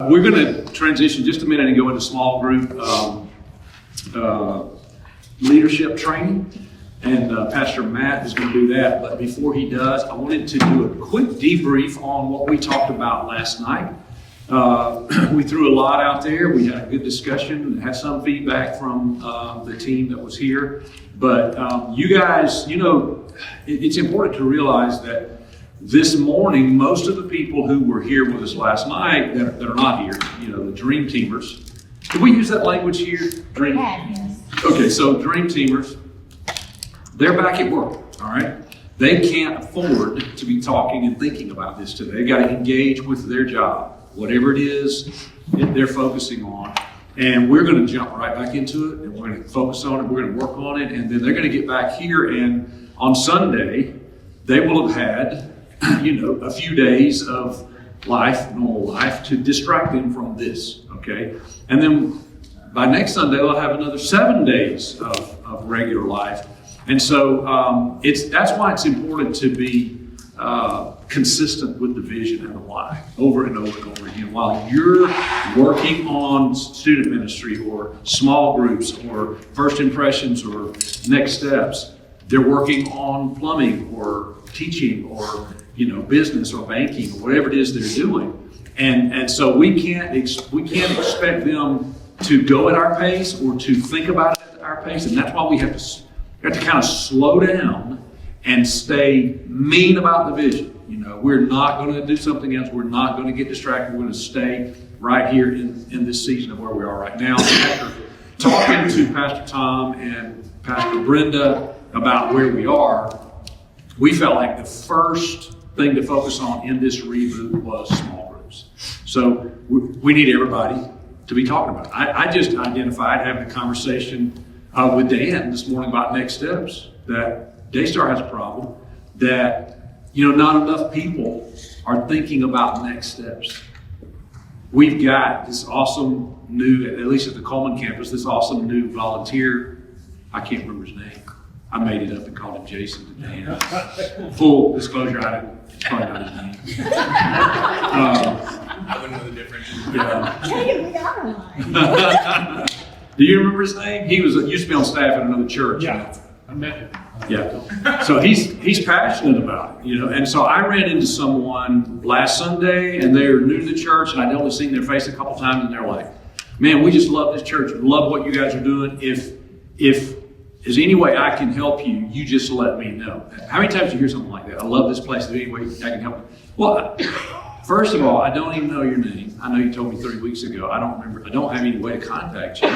we're going to transition just a minute and go into small group leadership training. And Pastor Matt is going to do that. But before he does, I wanted to do a quick debrief on what we talked about last night. We threw a lot out there. We had a good discussion, had some feedback from the team that was here. But you guys, it's important to realize that this morning, most of the people who were here with us last night that are not here, the Dream Teamers. Did we use that language here? Dream? Yes. Okay, so Dream Teamers, they're back at work, all right? They can't afford to be talking and thinking about this today. They've got to engage with their job, whatever it is that they're focusing on. And we're going to jump right back into it, and we're going to focus on it, we're going to work on it, and then they're going to get back here, and on Sunday, they will have had, a few days of life, normal life, to distract them from this, okay? And then by next Sunday, they'll have another 7 days of regular life. And so that's why it's important to be consistent with the vision and the why over and over and over again. While you're working on student ministry or small groups or first impressions or next steps, they're working on plumbing or teaching or business or banking or whatever it is they're doing. And so we can't expect them to go at our pace or to think about it at our pace. And that's why we have to kind of slow down and stay mean about the vision. We're not going to do something else. We're not going to get distracted. We're going to stay right here in this season of where we are right now. After talking to Pastor Tom and Pastor Brenda about where we are, we felt like the first thing to focus on in this reboot was small groups. So we need everybody to be talking about it. I just identified having a conversation with Dan this morning about next steps, that Daystar has a problem, that not enough people are thinking about next steps. We've got this awesome new, at least at the Coleman campus, this awesome new volunteer. I can't remember his name. I made it up and called him Jason to Dan. Full disclosure, it's probably not his name. I wouldn't know the difference. Yeah. Hey, we got one. Do you remember his name? He used to be on staff at another church. Yeah, I met him. Yeah. So he's passionate about it, And so I ran into someone last Sunday, and they're new to the church, and I'd only seen their face a couple times, and they're like, "Man, we just love this church. We love what you guys are doing. If there's any way I can help you, you just let me know." How many times do you hear something like that? I love this place. Is there any way I can help you? Well, first of all, I don't even know your name. I know you told me 3 weeks ago. I don't remember. I don't have any way to contact you.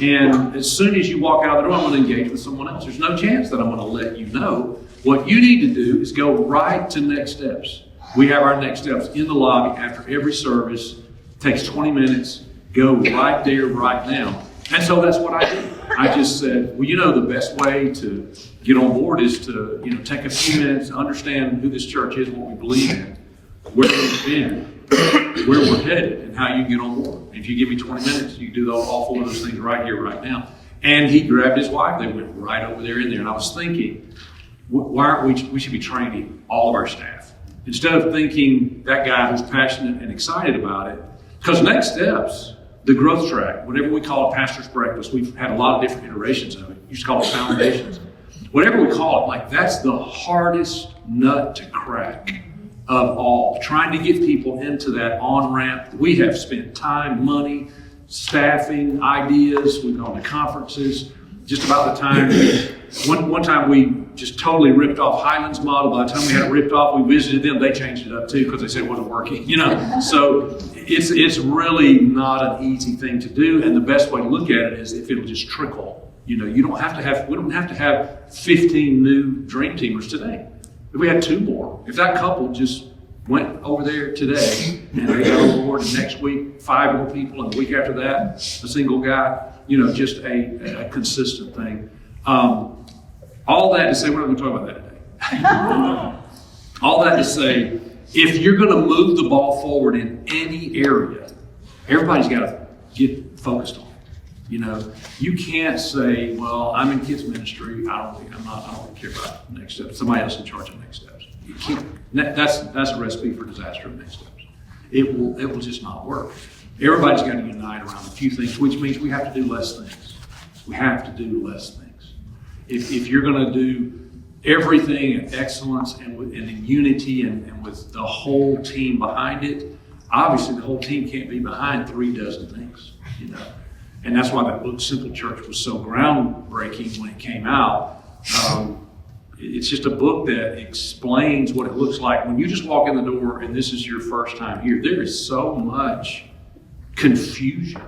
And as soon as you walk out the door, I'm going to engage with someone else. There's no chance that I'm going to let you know. What you need to do is go right to next steps. We have our next steps in the lobby after every service. It takes 20 minutes. Go right there, right now. And so that's what I did. I just said, well, the best way to get on board is to, take a few minutes, understand who this church is, what we believe in, where we've been, where we're headed, and how you can get on board. If you give me 20 minutes, you can do all 4 of those things right here, right now. And he grabbed his wife. They went right over there in there. And I was thinking, why aren't we should be training all of our staff. Instead of thinking that guy who's passionate and excited about it. Because next steps, the growth track, whatever we call it, pastor's breakfast, we've had a lot of different iterations of it. You used to call it foundations. Whatever we call it, that's the hardest nut to crack of all. Trying to get people into that on-ramp. We have spent time, money, staffing, ideas. We've gone to conferences. Just about the time, one time we just totally ripped off Highland's model. By the time we had it ripped off, we visited them. They changed it up too because they said it wasn't working. So it's really not an easy thing to do. And the best way to look at it is if it'll just trickle. We don't have to have 15 new Dream Teamers today. If we had 2 more, if that couple just went over there today and they got on board, and next week 5 more people, and the week after that a single guy, just a consistent thing. All that to say, we're not going to talk about that today. All that to say, if you're going to move the ball forward in any area, everybody's got to get focused on it. You can't say, "Well, I'm in kids ministry. I don't care about next steps. Somebody else in charge of next steps." You can't. That's a recipe for disaster of next steps. It will just not work. Everybody's got to unite around a few things, which means we have to do less things. We have to do less things. If you're going to do everything in excellence and in unity and with the whole team behind it, obviously the whole team can't be behind 36 things, you know. And that's why that book, Simple Church, was so groundbreaking when it came out. It's just a book that explains what it looks like when you just walk in the door and this is your first time here. There is so much confusion.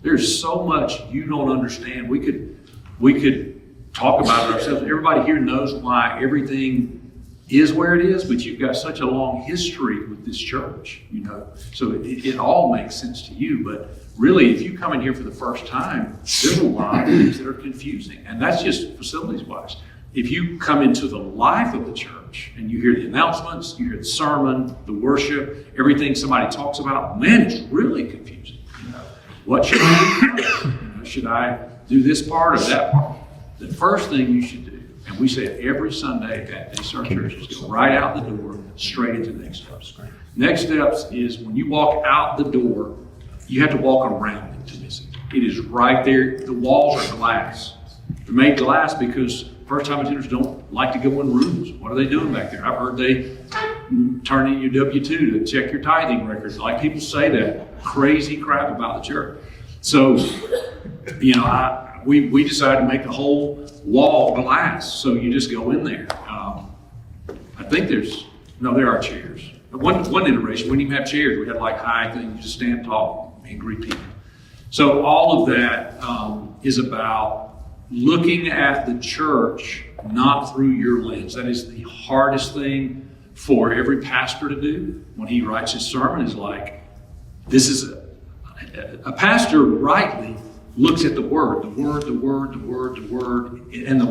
There's so much you don't understand. We could talk about it ourselves. Everybody here knows why everything is where it is, but you've got such a long history with this church, you know. So it all makes sense to you. But really, if you come in here for the first time, there's a lot of things that are confusing. And that's just facilities-wise. If you come into the life of the church and you hear the announcements, you hear the sermon, the worship, everything somebody talks about, man, it's really confusing. You know, what should I do? You know, should I do this part or that part? The first thing you should do, and we say it every Sunday at Daystar Church, is go right out the door, straight into the next steps. Next steps is when you walk out the door, you have to walk around intimacy. It is right there. The walls are glass. They're made glass because first-time attenders don't like to go in rooms. What are they doing back there? I've heard they turn in your W-2 to check your tithing records. Like, people say that crazy crap about the church. So, you know, we decided to make the whole wall glass. So you just go in there. I think there are chairs. One iteration, we didn't even have chairs. We had like high things, you just stand tall and greet people. So all of that is about looking at the church not through your lens. That is the hardest thing for every pastor to do when he writes his sermon. Is like, this is a pastor rightly looks at the word, and the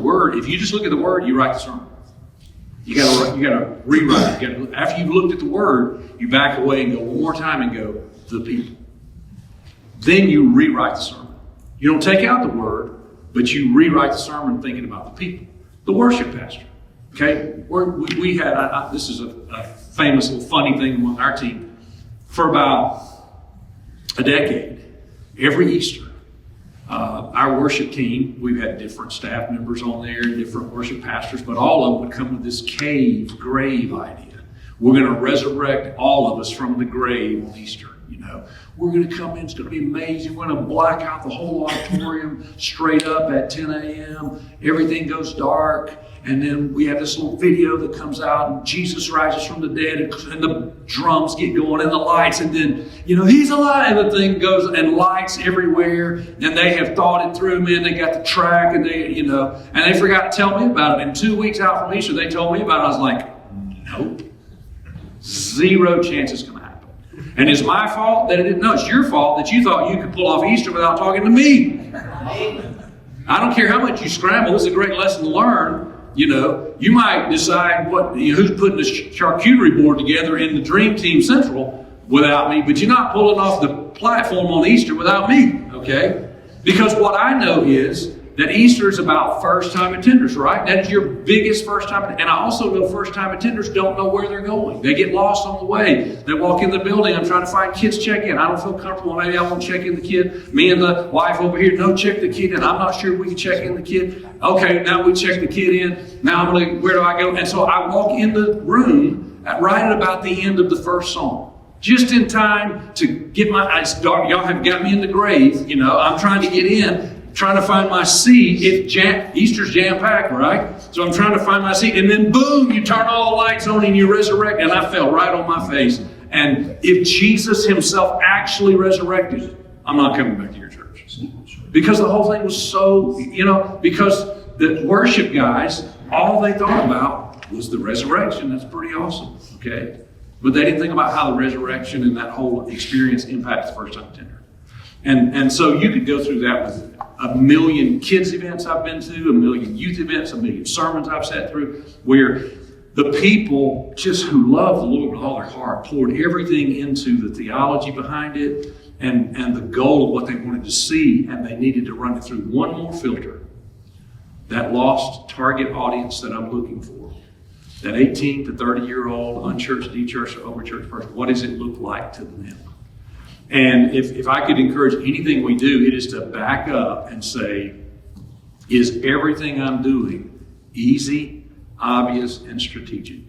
word. If you just look at the word, you write the sermon. You gotta rewrite it. After you've looked at the word, you back away and go one more time and go, the people. Then you rewrite the sermon. You don't take out the word, but you rewrite the sermon thinking about the people. The worship pastor. Okay? We had, this is a famous little funny thing among our team. For about a decade, every Easter, our worship team, we've had different staff members on there, different worship pastors, but all of them would come with this grave idea. We're going to resurrect all of us from the grave on Easter. You know, we're going to come in, it's going to be amazing. We're going to black out the whole auditorium straight up at 10 a.m. Everything goes dark. And then we have this little video that comes out and Jesus rises from the dead and the drums get going and the lights. And then, you know, he's alive. And the thing goes and lights everywhere. And they have thought it through, man. They got the track and they, you know, and they forgot to tell me about it. And 2 weeks out from Easter, they told me about it. I was like, nope. 0 chance it's going to happen. And it's my fault that it didn't. No, it's your fault that you thought you could pull off Easter without talking to me. I don't care how much you scramble. This is a great lesson to learn. You know, you might decide who's putting the charcuterie board together in the Dream Team Central without me, but you're not pulling off the platform on Easter without me, okay? Because what I know is that Easter is about first-time attenders, right? That is your biggest first-time. And I also know first-time attenders don't know where they're going. They get lost on the way. They walk in the building. I'm trying to find kids check in. I don't feel comfortable. Maybe I won't check in the kid. Me and the wife over here, no, check the kid in. I'm not sure we can check in the kid. Okay, now we check the kid in. Now where do I go? And so I walk in the room right at about the end of the first song. Just in time to get it's dark. Y'all have got me in the grave. You know, I'm trying to get in. Trying to find my seat. Easter's jam-packed, right? So I'm trying to find my seat. And then boom, you turn all the lights on and you resurrect. And I fell right on my face. And if Jesus himself actually resurrected, I'm not coming back to your church. Because the whole thing was so, you know, because the worship guys, all they thought about was the resurrection. That's pretty awesome, okay? But they didn't think about how the resurrection and that whole experience impacts the first-time attender. And so you could go through that with 1 million kids events I've been to, 1 million youth events, 1 million sermons I've sat through, where the people just who love the Lord with all their heart poured everything into the theology behind it and the goal of what they wanted to see, and they needed to run it through one more filter. That lost target audience that I'm looking for. That 18 to 30-year-old unchurched, de-churched, or over-churched person, what does it look like to them? And if I could encourage anything we do, it is to back up and say, is everything I'm doing easy, obvious, and strategic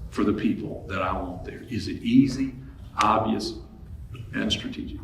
for the people that I want there? Is it easy, obvious, and strategic?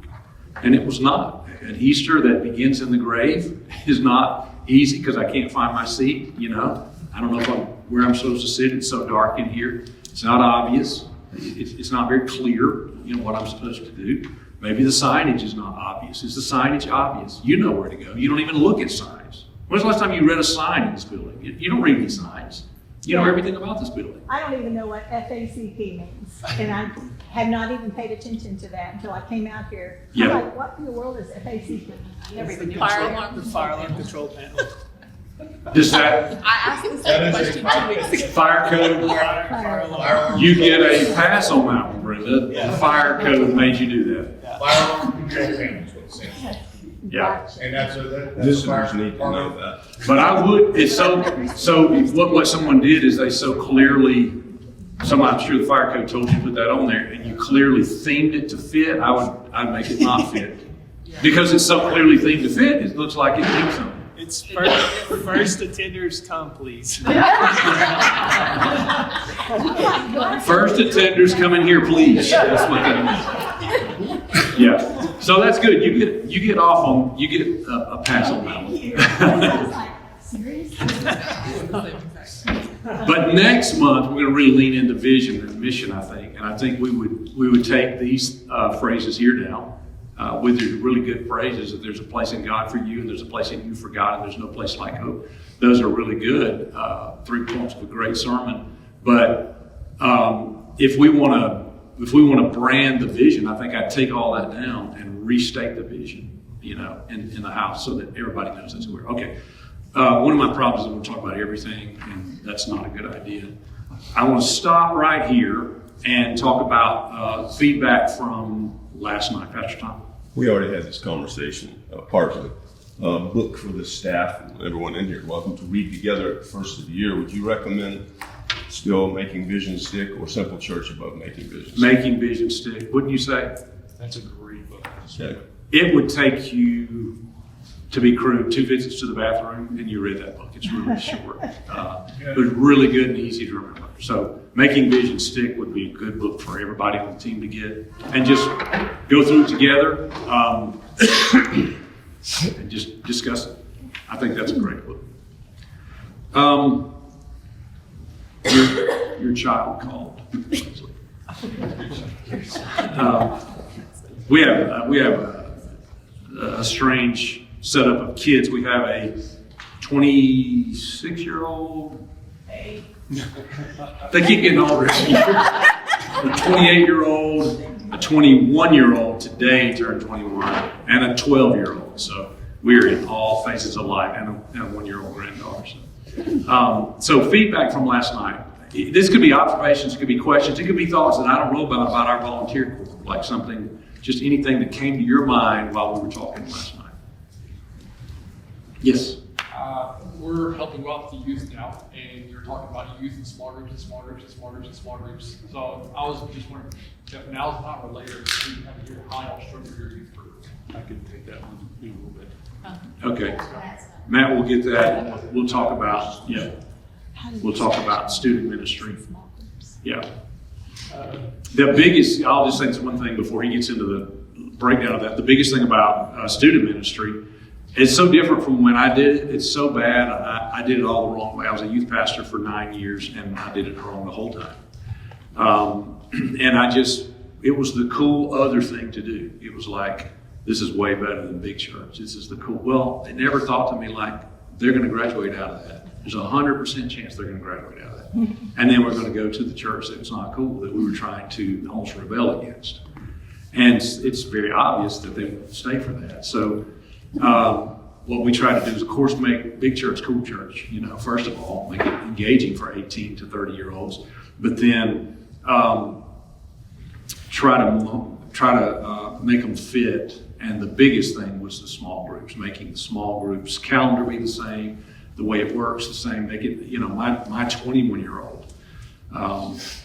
And it was not. An Easter that begins in the grave is not easy because I can't find my seat, I don't know where I'm supposed to sit. It's so dark in here. It's not obvious. It's not very clear, what I'm supposed to do. Maybe the signage is not obvious. Is the signage obvious? You know where to go. You don't even look at signs. When's the last time you read a sign in this building? You don't read any signs. You know everything about this building. I don't even know what FACP means, and I have not even paid attention to that until I came out here. Yeah. I'm like, what in the world is FACP? The fire alarm control panel. Does that I asked the same question 2 weeks ago. fire code? Fire alarm. You get a pass on that one, Brenda. The fire code made you do that. Fire alarm control panel is what it says. Yeah. And that's Listeners need to know that. But I would, it's so what someone did is they so clearly, I'm sure the fire code told you to put that on there, and you clearly themed it to fit, I'd make it not fit. Because it's so clearly themed to fit, it looks like it thinks something. It's first attenders come, please. First attenders come in here, please. That's what that means. Yeah. So that's good. You get a pass on that one. But next month we're going to really lean into vision and mission, I think. And I think we would take these phrases here now. With your really good phrases that there's a place in God for you and there's a place in you for God and there's no place like hope. Those are really good. 3 points of a great sermon. But if we want to brand the vision, I think I'd take all that down and restate the vision, in the house so that everybody knows that's where. Okay. One of my problems is I want to talk about everything, and that's not a good idea. I want to stop right here and talk about feedback from last night. Pastor Tom. We already had this conversation, partially. Book for the staff and everyone in here. Welcome to read together at the first of the year. Would you recommend still Making Vision Stick or Simple Church above Making Vision Stick? Making Vision Stick. Wouldn't you say? That's a great book. Okay. It would take you, to be crude, 2 visits to the bathroom, and you read that book. It's really short. It was really good and easy to remember. So Making Vision Stick would be a good book for everybody on the team to get. And just go through it together and just discuss it. I think that's a great book. Your child called. We have a strange setup of kids. We have a 26-year-old. They keep getting older. A 28-year-old, a 21-year-old today turned 21, and a 12-year-old. So we're in all phases of life, and a 1-year-old granddaughter. So feedback from last night. This could be observations, it could be questions, it could be thoughts that I don't know about our volunteer corps, like something, just anything that came to your mind while we were talking last night. Yes. We're helping out the youth now, and you're talking about youth and small groups and small groups and small groups and small groups. So I was just wondering if now's the time or later you have to hear how y'all structure your youth group. I could take that one in a little bit. Okay. Matt will get that. We'll talk about, we'll talk about student ministry. Yeah. The biggest, I'll just say this one thing before he gets into the breakdown of that. The biggest thing about student ministry, it's so different from when I did it. It's so bad. I did it all the wrong way. I was a youth pastor for 9 years, and I did it wrong the whole time. And it was the cool other thing to do. It was like, this is way better than big church. This is the cool. Well, they never thought to me like, they're going to graduate out of that. There's 100% chance they're going to graduate out of that. And then we're going to go to the church that was not cool, that we were trying to almost rebel against. And it's very obvious that they won't stay for that. So what we try to do is, of course, make big church cool church. First of all, make it engaging for 18 to 30-year-olds. But then try to make them fit. And the biggest thing was the small groups, making the small groups calendar be the same, the way it works the same. Make it, my 21-year-old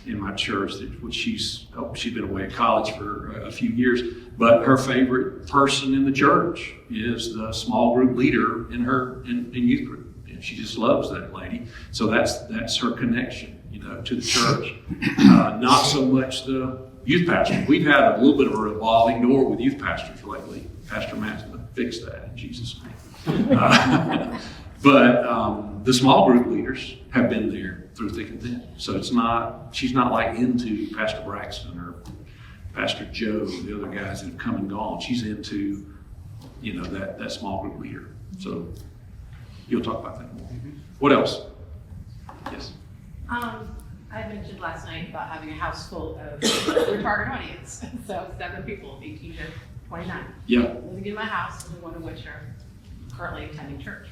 in my church, which she's been away at college for a few years. But her favorite person in the church is the small group leader in youth group. And she just loves that lady. So that's her connection, to the church. Not so much the youth pastor. We've had a little bit of a revolving door with youth pastors lately. Pastor Matt's going to fix that in Jesus' name. But the small group leaders have been there through thick and thin. So she's not like into Pastor Braxton or Pastor Joe, the other guys that have come and gone. She's into, that small group leader. So you'll talk about that more. What else? Yes. I mentioned last night about having a house full of your target audience. So 7 people, 18 to 29. Yeah. Living in my house, only one of which are currently attending church.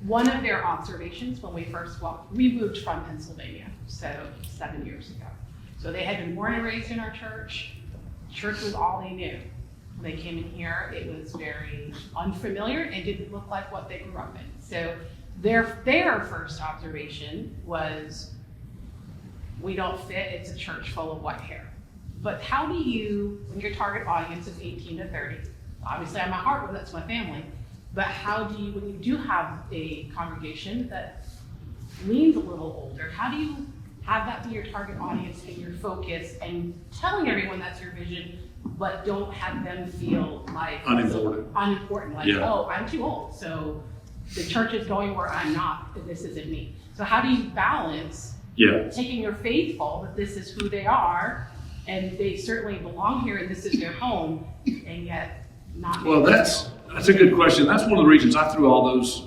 One of their observations when we first we moved from Pennsylvania, so 7 years ago. So they had been born and raised in our church. Church was all they knew. When they came in here, it was very unfamiliar and didn't look like what they grew up in. So their first observation was, we don't fit, it's a church full of white hair. But how do you, when your target audience is 18 to 30, obviously I'm a Hartwood, that's my family, but how do you, when you do have a congregation that leans a little older, how do you have that be your target audience and your focus and telling everyone that's your vision, but don't have them feel like unimportant, like, oh, I'm too old, so the church is going where I'm not, and this isn't me. So how do you balance taking your faithful that this is who they are, and they certainly belong here, and this is their home, and yet not? Well, that's a good question. That's one of the reasons I threw all those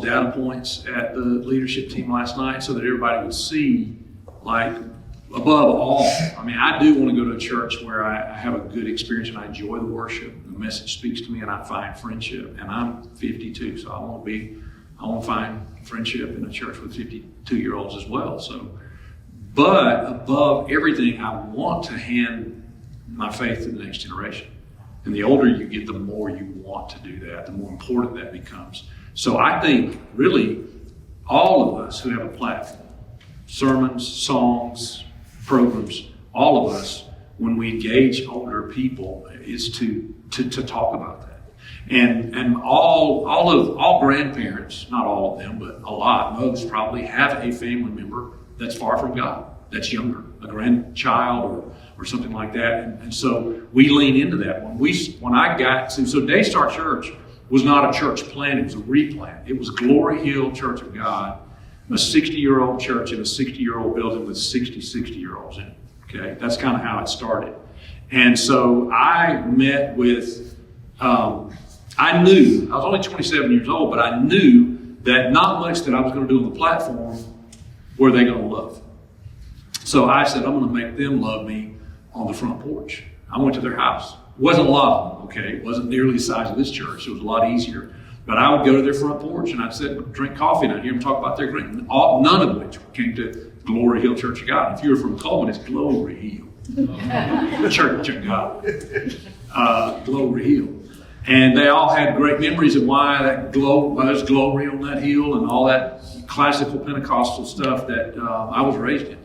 data points at the leadership team last night, so that everybody would see, like, above all, I mean, I do want to go to a church where I have a good experience and I enjoy the worship. The message speaks to me and I find friendship. And I'm 52, so I want to find friendship in a church with 52-year-olds as well. So, but above everything, I want to hand my faith to the next generation. And the older you get, the more you want to do that, the more important that becomes. So I think really all of us who have a platform, sermons, songs, programs, all of us, when we engage older people, is to talk about that. And all grandparents, not all of them, but a lot, most probably have a family member that's far from God, that's younger, a grandchild or something like that. And so we lean into that. When I got to, so Daystar Church was not a church plant, it was a replant. It was Glory Hill Church of God, a 60-year-old church in a 60-year-old building with 60-year-olds in it. Okay, that's kind of how it started. And so I met with, I knew, I was only 27 years old, but I knew that not much that I was going to do on the platform were they going to love. So I said, I'm going to make them love me on the front porch. I went to their house. It wasn't a lot of them, okay? It wasn't nearly the size of this church. It was a lot easier. But I would go to their front porch and I'd sit, drink coffee, and I'd hear them talk about their great, none of which came to Glory Hill Church of God. If you were from Coleman, it's Glory Hill. Church of God. Glory Hill. And they all had great memories of why there's glory on that hill and all that classical Pentecostal stuff that I was raised in.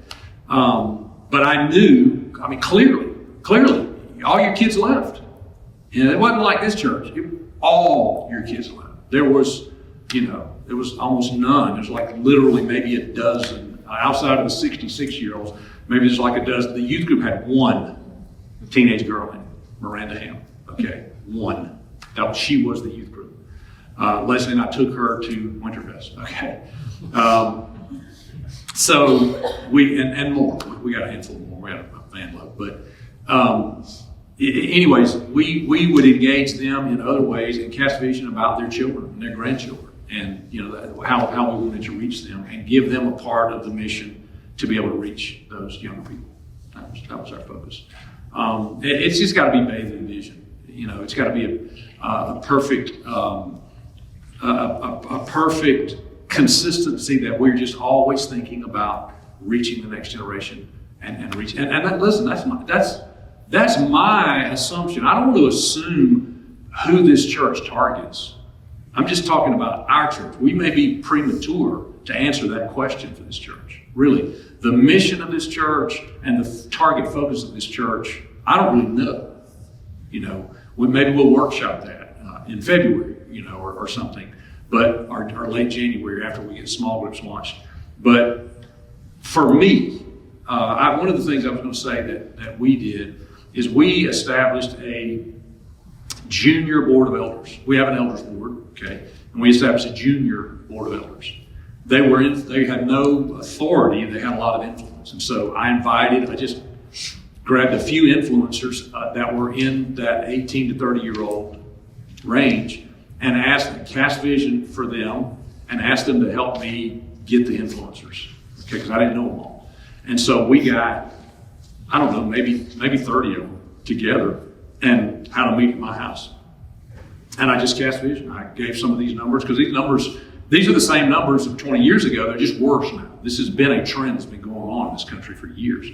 But I knew, I mean, clearly, all your kids left. And it wasn't like this church. All your kids left. There was almost none. There's like literally maybe a dozen outside of the 66-year-olds. Maybe there's like a dozen. The youth group had one teenage girl in it, Miranda Ham. Okay, one. She was the youth group. Leslie and I took her to Winterfest. Okay, so we and more. We got a handful more. We had a van load, but. Anyways, we would engage them in other ways and cast vision about their children and their grandchildren, and how we wanted to reach them and give them a part of the mission to be able to reach those young people. That was our focus. It's just got to be bathed in vision. It's got to be a perfect consistency that we're just always thinking about reaching the next generation and reach. And listen, that's my assumption. I don't want to assume who this church targets. I'm just talking about our church. We may be premature to answer that question for this church. Really, the mission of this church and the target focus of this church, I don't really know. Maybe we'll workshop that in February, or something, but or late January after we get small groups launched. But for me, one of the things I was going to say that we did is we established a junior board of elders. We have an elders board, okay, and we established a junior board of elders. They had no authority, they had a lot of influence. And so I just grabbed a few influencers that were in that 18 to 30-year-old range and asked them, cast vision for them, and asked them to help me get the influencers, okay, because I didn't know them all. And so we got, I don't know, maybe 30 of them together and had a meeting at my house. And I just cast vision. I gave some of these numbers, because these are the same numbers of 20 years ago. They're just worse now. This has been a trend that's been going on in this country for years.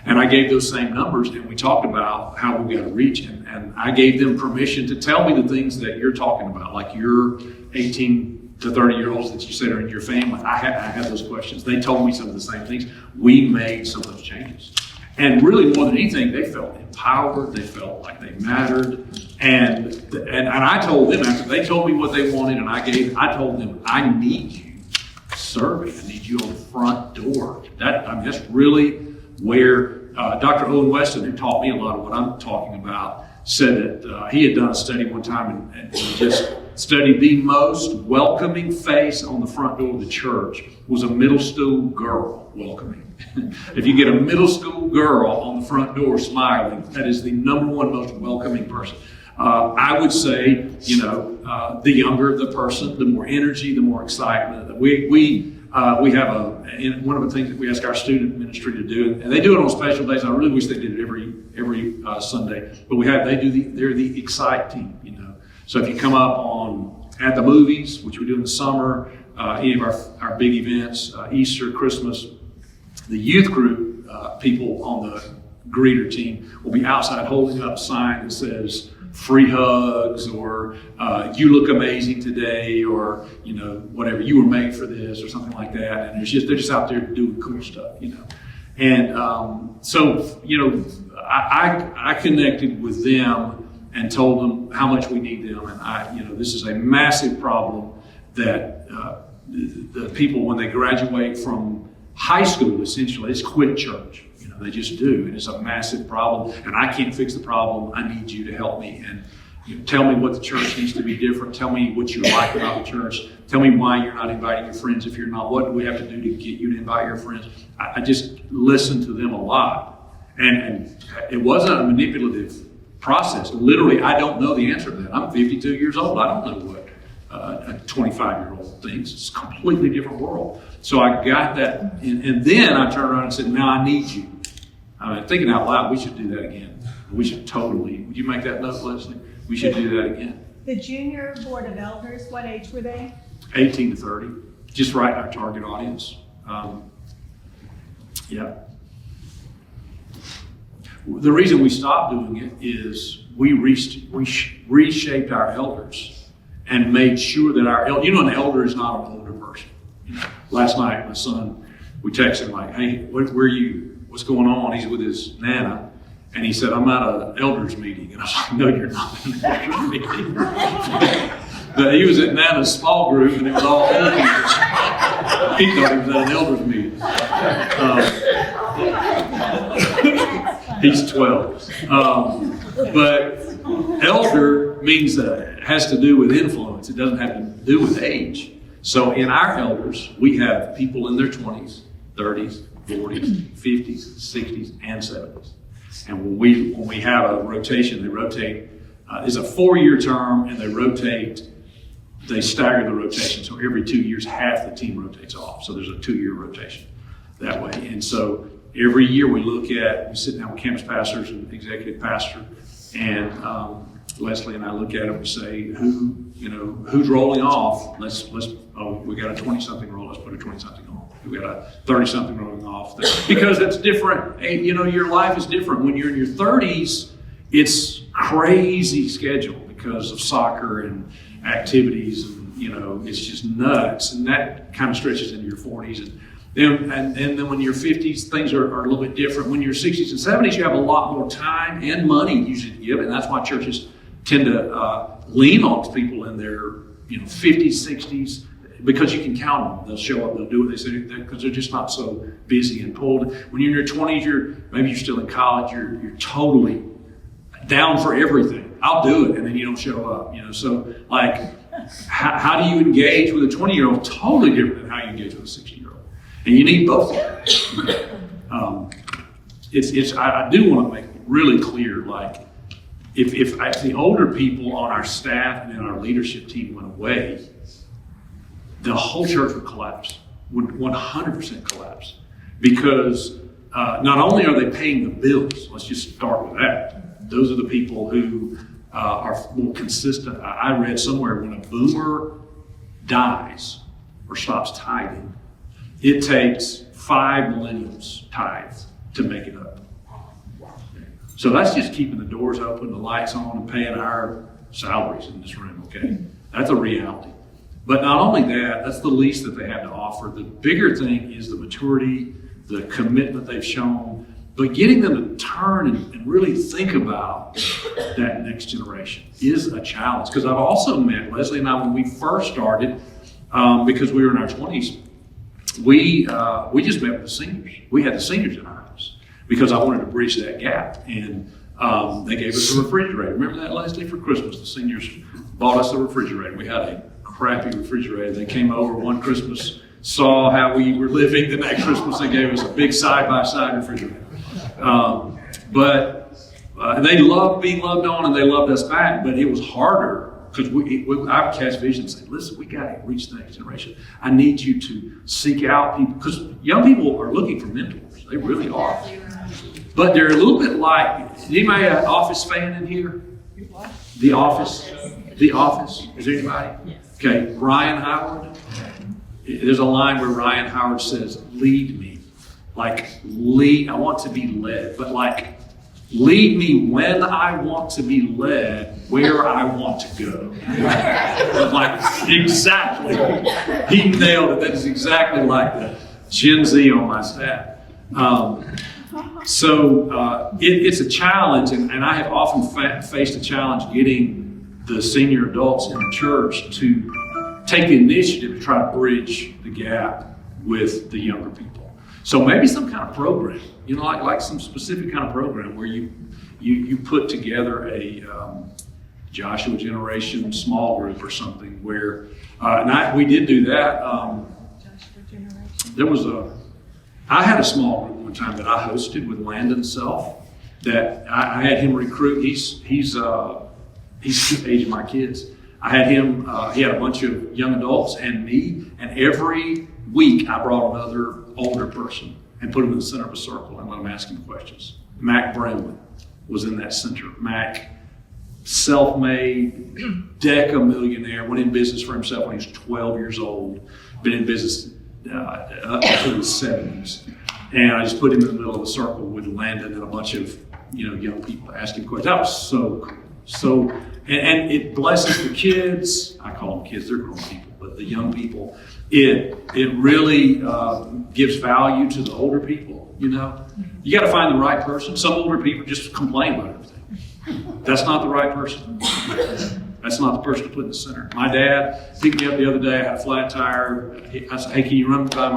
And I gave those same numbers, and we talked about how we got to reach. And I gave them permission to tell me the things that you're talking about, like your 18 to 30-year-olds that you said are in your family. I had those questions. They told me some of the same things. We made some of those changes. And really, more than anything, they felt empowered. They felt like they mattered. And I told them, after they told me what they wanted, and I told them, I need you serving. I need you on the front door. That's really where Dr. Owen Weston, who taught me a lot of what I'm talking about, said that he had done a study one time and he just studied the most welcoming face on the front door of the church was a middle school girl welcoming. If you get a middle school girl on the front door smiling, that is the number one most welcoming person. I would say, the younger the person, the more energy, the more excitement. We have one of the things that we ask our student ministry to do, and they do it on special days. I really wish they did it every Sunday, but they're the Excite team, So if you come up at the movies, which we do in the summer, any of our big events, Easter, Christmas, the youth group people on the greeter team will be outside holding up a sign that says free hugs, or you look amazing today, or whatever, you were made for this, or something like that. And they're just out there doing cool stuff, And so I connected with them and told them how much we need them. And this is a massive problem that the people, when they graduate from high school, essentially, it's quit church. They just do, and it's a massive problem. And I can't fix the problem. I need you to help me and tell me what the church needs to be different. Tell me what you like about the church. Tell me why you're not inviting your friends if you're not. What do we have to do to get you to invite your friends? I just listened to them a lot, and it wasn't a manipulative process. Literally, I don't know the answer to that. I'm 52 years old. I don't know what a 25-year-old thinks. It's a completely different world. So I got that, and then I turned around and said, now I need you. Thinking out loud, we should do that again. We should totally. Would you make that note, Leslie? We should do that again. The junior board of elders, what age were they? 18 to 30. Just right in our target audience. Yeah. The reason we stopped doing it is we reshaped our elders and made sure that our an elder is not an older person. Last night, my son, we texted him like, hey, where are you? What's going on? He's with his Nana. And he said, I'm at an elders meeting. And I was like, no, you're not at an elders meeting. But he was at Nana's small group, and it was all old people. He thought he was at an elders meeting. He's 12. But elder means that it has to do with influence. It doesn't have to do with age. So in our elders, we have people in their 20s, 30s, 40s, 50s, 60s, and 70s. And when we have a rotation, they rotate. It's a 4-year term, and they stagger the rotation. So every 2 years, half the team rotates off. So there's a 2-year rotation that way. And so every year we sit down with campus pastors and executive pastor, and Leslie and I look at it and we say, who's rolling off? We got a 20-something roll. Let's put a 20-something on. We got a 30-something rolling off. Because it's different. And, your life is different. When you're in your 30s, it's crazy schedule because of soccer and activities and it's just nuts. And that kind of stretches into your 40s. And then when you're 50s, things are a little bit different. When you're 60s and 70s, you have a lot more time and money usually to give. And that's why churches tend to lean on people in their 50s, 60s, because you can count on them. They'll show up, they'll do what they say, because they're just not so busy and pulled. When you're in your 20s, maybe you're still in college, you're totally down for everything. I'll do it, and then you don't show up. So like, how do you engage with a 20-year-old? Totally different than how you engage with a 60-year-old, and you need both. I do want to make it really clear, like, if the older people on our staff and in our leadership team went away, the whole church would collapse, would 100% collapse, because not only are they paying the bills, let's just start with that. Those are the people who are more consistent. I read somewhere when a boomer dies or stops tithing, it takes 5 millennials tithe to make it up. So that's just keeping the doors open, the lights on, and paying our salaries in this room, okay? That's a reality. But not only that, that's the least that they have to offer. The bigger thing is the maturity, the commitment they've shown, but getting them to turn and really think about that next generation is a challenge. Because I've also met, Leslie and I, when we first started, because we were in our 20s, we just met with the seniors. We had the seniors in our house because I wanted to bridge that gap. And they gave us a refrigerator. Remember that, Leslie, for Christmas? The seniors bought us a refrigerator. We had a crappy refrigerator. They came over one Christmas, saw how we were living. The next Christmas, they gave us a big side-by-side refrigerator. But they loved being loved on, and they loved us back. But it was harder because I would cast vision and say, listen, we got to reach the next generation. I need you to seek out people, because young people are looking for mentors. They really are. But they're a little bit like, anybody an Office fan in here? The Office? The Office? Is there anybody? Okay, Ryan Howard. There's a line where Ryan Howard says, lead me. Like, lead, I want to be led. But like, lead me when I want to be led, where I want to go. Like, exactly. He nailed it. That is exactly like the Gen Z on my staff. It's a challenge, and I have often faced a challenge getting the senior adults in the church to take the initiative to try to bridge the gap with the younger people. So maybe some kind of program, like some specific kind of program where you put together a Joshua Generation small group or something where, we did do that. I had a small group one time that I hosted with Landon Self that I had him recruit. He's the age of my kids. I had him, he had a bunch of young adults and me, and every week I brought another older person and put him in the center of a circle and let him ask him questions. Mac Bramlin was in that center. Mac, self-made, deca-millionaire, went in business for himself when he was 12 years old, been in business up to his 70s. And I just put him in the middle of a circle with Landon and a bunch of young people asking questions. That was so cool. So, and it blesses the kids. I call them kids, they're grown people, but the young people, it really gives value to the older people, You got to find the right person. Some older people just complain about everything. That's not the right person. That's not the person to put in the center. My dad picked me up the other day. I had a flat tire. I said, hey, can you run me by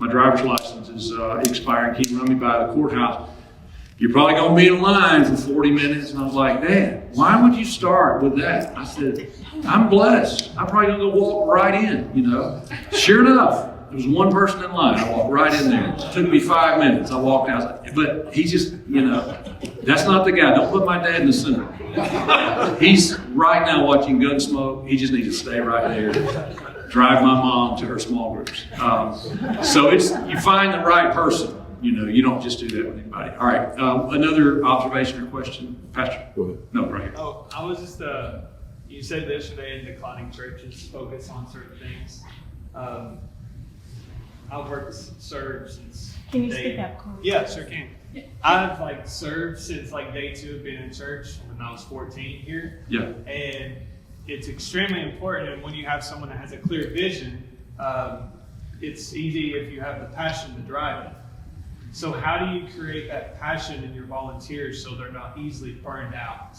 my driver's license is expiring. Can you run me by the courthouse? You're probably going to be in line for 40 minutes. And I was like, Dad, why would you start with that? I said, I'm blessed. I'm probably going to go walk right in, Sure enough, there was one person in line. I walked right in there. It took me 5 minutes. I walked out. But he just, that's not the guy. Don't put my dad in the center. He's right now watching Gunsmoke. He just needs to stay right there. Drive my mom to her small groups. So you find the right person. You don't just do that with anybody. All right. Another observation or question, Pastor? Go ahead. No, right here. Oh, I was just, you said yesterday in declining churches focus on certain things. I've served since Can you speak up, Corey? Yeah, sure can. I've served since day 2 of being in church when I was 14 here. Yeah. And it's extremely important. And when you have someone that has a clear vision, it's easy if you have the passion to drive it. So how do you create that passion in your volunteers so they're not easily burned out?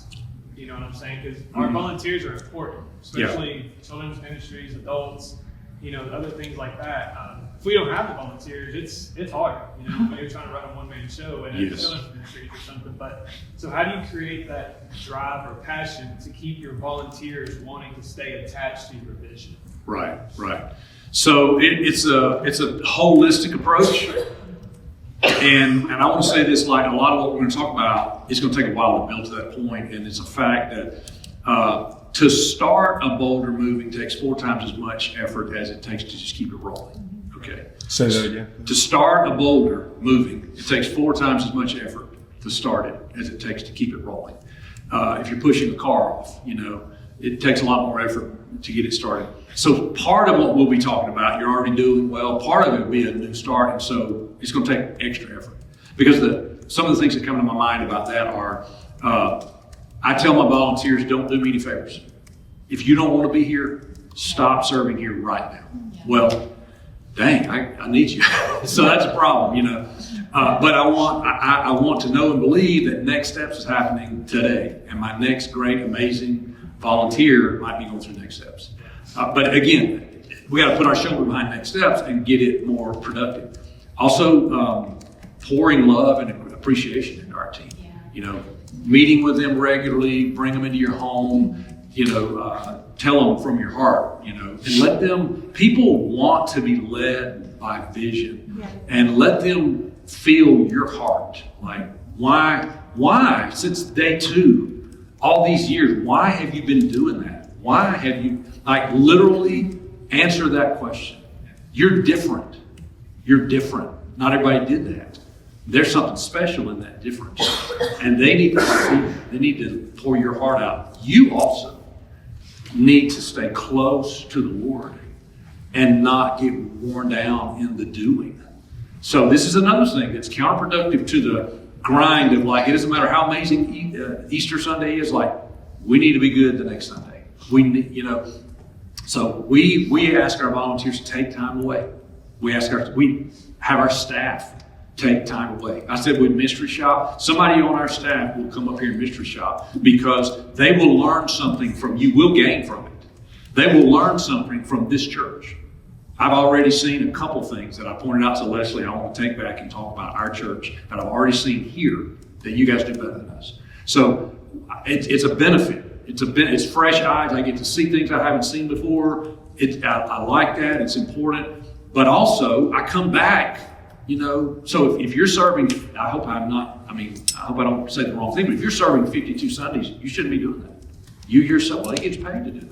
You know what I'm saying? Because our volunteers are important, especially children's ministries, adults, you know, other things like that. If we don't have the volunteers, it's hard. You know, when you're trying to run a one-man show and a children's ministries or something. But so how do you create that drive or passion to keep your volunteers wanting to stay attached to your vision? Right. So it's a holistic approach. And I want to say this, like a lot of what we're going to talk about, it's going to take a while to build to that point, and it's a fact that to start a boulder moving takes 4 times as much effort as it takes to just keep it rolling. Okay. Say that again. To start a boulder moving, it takes 4 times as much effort to start it as it takes to keep it rolling. If you're pushing a car off, you know, it takes a lot more effort to get it started. So part of what we'll be talking about, you're already doing well. Part of it will be a new start, and so it's going to take extra effort. Because some of the things that come to my mind about that are, I tell my volunteers, don't do me any favors. If you don't want to be here, stop serving here right now. Yeah. Well, dang, I need you. So that's a problem, you know. But I want to know and believe that Next Steps is happening today, and my next great, amazing volunteer might be going through Next Steps. But again, we got to put our shoulder behind Next Steps and get it more productive. Also, pouring love and appreciation into our team. Yeah. You know, meeting with them regularly, bring them into your home. You know, tell them from your heart. You know, and let them. People want to be led by vision, and let them feel your heart. Like why? Since day 2. All these years, why have you been doing that? Why have you, like, literally answer that question? You're different. You're different. Not everybody did that. There's something special in that difference. And they need to see it. They need to pour your heart out. You also need to stay close to the Lord and not get worn down in the doing. So this is another thing that's counterproductive to the grind of, like, it doesn't matter how amazing Easter Sunday is, like, we need to be good the next Sunday. We need, you know, so we ask our volunteers to take time away. We have our staff take time away. I said with mystery shop, somebody on our staff will come up here and mystery shop because they will learn something from you. We'll gain from it. They will learn something from this church. I've already seen a couple things that I pointed out to Leslie I want to take back and talk about our church that I've already seen here that you guys do better than us. So it's a benefit. It's fresh eyes. I get to see things I haven't seen before. I like that. It's important. But also, I come back, you know, so if you're serving, I hope I don't say the wrong thing, but if you're serving 52 Sundays, you shouldn't be doing that. You yourself, well, he gets paid to do it.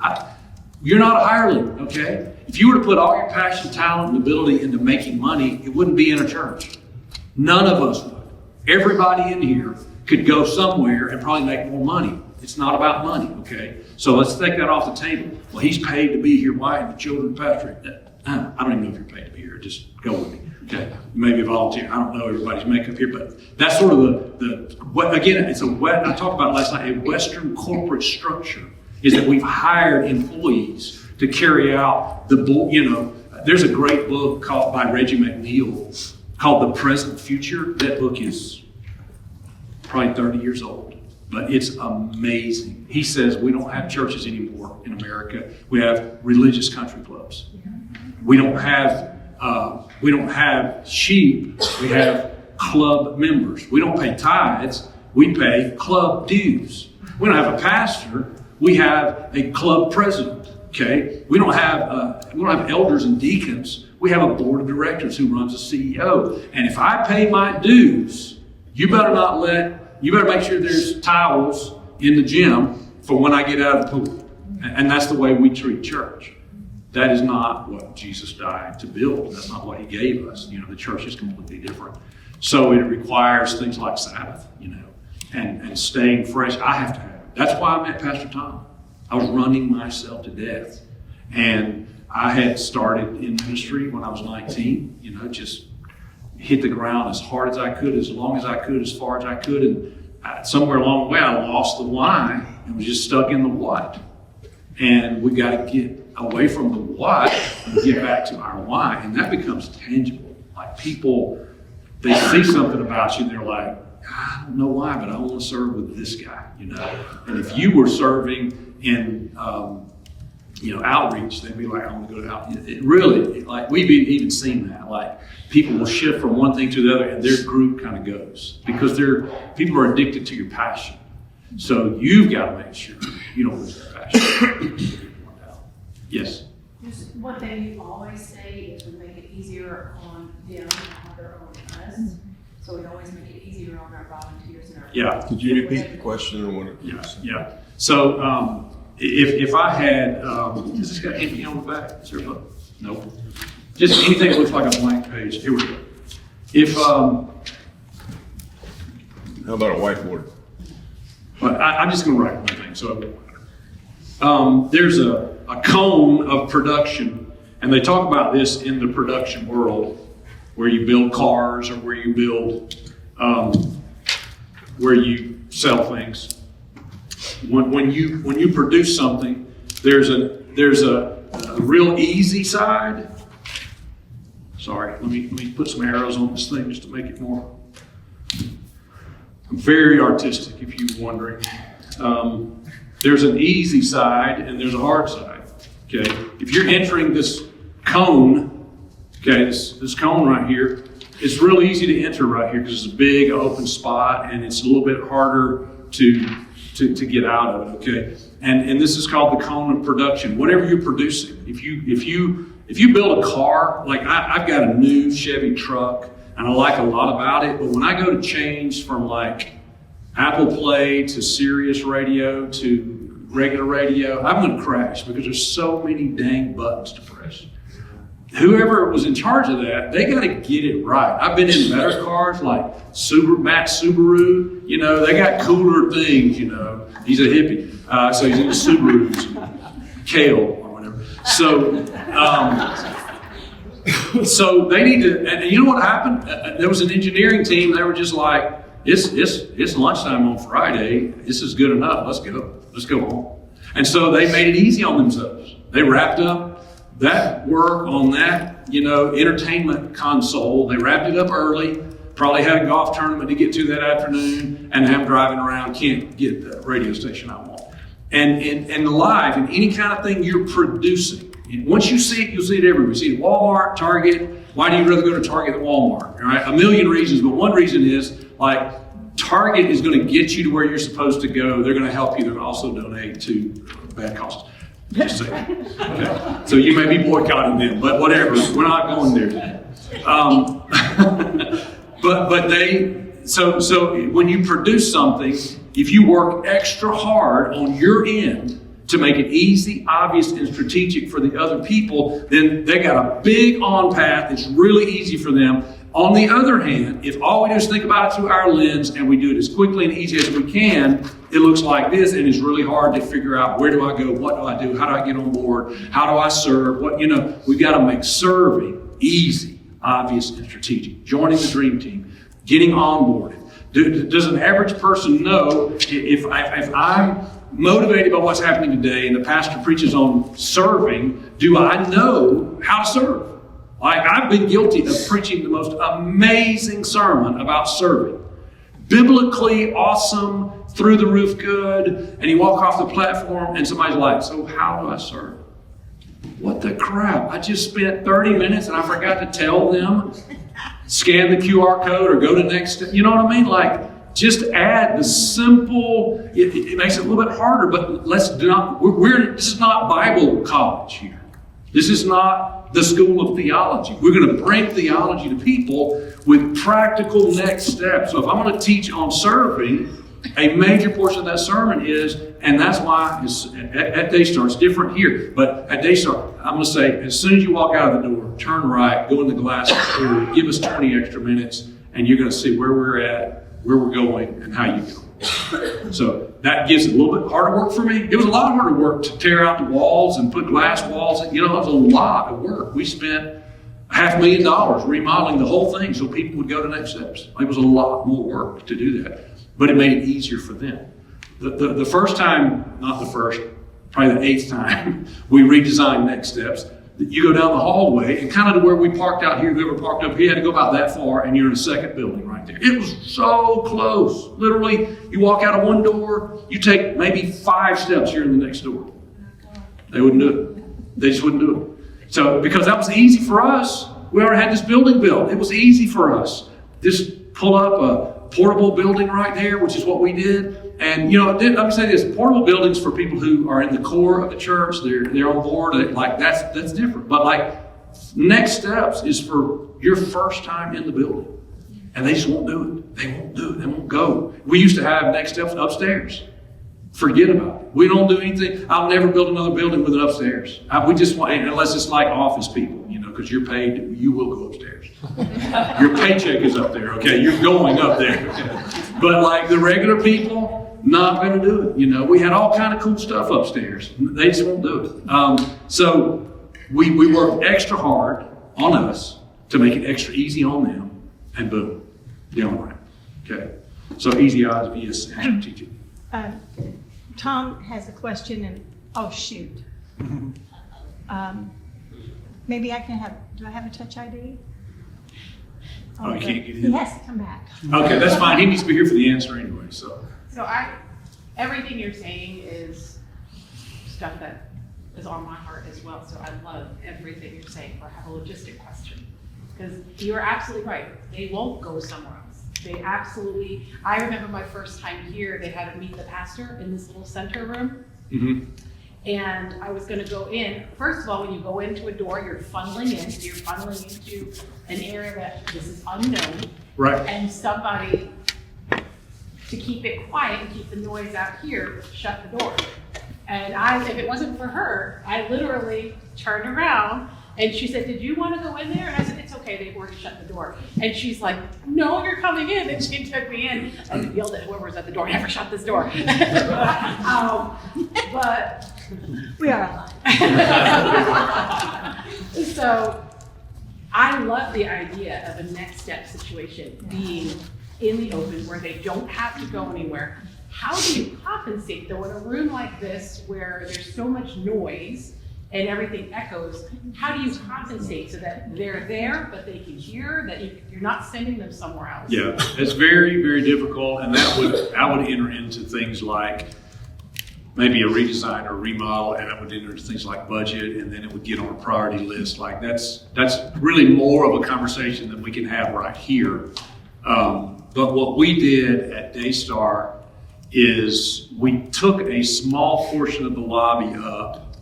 You're not a hireling, okay? If you were to put all your passion, talent, and ability into making money, it wouldn't be in a church. None of us would. Everybody in here could go somewhere and probably make more money. It's not about money, okay? So let's take that off the table. Well, he's paid to be here. Why? The children pastor. I don't even know if you're paid to be here. Just go with me, okay? Maybe a volunteer. I don't know everybody's makeup here, but that's sort of again, I talked about it last night, a Western corporate structure is that we've hired employees to carry out there's a great book by Reggie McNeil called The Present Future. That book is probably 30 years old, but it's amazing. He says we don't have churches anymore in America. We have religious country clubs. We don't have sheep. We have club members. We don't pay tithes. We pay club dues. We don't have a pastor. We have a club president. Okay, we don't have elders and deacons. We have a board of directors who runs a CEO. And if I pay my dues, you better make sure there's towels in the gym for when I get out of the pool. And that's the way we treat church. That is not what Jesus died to build. That's not what he gave us. You know, the church is completely different. So it requires things like Sabbath, you know, and staying fresh. I have to have it. That's why I met Pastor Tom. I was running myself to death. And I had started in ministry when I was 19, you know, just hit the ground as hard as I could, as long as I could, as far as I could. And somewhere along the way, I lost the why and was just stuck in the what. And we got to get away from the what and get back to our why. And that becomes tangible. Like people, they see something about you and they're like, I don't know why, but I want to serve with this guy, you know. And if you were serving in, outreach, they'd be like, I want to go to outreach. It really, like we've even seen that. Like people will shift from one thing to the other and their group kind of goes because people are addicted to your passion. So you've got to make sure you don't lose that passion. Yes? Just one thing you always say is we make it easier on them and harder on us. So we always make it easier on our volunteers and our. Yeah. Could you repeat the question or what? Yeah. So if I had, does this got anything on the back? Is there a button? Nope. Just anything that looks like a blank page. Here we go. If How about a whiteboard? but I'm just going to write one thing, so it won't matter. There's a cone of production, and they talk about this in the production world, where you build cars or where you build, where you sell things. When you produce something, there's a real easy side. Sorry, let me put some arrows on this thing just to make it more. I'm very artistic, if you're wondering. There's an easy side and there's a hard side. Okay, if you're entering this cone, okay, this cone right here, it's real easy to enter right here because it's a big open spot and it's a little bit harder to get out of it. Okay, and this is called the cone of production. Whatever you're producing, if you build a car, like I've got a new Chevy truck. And I like a lot about it, but when I go to change from like Apple Play to Sirius radio to regular radio, I'm going to crash because there's so many dang buttons to press. Whoever was in charge of that, they got to get it right. I've been in better cars like Matt Subaru, you know, they got cooler things, you know. He's a hippie, so he's into Subarus, Kale or whatever. So they need to, and you know what happened? There was an engineering team. They were just like, it's lunchtime on Friday. This is good enough. Let's go home. And so they made it easy on themselves. They wrapped up that work on that, entertainment console. They wrapped it up early. Probably had a golf tournament to get to that afternoon, and I'm driving around, can't get the radio station I want. And live, in any kind of thing you're producing. Once you see it, you'll see it everywhere. You see it at Walmart, Target. Why do you rather go to Target than Walmart? All right, a million reasons, but one reason is like Target is going to get you to where you're supposed to go. They're going to help you. They're going to also donate to bad causes. Just saying. Okay. So you may be boycotting them, but whatever. We're not going there. So when you produce something, if you work extra hard on your end to make it easy, obvious, and strategic for the other people, then they got a big on path. It's really easy for them. On the other hand, if all we do is think about it through our lens and we do it as quickly and easy as we can, it looks like this, and it's really hard to figure out where do I go, what do I do, how do I get on board, how do I serve, we've got to make serving easy, obvious, and strategic. Joining the dream team, getting onboarded. Does an average person know if I'm motivated by what's happening today and the pastor preaches on serving, do I know how to serve? Like I've been guilty of preaching the most amazing sermon about serving. Biblically awesome, through the roof good, and you walk off the platform and somebody's like, so how do I serve? What the crap? I just spent 30 minutes and I forgot to tell them, scan the QR code or go to next step. You know what I mean? Like, just add the simple, it makes it a little bit harder, but this is not Bible college here. This is not the school of theology. We're going to bring theology to people with practical next steps. So if I'm going to teach on serving, a major portion of that sermon is, and that's why at Daystar, it's different here, but at Daystar, I'm going to say, as soon as you walk out of the door, turn right, go in the glass door, give us 20 extra minutes, and you're going to see where we're at, where we're going, and how you go. So that gives it a little bit harder work for me. It was a lot harder work to tear out the walls and put glass walls. It was a lot of work. We spent $500,000 remodeling the whole thing so people would go to next steps. It was a lot more work to do that, but it made it easier for them. The first time, not the first, probably the 8th time, we redesigned Next Steps. You go down the hallway, and kind of to where we parked out here, whoever parked up here had to go about that far, and you're in a second building right there. It was so close. Literally, you walk out of one door, you take maybe 5 steps, you're in the next door. They wouldn't do it. They just wouldn't do it. So, because that was easy for us. We already had this building built. It was easy for us. Just pull up a portable building right there, which is what we did. And, let me say this, portable buildings for people who are in the core of the church, they're on board, that's different. But Next Steps is for your first time in the building. And they just won't do it. They won't do it. They won't go. We used to have Next Steps upstairs. Forget about it. We don't do anything. I'll never build another building with an upstairs. We just want, unless it's like office people, because you're paid, you will go upstairs. Your paycheck is up there, okay? You're going up there. But the regular people, not going to do it. We had all kind of cool stuff upstairs. They just won't do it. So we worked extra hard on us to make it extra easy on them, and boom, they're all right. Okay. So easy eyes vs. strategic. Tom has a question, and oh shoot. Maybe I can do I have a touch ID? Oh, you can't get in? He has to come back. Okay, that's fine. He needs to be here for the answer anyway, so. So everything you're saying is stuff that is on my heart as well. So I love everything you're saying. But I have a logistic question, because you're absolutely right. They won't go somewhere else. They absolutely. I remember my first time here. They had to meet the pastor in this little center room. Mm-hmm. And I was going to go in. First of all, when you go into a door, you're funneling in. So you're funneling into an area that this is unknown. Right. And somebody, to keep it quiet and keep the noise out here, shut the door. And if it wasn't for her, I literally turned around and she said, "Did you want to go in there?" And I said, "It's okay, they've already shut the door." And she's like, "No, you're coming in." And she took me in and yelled at whoever was at the door, "Never shut this door." But We are alive. So I love the idea of a Next Step situation being in the open where they don't have to go anywhere. How do you compensate though in a room like this where there's so much noise and everything echoes? How do you compensate so that they're there but they can hear, that you're not sending them somewhere else? Yeah, it's very, very difficult, and I would enter into things like maybe a redesign or remodel, and I would enter into things like budget, and then it would get on a priority list. That's really more of a conversation that we can have right here. But what we did at Daystar is we took a small portion of the lobby up,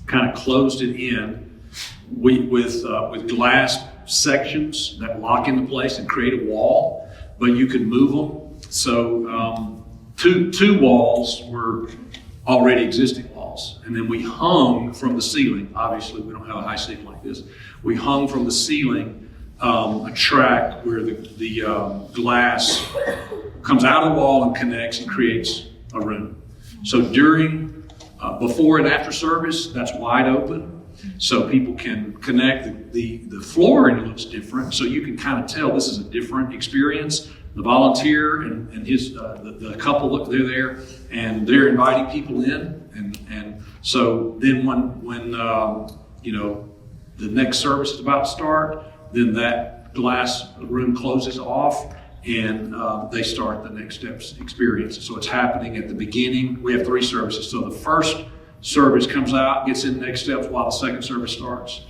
kind of closed it in with glass sections that lock into place and create a wall, but you could move them. So two walls were already existing walls, and then we hung from the ceiling. Obviously, we don't have a high ceiling like this. We hung from the ceiling a track where the glass comes out of the wall and connects and creates a room. So before and after service, that's wide open, so people can connect. The flooring looks different, so you can kind of tell this is a different experience. The volunteer and the couple, they're there, and they're inviting people in, and so then when the next service is about to start, then that glass room closes off, and they start the Next Steps experience. So it's happening at the beginning. We have 3 services. So the first service comes out, gets in Next Steps while the second service starts.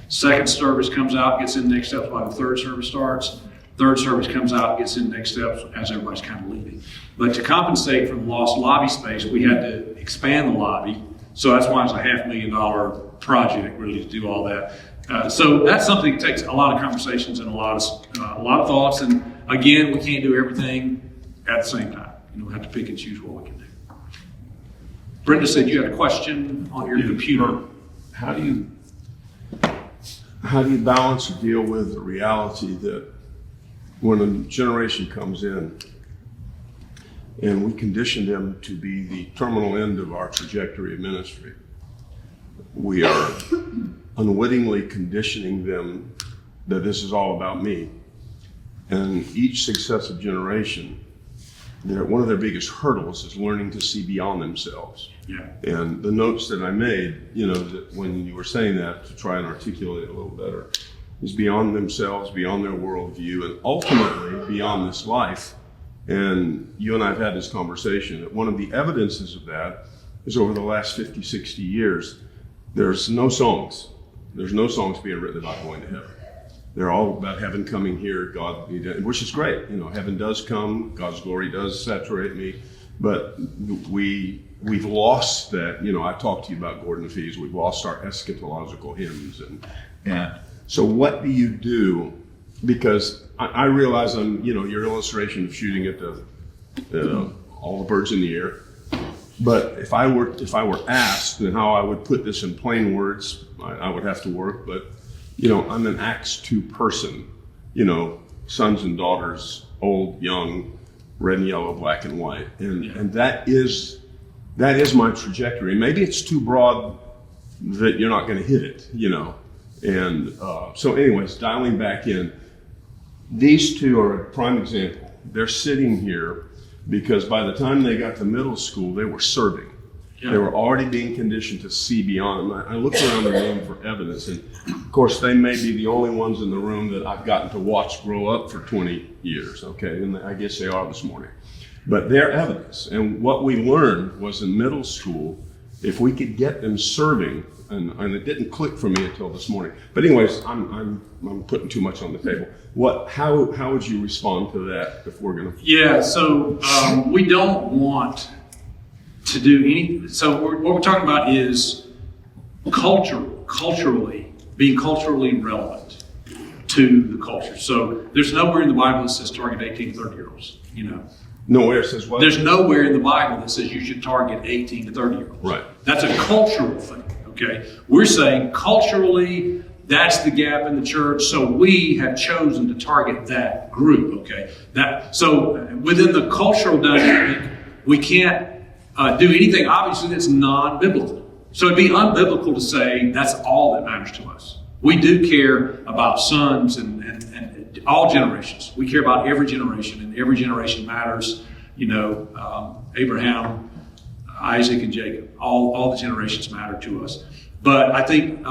Second service comes out, gets in Next Steps while the third service starts. Third service comes out, gets in Next Steps as everybody's kind of leaving. But to compensate for the lost lobby space, we had to expand the lobby. So that's why it's a $500,000 project, really, to do all that. So that's something that takes a lot of conversations and a lot of thoughts. And again, we can't do everything at the same time. We have to pick and choose what we can do. Brenda said you had a question on your computer. How do you balance or deal with the reality that when a generation comes in and we condition them to be the terminal end of our trajectory of ministry, we are unwittingly conditioning them that this is all about me. And each successive generation one of their biggest hurdles is learning to see beyond themselves. Yeah. And the notes that I made, that when you were saying that, to try and articulate it a little better, is beyond themselves, beyond their worldview, and ultimately beyond this life. And you and I have had this conversation, that one of the evidences of that is over the last 50, 60 years, there's no songs. There's no songs being written about going to heaven. They're all about heaven coming here, God, which is great. Heaven does come, God's glory does saturate me, but we've lost that. I talked to you about Gordon Fee's. We've lost our eschatological hymns, and so what do you do? Because I realize your illustration of shooting at all the birds in the air. But if I were asked, then how I would put this in plain words, I would have to work. But I'm an Acts 2 person. Sons and daughters, old, young, red and yellow, black and white, and that is my trajectory. Maybe it's too broad that you're not going to hit it. And so, anyways, dialing back in, these two are a prime example. They're sitting here because by the time they got to middle school, they were serving. Yeah. They were already being conditioned to see beyond. And I looked around the room for evidence, and of course, they may be the only ones in the room that I've gotten to watch grow up for 20 years. Okay, and I guess they are this morning. But they're evidence. And what we learned was in middle school, if we could get them serving, and it didn't click for me until this morning. But anyways, I'm putting too much on the table. How would you respond to that if we're going to? Yeah, so we don't want to do anything. So what we're talking about is culturally being culturally relevant to the culture. So there's nowhere in the Bible that says target 18 to 30-year-olds. Nowhere says what? There's nowhere in the Bible that says you should target 18 to 30-year-olds. Right. That's a cultural thing. Okay, we're saying culturally that's the gap in the church, so we have chosen to target that group. Okay, so within the cultural dynamic, we can't do anything obviously that's non-biblical. So it'd be unbiblical to say that's all that matters to us. We do care about sons and all generations. We care about every generation, and every generation matters. Abraham, Isaac, and Jacob. All the generations matter to us. But I think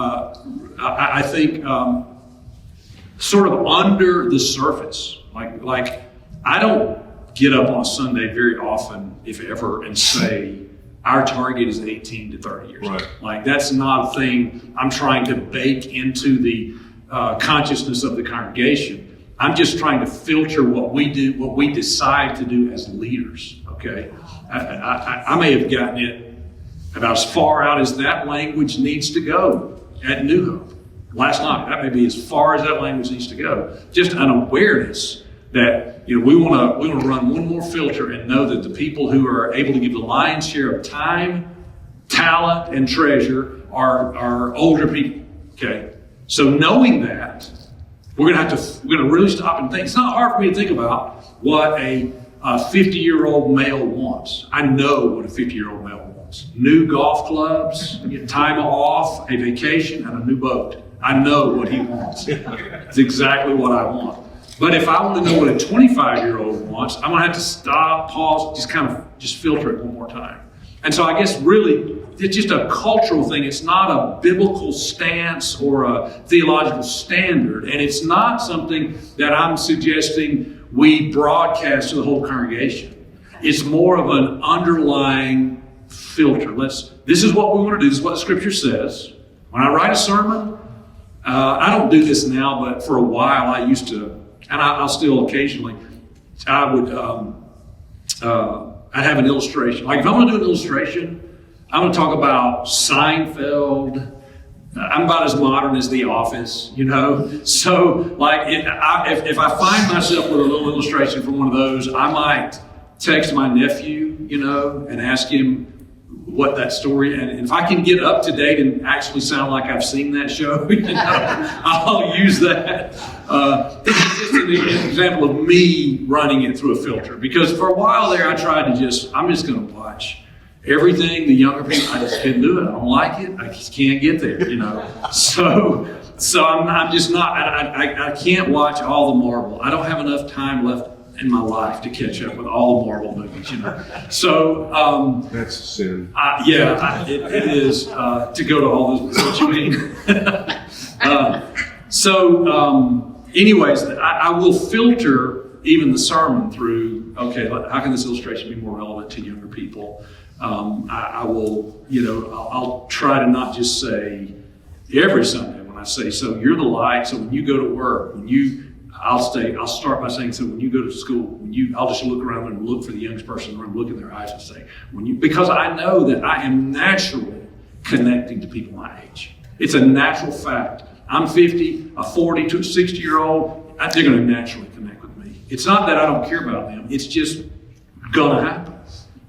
sort of under the surface, like I don't get up on a Sunday very often, if ever, and say our target is 18 to 30 years. Right. Like that's not a thing I'm trying to bake into the consciousness of the congregation. I'm just trying to filter what we do, what we decide to do as leaders. Okay, I may have gotten it about as far out as that language needs to go at New Hope last night. That may be as far as that language needs to go. Just an awareness that we want to run one more filter and know that the people who are able to give the lion's share of time, talent, and treasure are older people. Okay, so knowing that, we're going to really stop and think. It's not hard for me to think about what a 50-year-old male wants. I know what a 50-year-old male wants. New golf clubs, time off, a vacation, and a new boat. I know what he wants. It's exactly what I want. But if I want to know what a 25-year-old wants, I'm going to have to stop, pause, just filter it one more time. And so I guess really, it's just a cultural thing. It's not a biblical stance or a theological standard. And it's not something that I'm suggesting we broadcast to the whole congregation. It's more of an underlying filter. This is what we want to do. This is what the Scripture says. When I write a sermon, I don't do this now, but for a while I used to, and I'll still occasionally, I would, I'd have an illustration. Like if I'm going to do an illustration, I'm going to talk about Seinfeld. I'm about as modern as The Office, So, like, if I find myself with a little illustration from one of those, I might text my nephew, and ask him what that story. And if I can get up to date and actually sound like I've seen that show, I'll use that. It's just an example of me running it through a filter. Because for a while there, I tried to I'm just going to watch everything the younger people. I just couldn't do it. I don't like it. I just can't get there, So I'm just not. I can't watch all the Marvel. I don't have enough time left in my life to catch up with all the Marvel movies, you know. So, That's a sin. it is to go to all those. What you mean? Anyways, I will filter even the sermon through. Okay, how can this illustration be more relevant to younger people? I will, I'll try to not just say every Sunday when I say, so you're the light. So when you go to work, I'll start by saying, so when you go to school, I'll just look around and look for the youngest person in the room, look in their eyes and say, because I know that I am naturally connecting to people my age. It's a natural fact. I'm 50, a 40 to a 60-year-old, they're going to naturally connect with me. It's not that I don't care about them. It's just going to happen.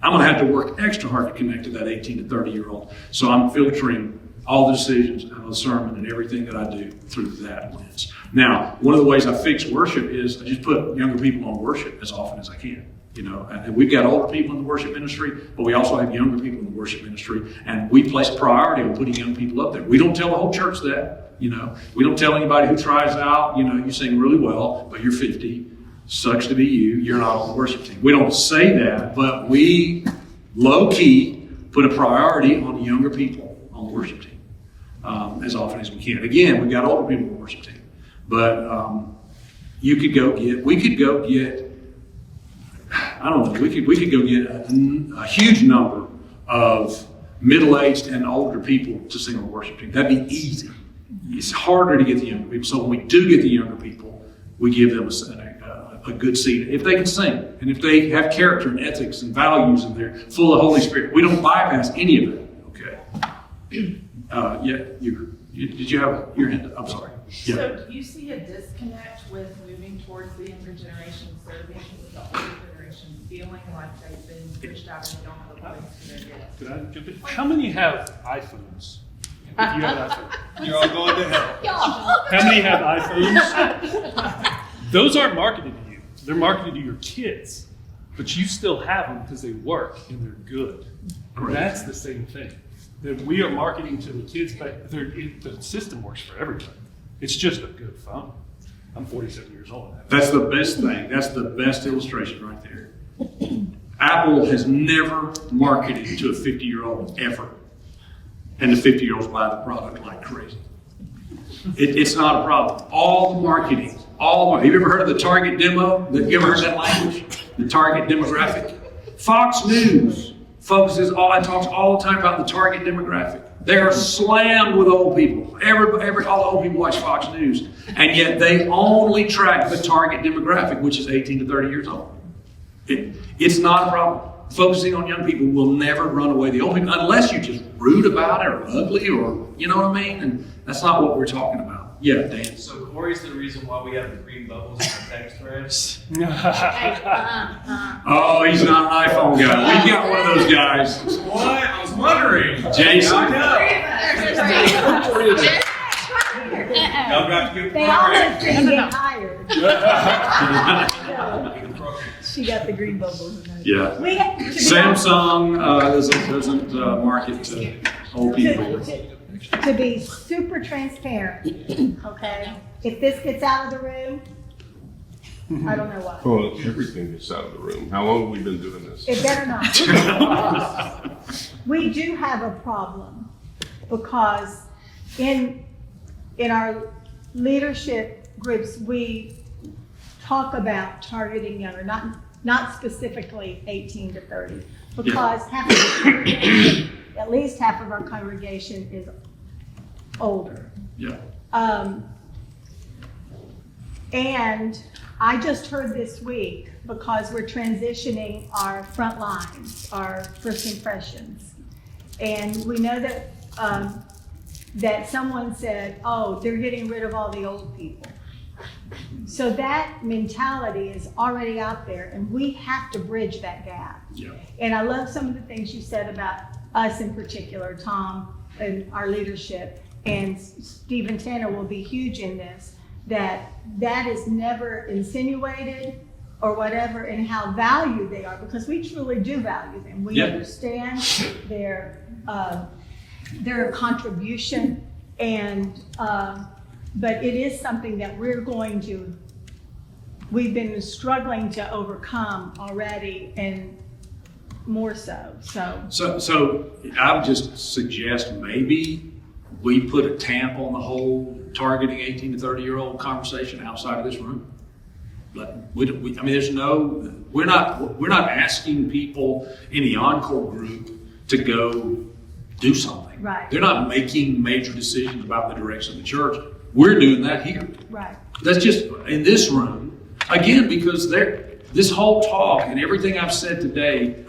I'm going to have to work extra hard to connect to that 18 to 30-year-old. So I'm filtering all the decisions and the sermon and everything that I do through that lens. Now, one of the ways I fix worship is I just put younger people on worship as often as I can. And we've got older people in the worship ministry, but we also have younger people in the worship ministry, and we place priority on putting young people up there. We don't tell the whole church that, We don't tell anybody who tries out, you sing really well, but you're 50. Sucks to be you. You're not on the worship team. We don't say that, but we low-key put a priority on the younger people on the worship team as often as we can. Again, we've got older people on the worship team, but we could go get a huge number of middle-aged and older people to sing on the worship team. That'd be easy. It's harder to get the younger people. So when we do get the younger people, we give them a good seat if they can sing and if they have character and ethics and values and they're full of Holy Spirit. We don't bypass any of it. Okay. Did you have your hand up? I'm sorry. Yeah. So do you see a disconnect with moving towards the younger generation serving with the older generation feeling like they've been pushed out and they don't have a place for their gifts? Could I jump in? How many have iPhones? If you have iPhones. You're all going to hell. How many have iPhones? Those aren't marketed to you. They're marketed to your kids. But you still have them because they work and they're good. And that's the same thing. That we are marketing to the kids, but the system works for everybody. It's just a good phone. I'm 47 years old. That's the best thing. That's the best illustration right there. Apple has never marketed to a 50-year-old ever. And the 50-year-olds buy the product like crazy. It's not a problem. All the marketing, have you ever heard of the target demo? You ever heard that language? The target demographic? Fox News talks all the time about the target demographic. They are slammed with old people. All the old people watch Fox News. And yet they only track the target demographic, which is 18 to 30 years old. It's not a problem. Focusing on young people will never run away the old people unless you're just rude about it or ugly or, you know what I mean? And that's not what we're talking about. Yeah, Dan. So Corey's the reason why we have the green bubbles in our text threads. Oh, he's not an iPhone guy. We've got one of those guys. What? I was wondering. Jason. I know. Y'all got to get They almost didn't get hired. She got the green bubbles. Yeah. Samsung doesn't market to old people. To be super transparent, okay? If this gets out of the room, I don't know why. Well, everything gets out of the room. How long have we been doing this? It better not. We do have a problem because in our leadership groups, we talk about targeting younger, not specifically 18 to 30, because at least half of our congregation is older. Yeah. And I just heard this week, because we're transitioning our front lines, our first impressions. And we know that that someone said, oh, they're getting rid of all the old people. So that mentality is already out there, and we have to bridge that gap. Yeah. And I love some of the things you said about us in particular, Tom, and our leadership, and Stephen Tanner will be huge in this, that is never insinuated or whatever, and how valued they are, because we truly do value them. We understand their contribution, and but it is something that we're going to we've been struggling to overcome already, and more so. So I would just suggest maybe we put a tamp on the whole targeting 18 to 30-year-old conversation outside of this room. But I mean, we're not asking people in the Encore group to go do something. Right. They're not making major decisions about the direction of the church. We're doing that here. Right. That's just in this room, again, because this whole talk and everything I've said today,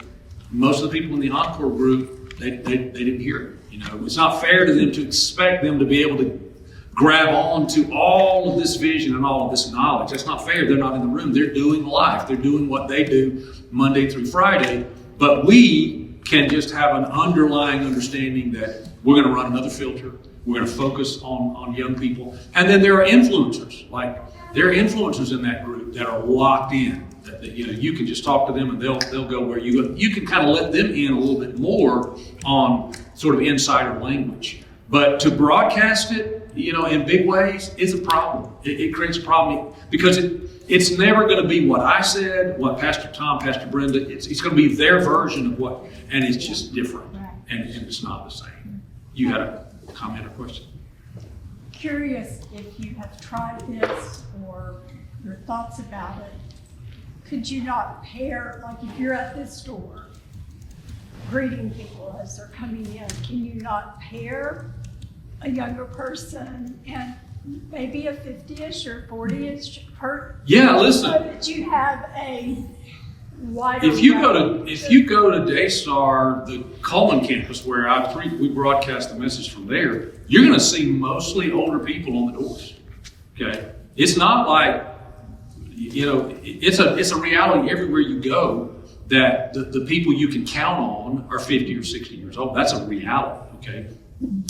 most of the people in the Encore group, they didn't hear it. You know, it's not fair to them to expect them to be able to grab on to all of this vision and all of this knowledge. That's not fair. They're not in the room. They're doing life. They're doing what they do Monday through Friday. But we can just have an underlying understanding that we're going to run another filter. We're going to focus on young people. And then there are influencers. Like, there are influencers in that group that are locked in. That, you know, you can just talk to them and they'll go where you go. You can kind of let them in a little bit more on sort of insider language. But to broadcast it, you know, in big ways, is a problem. It creates a problem because it's never going to be what I said, what Pastor Tom, Pastor Brenda. It's going to be their version of what, and it's just different, and it's not the same. You had a comment or question? Curious if you have tried this or your thoughts about it. Could you not pair, like if you're at this store greeting people as they're coming in, can you not pair a younger person and maybe a 50-ish or 40-ish person? Yeah, listen. So that you have a wider. If you go to Daystar, the Coleman campus where we broadcast the message from there, you're going to see mostly older people on the doors. Okay, it's not like, you know, it's a reality everywhere you go that the people you can count on are 50 or 60 years old. That's a reality. Okay,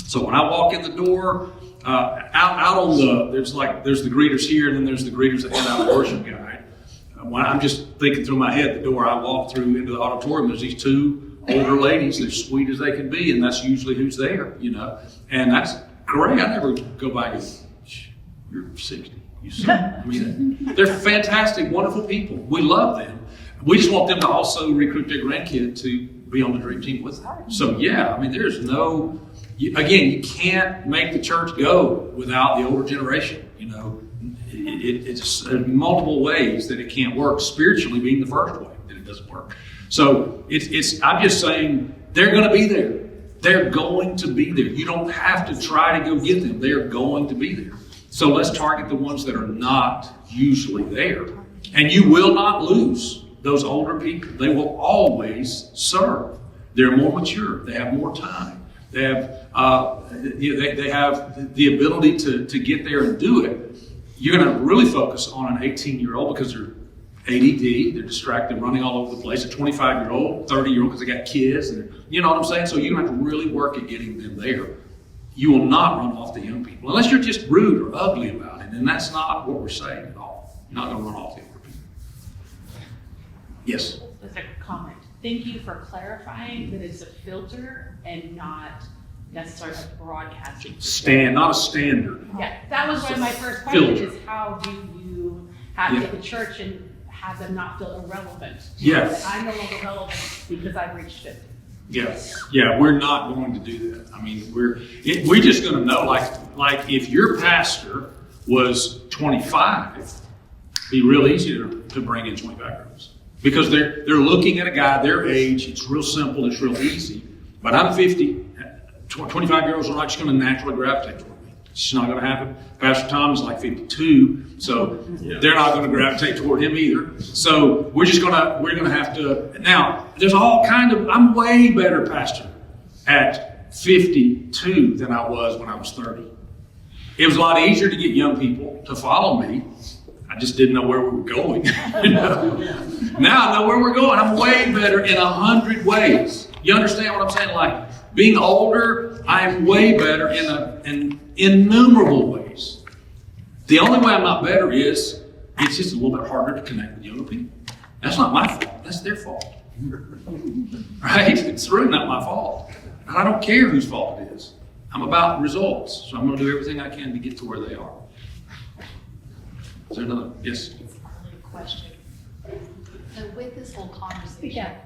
so when I walk in the door, out on there's the greeters here, and then there's the greeters that hand out the worship guide. When I'm just thinking through my head, the door I walk through into the auditorium, there's these two older ladies. They're sweet as they can be, and that's usually who's there, you know. And that's great. I never go by and go, "You're 60, you son." I mean, they're fantastic, wonderful people. We love them. We just want them to also recruit their grandkid to be on the dream team with them. So yeah, I mean, there's no. Again, you can't make the church go without the older generation. You know, it's multiple ways that it can't work. Spiritually being the first way that it doesn't work. So I'm just saying they're going to be there. They're going to be there. You don't have to try to go get them. They're going to be there. So let's target the ones that are not usually there. And you will not lose those older people. They will always serve. They're more mature. They have more time. They have they have the ability to get there and do it. You're going to really focus on an 18-year-old because they're ADD, they're distracted, running all over the place. A 25-year-old, 30-year-old because they got kids. And you know what I'm saying? So you're going to have to really work at getting them there. You will not run off the young people unless you're just rude or ugly about it. And that's not what we're saying at all. You're not going to run off the younger people. Yes? Just a comment. Thank you for clarifying that it's a filter and not necessarily a broadcasting. Not a standard. Yeah, that was one of my first questions Filter. is how do you have to the church and have them not feel irrelevant? Yes. I'm no longer relevant because I've reached 50. Yeah, we're not going to do that. I mean, we're just going to know, like if your pastor was 25, it'd be real easy to bring in 25-year-olds because they're looking at a guy their age. It's real simple. It's real easy. But I'm 50. 25-year-olds are not just going to naturally gravitate toward me. It's just not going to happen. Pastor Tom is like 52, so they're not going to gravitate toward him either. So we're going to have to. Now, there's all kind of. I'm way better pastor at 52 than I was when I was 30. It was a lot easier to get young people to follow me. I just didn't know where we were going. You know? Now I know where we're going. I'm way better in 100 ways. You understand what I'm saying? Like being older, I'm way better in innumerable ways. The only way I'm not better is it's just a little bit harder to connect with younger people. That's not my fault. That's their fault. Right? It's really not my fault. And I don't care whose fault it is. I'm about results. So I'm going to do everything I can to get to where they are. Is there another? Yes? question. So with this whole conversation, Yeah.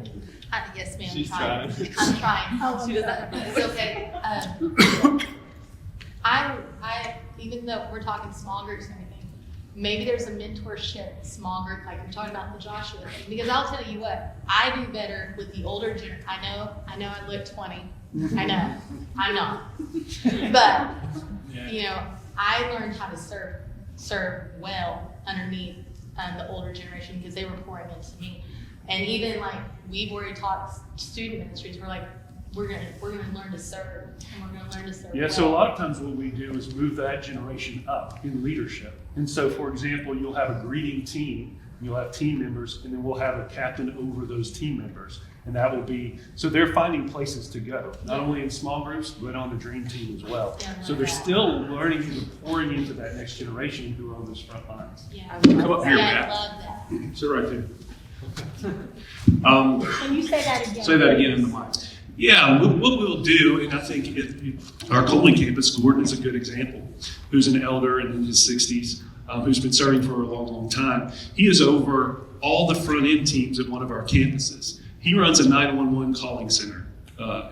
yes, ma'am, She's I'm trying. trying. Oh, She doesn't I'm have sorry. It's okay. I, even though we're talking small groups and everything, maybe there's a mentorship small group, like we're talking about the Joshua thing. Because I'll tell you what, I do better with the older generation. I know I look 20. I know, I'm not. But, you know, I learned how to serve well underneath the older generation because they were pouring into me. And even like we've already taught student ministries, we're like, we're gonna learn to serve, and we're gonna learn to serve. Yeah, well. so a lot of times what we do is move that generation up in leadership. And so, for example, you'll have a greeting team, you'll have team members, and then we'll have a captain over those team members. And that will be, so they're finding places to go, not only in small groups, but on the dream team as well. Yeah, So they're still learning and pouring into that next generation who are on those front lines. Yeah, Come up here, I Matt. love that. Sit right there. Can you say that again? Say that again in the mic. Yeah, what we'll do, and I think our Coley campus, Gordon is a good example, who's an elder and in his 60s, who's been serving for a long, long time. He is over all the front end teams at one of our campuses. He runs a 911 calling center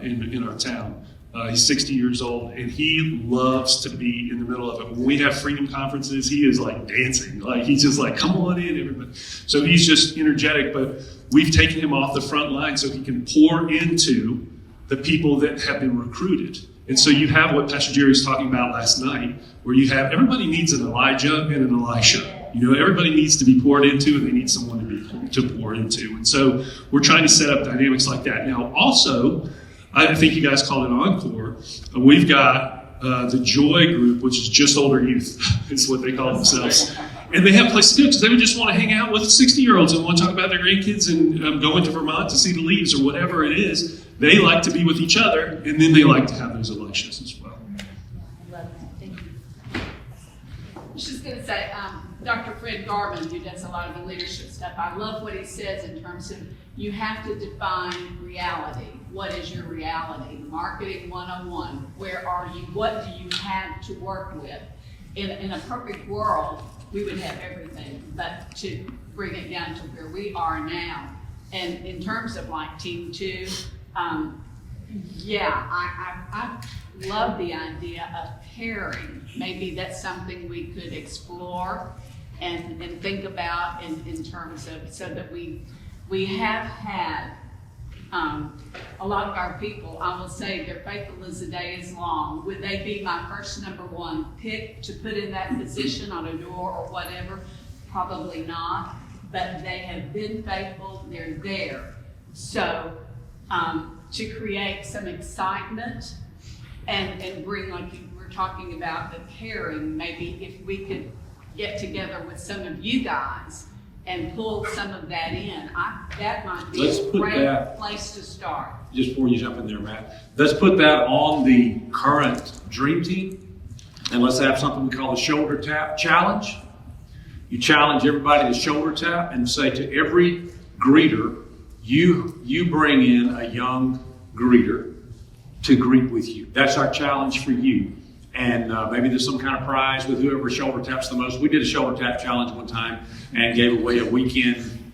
in our town. He's 60 years old, and he loves to be in the middle of it. When we have freedom conferences, he is like dancing. Like he's just like, come on in, everybody. So he's just energetic, but we've taken him off the front line so he can pour into the people that have been recruited. And so you have what Pastor Jerry was talking about last night, where you have everybody needs an Elijah and an Elisha. You know, everybody needs to be poured into, and they need someone to pour into. And so we're trying to set up dynamics like that. Now, also, I think you guys call it Encore. We've got the Joy group, which is just older youth. It's what they call themselves. And they have places to go because they would just want to hang out with 60-year-olds and want to talk about their grandkids and go into Vermont to see the leaves or whatever it is. They like to be with each other, and then they like to have those Elishas as well. I love that. Thank you. I was just going to say, Dr. Fred Garvin, who does a lot of the leadership stuff, I love what he says in terms of you have to define reality. What is your reality? Marketing 101. Where are you? What do you have to work with? In a perfect world, we would have everything, but to bring it down to where we are now. And in terms of like Team 2, I love the idea of pairing. Maybe that's something we could explore and think about in terms of, so that we have had a lot of our people, I will say, they're faithful as the day is long. Would they be my first number one pick to put in that position on a door or whatever? Probably not, but they have been faithful, they're there. So to create some excitement and bring, like you were talking about, the pairing, maybe if we could get together with some of you guys and pull some of that in, that might be a great place to start. Just before you jump in there, Matt, let's put that on the current dream team, and let's have something we call the shoulder tap challenge. You challenge everybody to shoulder tap and say to every greeter, you bring in a young greeter to greet with you. That's our challenge for you. And maybe there's some kind of prize with whoever shoulder taps the most. We did a shoulder tap challenge one time and gave away a weekend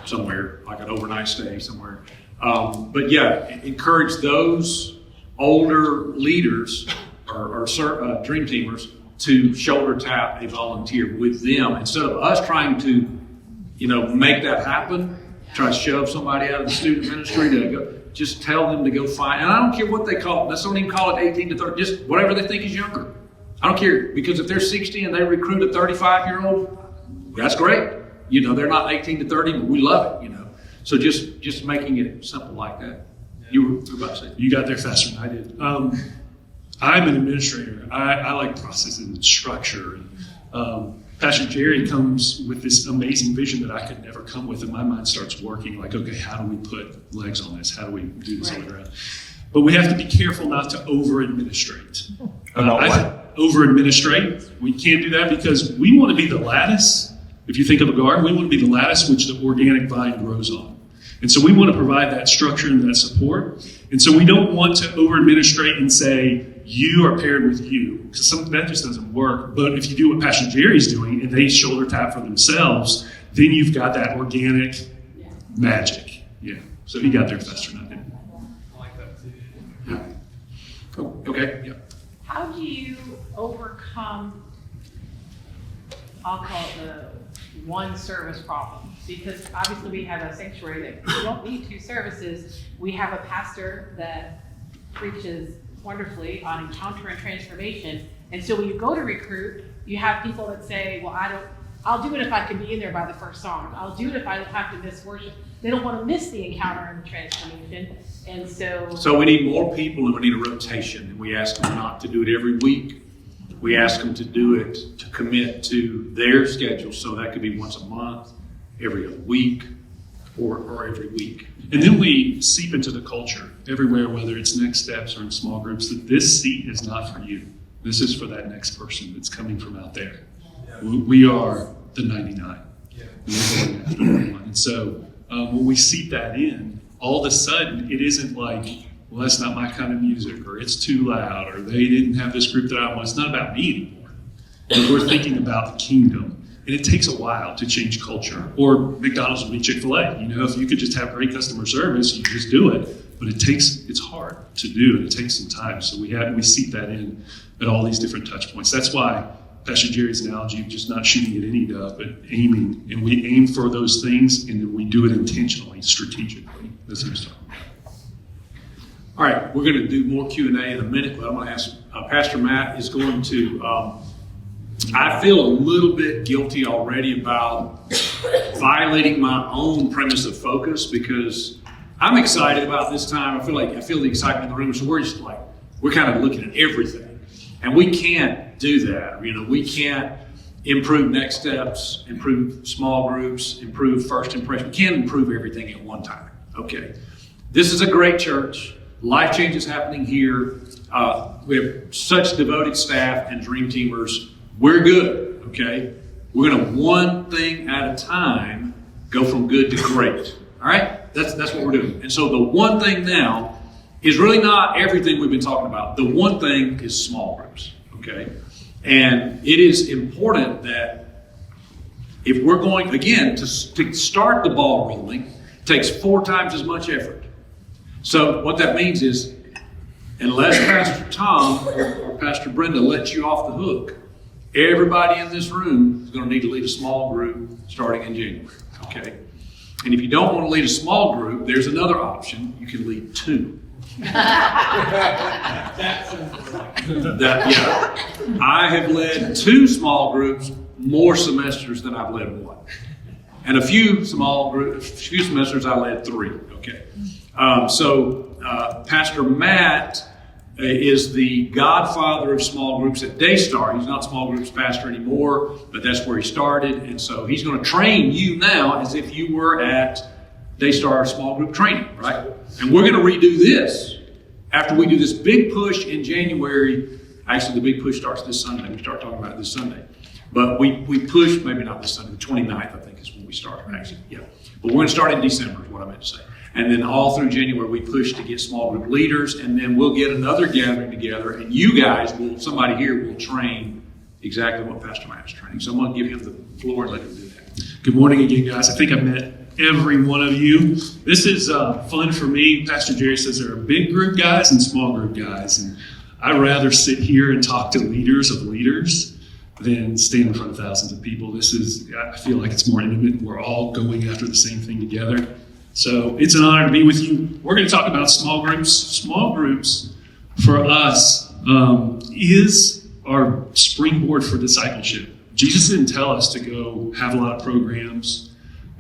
somewhere, like an overnight stay somewhere. But yeah, encourage those older leaders or dream teamers to shoulder tap a volunteer with them instead of us trying to, make that happen. Try to shove somebody out of the student ministry to go. Just tell them to go find, and I don't care what they call it. Let's don't even call it 18 to 30, just whatever they think is younger. I don't care, because if they're 60 and they recruit a 35-year-old, that's great. They're not 18 to 30, but we love it, So just making it simple like that. You were about to say. You got there faster than I did. I'm an administrator. I like processes and structure. Pastor Jerry comes with this amazing vision that I could never come with, and my mind starts working like, okay, how do we put legs on this? How do we do this on the ground? But we have to be careful not to over-administrate. Over-administrate. We can't do that because we want to be the lattice. If you think of a garden, we want to be the lattice which the organic vine grows on. And so we want to provide that structure and that support. And so we don't want to over-administrate and say, you are paired with you, because that just doesn't work. But if you do what Pastor Jerry's doing and they shoulder tap for themselves, then you've got that organic magic. Yeah. So he got there faster than I did. I like that too. Yeah. Oh, okay. Yeah. How do you overcome, I'll call it the one service problem? Because obviously we have a sanctuary that we don't need 2 services. We have a pastor that preaches wonderfully on encounter and transformation. And so when you go to recruit, you have people that say, well, I'll do it if I can be in there by the first song. I'll do it if I don't have to miss worship. They don't want to miss the encounter and the transformation. And so we need more people and we need a rotation. And we ask them not to do it every week. We ask them to do it, to commit to their schedule. So that could be once a month, every other week, or every week. And then we seep into the culture everywhere, whether it's next steps or in small groups, that this seat is not for you. This is for that next person that's coming from out there. We are the 99. We're going after everyone. And so when we seep that in, all of a sudden it isn't like, well, that's not my kind of music, or it's too loud, or they didn't have this group that I want. It's not about me anymore. But we're thinking about the kingdom. And it takes a while to change culture. Or McDonald's would be Chick-fil-A. You know, if you could just have great customer service, you just do it. But it's hard to do, and it takes some time. So we seep that in at all these different touch points. That's why Pastor Jerry's analogy of just not shooting at any dove, but aiming. And we aim for those things, and then we do it intentionally, strategically. That's what he's talking about. All right, we're going to do more Q&A in a minute, but I'm going to ask Pastor Matt is going to. I feel a little bit guilty already about violating my own premise of focus because I'm excited about this time. I feel the excitement in the room. So we're kind of looking at everything, and we can't do that. You know, we can't improve next steps, improve small groups, improve first impression. We can't improve everything at one time. Okay, this is a great church. Life change is happening here. We have such devoted staff and dream teamers. We're good, okay? We're going to one thing at a time go from good to great, all right? That's what we're doing. And so the one thing now is really not everything we've been talking about. The one thing is small groups, okay? And it is important that if we're going, again, to start the ball rolling, it takes 4 times as much effort. So what that means is unless Pastor Tom or Pastor Brenda lets you off the hook, everybody in this room is going to need to lead a small group starting in January, okay? And if you don't want to lead a small group, there's another option. You can lead 2. I have led 2 small groups more semesters than I've led 1. And a few semesters I led 3, okay? Pastor Matt is the godfather of small groups at Daystar. He's not small groups pastor anymore, but that's where he started. And so he's going to train you now as if you were at Daystar small group training, right? And we're going to redo this after we do this big push in January. Actually, the big push starts this Sunday. We start talking about it this Sunday. But we push, maybe not this Sunday, the 29th, I think is when we start, actually. Yeah. But we're going to start in December is what I meant to say. And then all through January, we push to get small group leaders, and then we'll get another gathering together, and you guys somebody here will train exactly what Pastor Matt is training. So I'm going to give him the floor and let him do that. Good morning again, guys. I think I met every one of you. This is fun for me. Pastor Jerry says there are big group guys and small group guys, and I'd rather sit here and talk to leaders of leaders than stand in front of thousands of people. I feel like it's more intimate. We're all going after the same thing together. So it's an honor to be with you. We're going to talk about small groups. Small groups for us is our springboard for discipleship. Jesus didn't tell us to go have a lot of programs,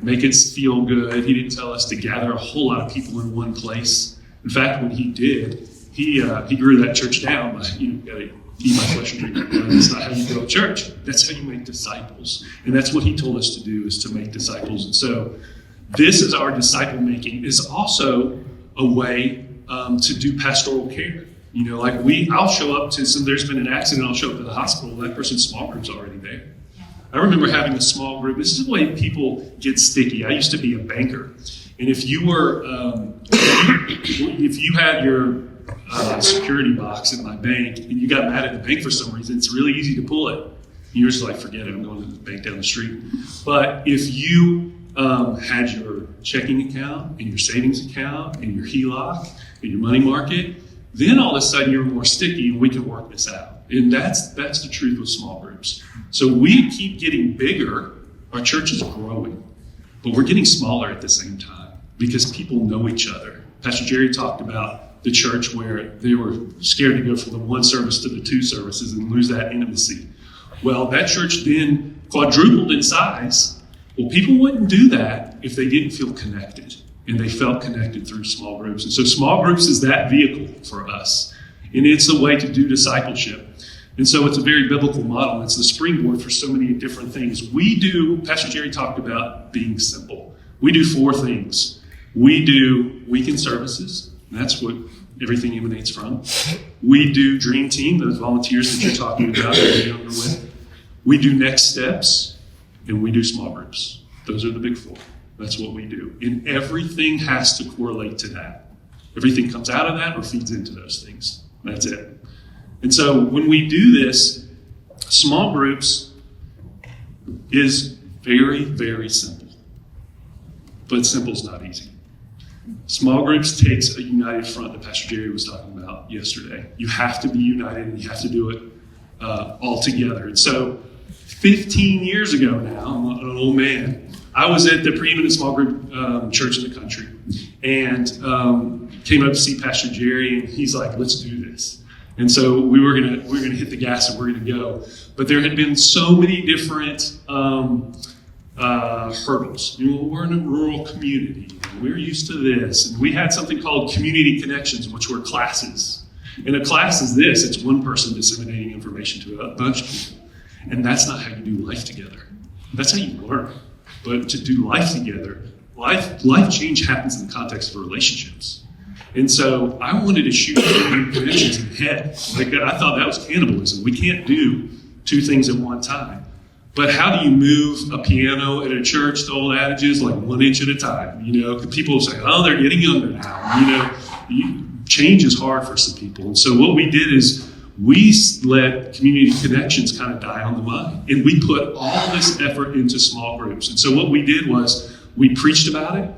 make it feel good. He didn't tell us to gather a whole lot of people in one place. In fact, when he did, he grew that church down by, you got to eat my flesh and drink my blood. That's not how you build a church. That's how you make disciples. And that's what he told us to do, is to make disciples. And so this is our disciple making. Is also a way to do pastoral care. You know, like I'll show up to there's been an accident, I'll show up to the hospital, that person's small group's already there. I remember having a small group. This is the way people get sticky. I used to be a banker. And if you were, if you had your security box at my bank and you got mad at the bank for some reason, it's really easy to pull it. Yours is like, forget it, I'm going to the bank down the street. But if you had your checking account and your savings account and your HELOC and your money market, then all of a sudden you're more sticky and we can work this out. And that's the truth with small groups. So we keep getting bigger. Our church is growing, but we're getting smaller at the same time because people know each other. Pastor Jerry talked about the church where they were scared to go from the one service to the two services and lose that intimacy. Well, that church then quadrupled in size. Well, people wouldn't do that if they didn't feel connected, and they felt connected through small groups. And so small groups is that vehicle for us, and it's a way to do discipleship. And so it's a very biblical model. It's the springboard for so many different things. Pastor Jerry talked about being simple. We do 4 things. We do weekend services. And that's what everything emanates from. We do Dream Team, those volunteers that you're talking about that you're younger with. We do Next Steps, and we do small groups. Those are the big 4. That's what we do. And everything has to correlate to that. Everything comes out of that or feeds into those things. That's it. And so when we do this, small groups is very, very simple. But simple is not easy. Small groups takes a united front that Pastor Jerry was talking about yesterday. You have to be united and you have to do it all together. And so 15 years ago now, I'm an old man, I was at the preeminent small group church in the country and came up to see Pastor Jerry, and he's like, let's do this. And so we were gonna hit the gas and we're gonna go. But there had been so many different hurdles. We're in a rural community. We're used to this. And we had something called community connections, which were classes. And a class is this. It's one person disseminating information to a bunch of people. And that's not how you do life together. That's how you learn. But to do life together, life change happens in the context of relationships. And so I wanted to shoot community connections in the head. Like, I thought that was cannibalism. We can't do 2 things at one time. But how do you move a piano at a church? The old adage is like 1 inch at a time. People say, oh, they're getting younger now. Change is hard for some people. And so what we did is we let community connections kind of die on the vine. And we put all this effort into small groups. And so what we did was we preached about it.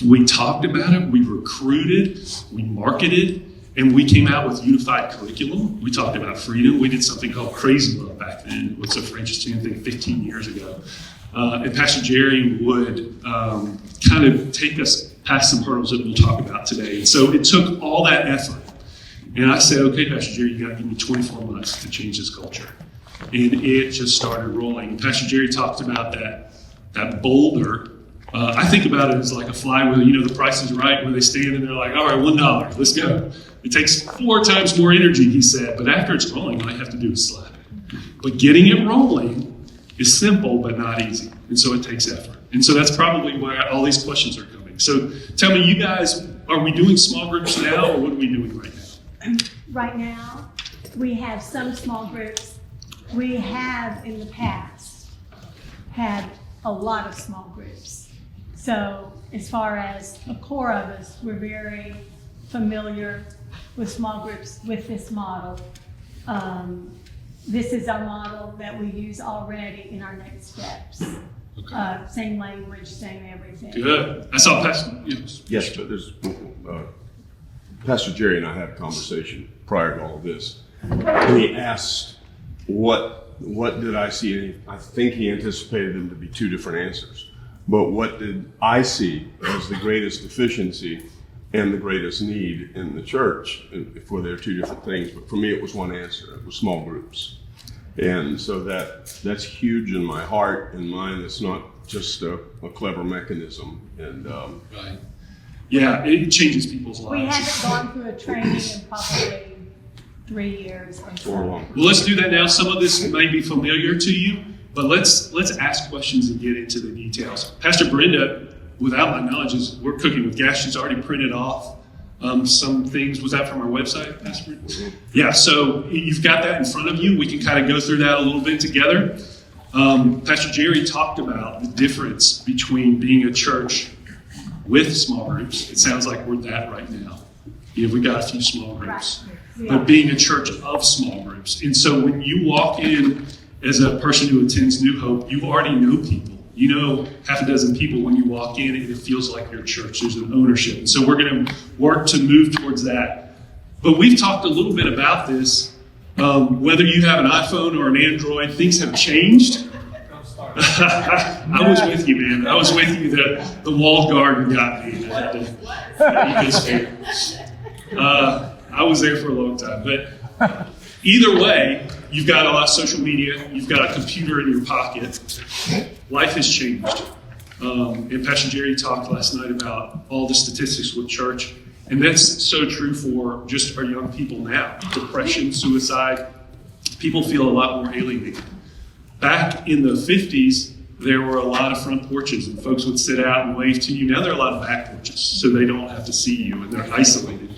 We talked about it. We recruited. We marketed. And we came out with unified curriculum. We talked about freedom. We did something called Crazy Love back then. It was a Franciscan thing 15 years ago. And Pastor Jerry would kind of take us past some hurdles that we'll talk about today. And so it took all that effort. And I said, okay, Pastor Jerry, you got to give me 24 months to change this culture. And it just started rolling. And Pastor Jerry talked about that boulder. I think about it as like a flywheel. The Price is Right, where they stand and they're like, all right, $1, let's go. It takes 4 times more energy, he said, but after it's rolling, all you have to do is slap it. But getting it rolling is simple, but not easy. And so it takes effort. And so that's probably why all these questions are coming. So tell me, you guys, are we doing small groups now, or what are we doing right now? Right now, we have some small groups. We have in the past had a lot of small groups. So as far as a core of us, we're very familiar with small groups with this model. This is our model that we use already in our Next Steps. Okay. Same language, same everything. Good. I saw Pastor. Yes, but there's Pastor Jerry and I had a conversation prior to all this. And he asked, what did I see? I think he anticipated them to be 2 different answers. But what did I see as the greatest deficiency and the greatest need in the church? For there are 2 different things, but for me it was one answer. It was small groups. And so that's huge in my heart and mind. It's not just a clever mechanism. And right. Yeah, it changes people's lives. We haven't gone through a training in probably 3 years or so. Well, let's do that now. Some of this may be familiar to you, but let's ask questions and get into the details. Pastor Brenda, without my knowledge, we're cooking with gas. She's already printed off some things. Was that from our website, Pastor Brenda? Mm-hmm. Yeah, so you've got that in front of you. We can kind of go through that a little bit together. Pastor Jerry talked about the difference between being a church with small groups. It sounds like we're that right now. We got a few small groups. Right. Yeah. But being a church of small groups. And so when you walk in as a person who attends New Hope, you already know people. You know half a dozen people when you walk in, and it feels like your church. There's an ownership. And so we're going to work to move towards that. But we've talked a little bit about this. Whether you have an iPhone or an Android, things have changed. I was with you, man. I was with you. The walled garden got me. I was there for a long time. But either way, you've got a lot of social media. You've got a computer in your pocket. Life has changed. And Pastor Jerry talked last night about all the statistics with church. And that's so true for just our young people now. Depression, suicide. People feel a lot more alienated. Back in the 50s, there were a lot of front porches, and folks would sit out and wave to you. Now there are a lot of back porches, so they don't have to see you, and they're isolated.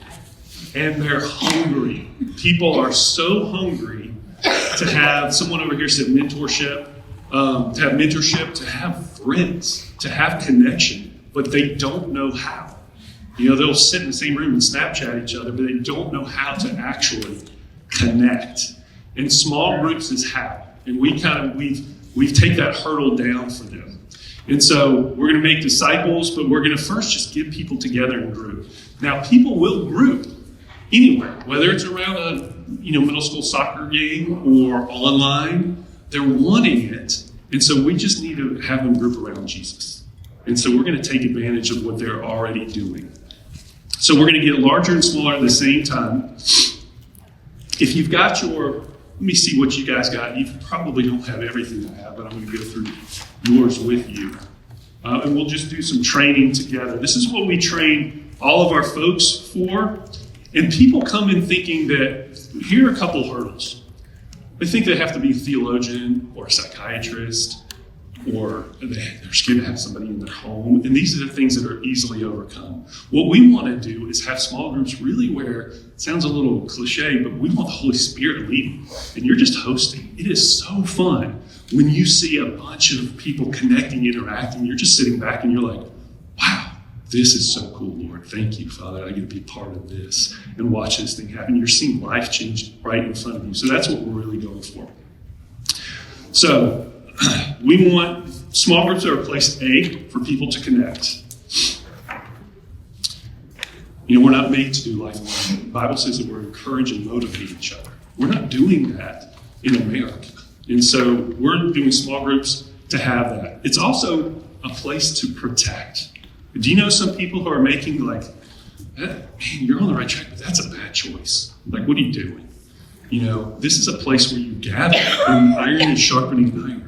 And they're hungry. People are so hungry to have, someone over here said mentorship, to have friends, to have connection, but they don't know how. You know, they'll sit in the same room and Snapchat each other, but they don't know how to actually connect. And small groups is how. And we've taken that hurdle down for them. And so we're going to make disciples, but we're going to first just get people together in group. Now, people will group anywhere, whether it's around a middle school soccer game or online. They're wanting it. And so we just need to have them group around Jesus. And so we're going to take advantage of what they're already doing. So we're going to get larger and smaller at the same time. If you've got let me see what you guys got. You probably don't have everything I have, but I'm going to go through yours with you. And we'll just do some training together. This is what we train all of our folks for. And people come in thinking that, here are a couple hurdles. They think they have to be a theologian or a psychiatrist, or they're scared to have somebody in their home. And these are the things that are easily overcome. What we want to do is have small groups really where, it sounds a little cliche, but we want the Holy Spirit leading. And you're just hosting. It is so fun when you see a bunch of people connecting, interacting. You're just sitting back and you're like, wow, this is so cool, Lord. Thank you, Father. I get to be part of this and watch this thing happen. You're seeing life change right in front of you. So that's what we're really going for. So we want small groups are a place, for people to connect. We're not made to do life alone. The Bible says that we're encourage and motivate each other. We're not doing that in America. And so we're doing small groups to have that. It's also a place to protect. Do you know some people who are making man, you're on the right track, but that's a bad choice. Like, what are you doing? This is a place where you gather, and iron is sharpening iron.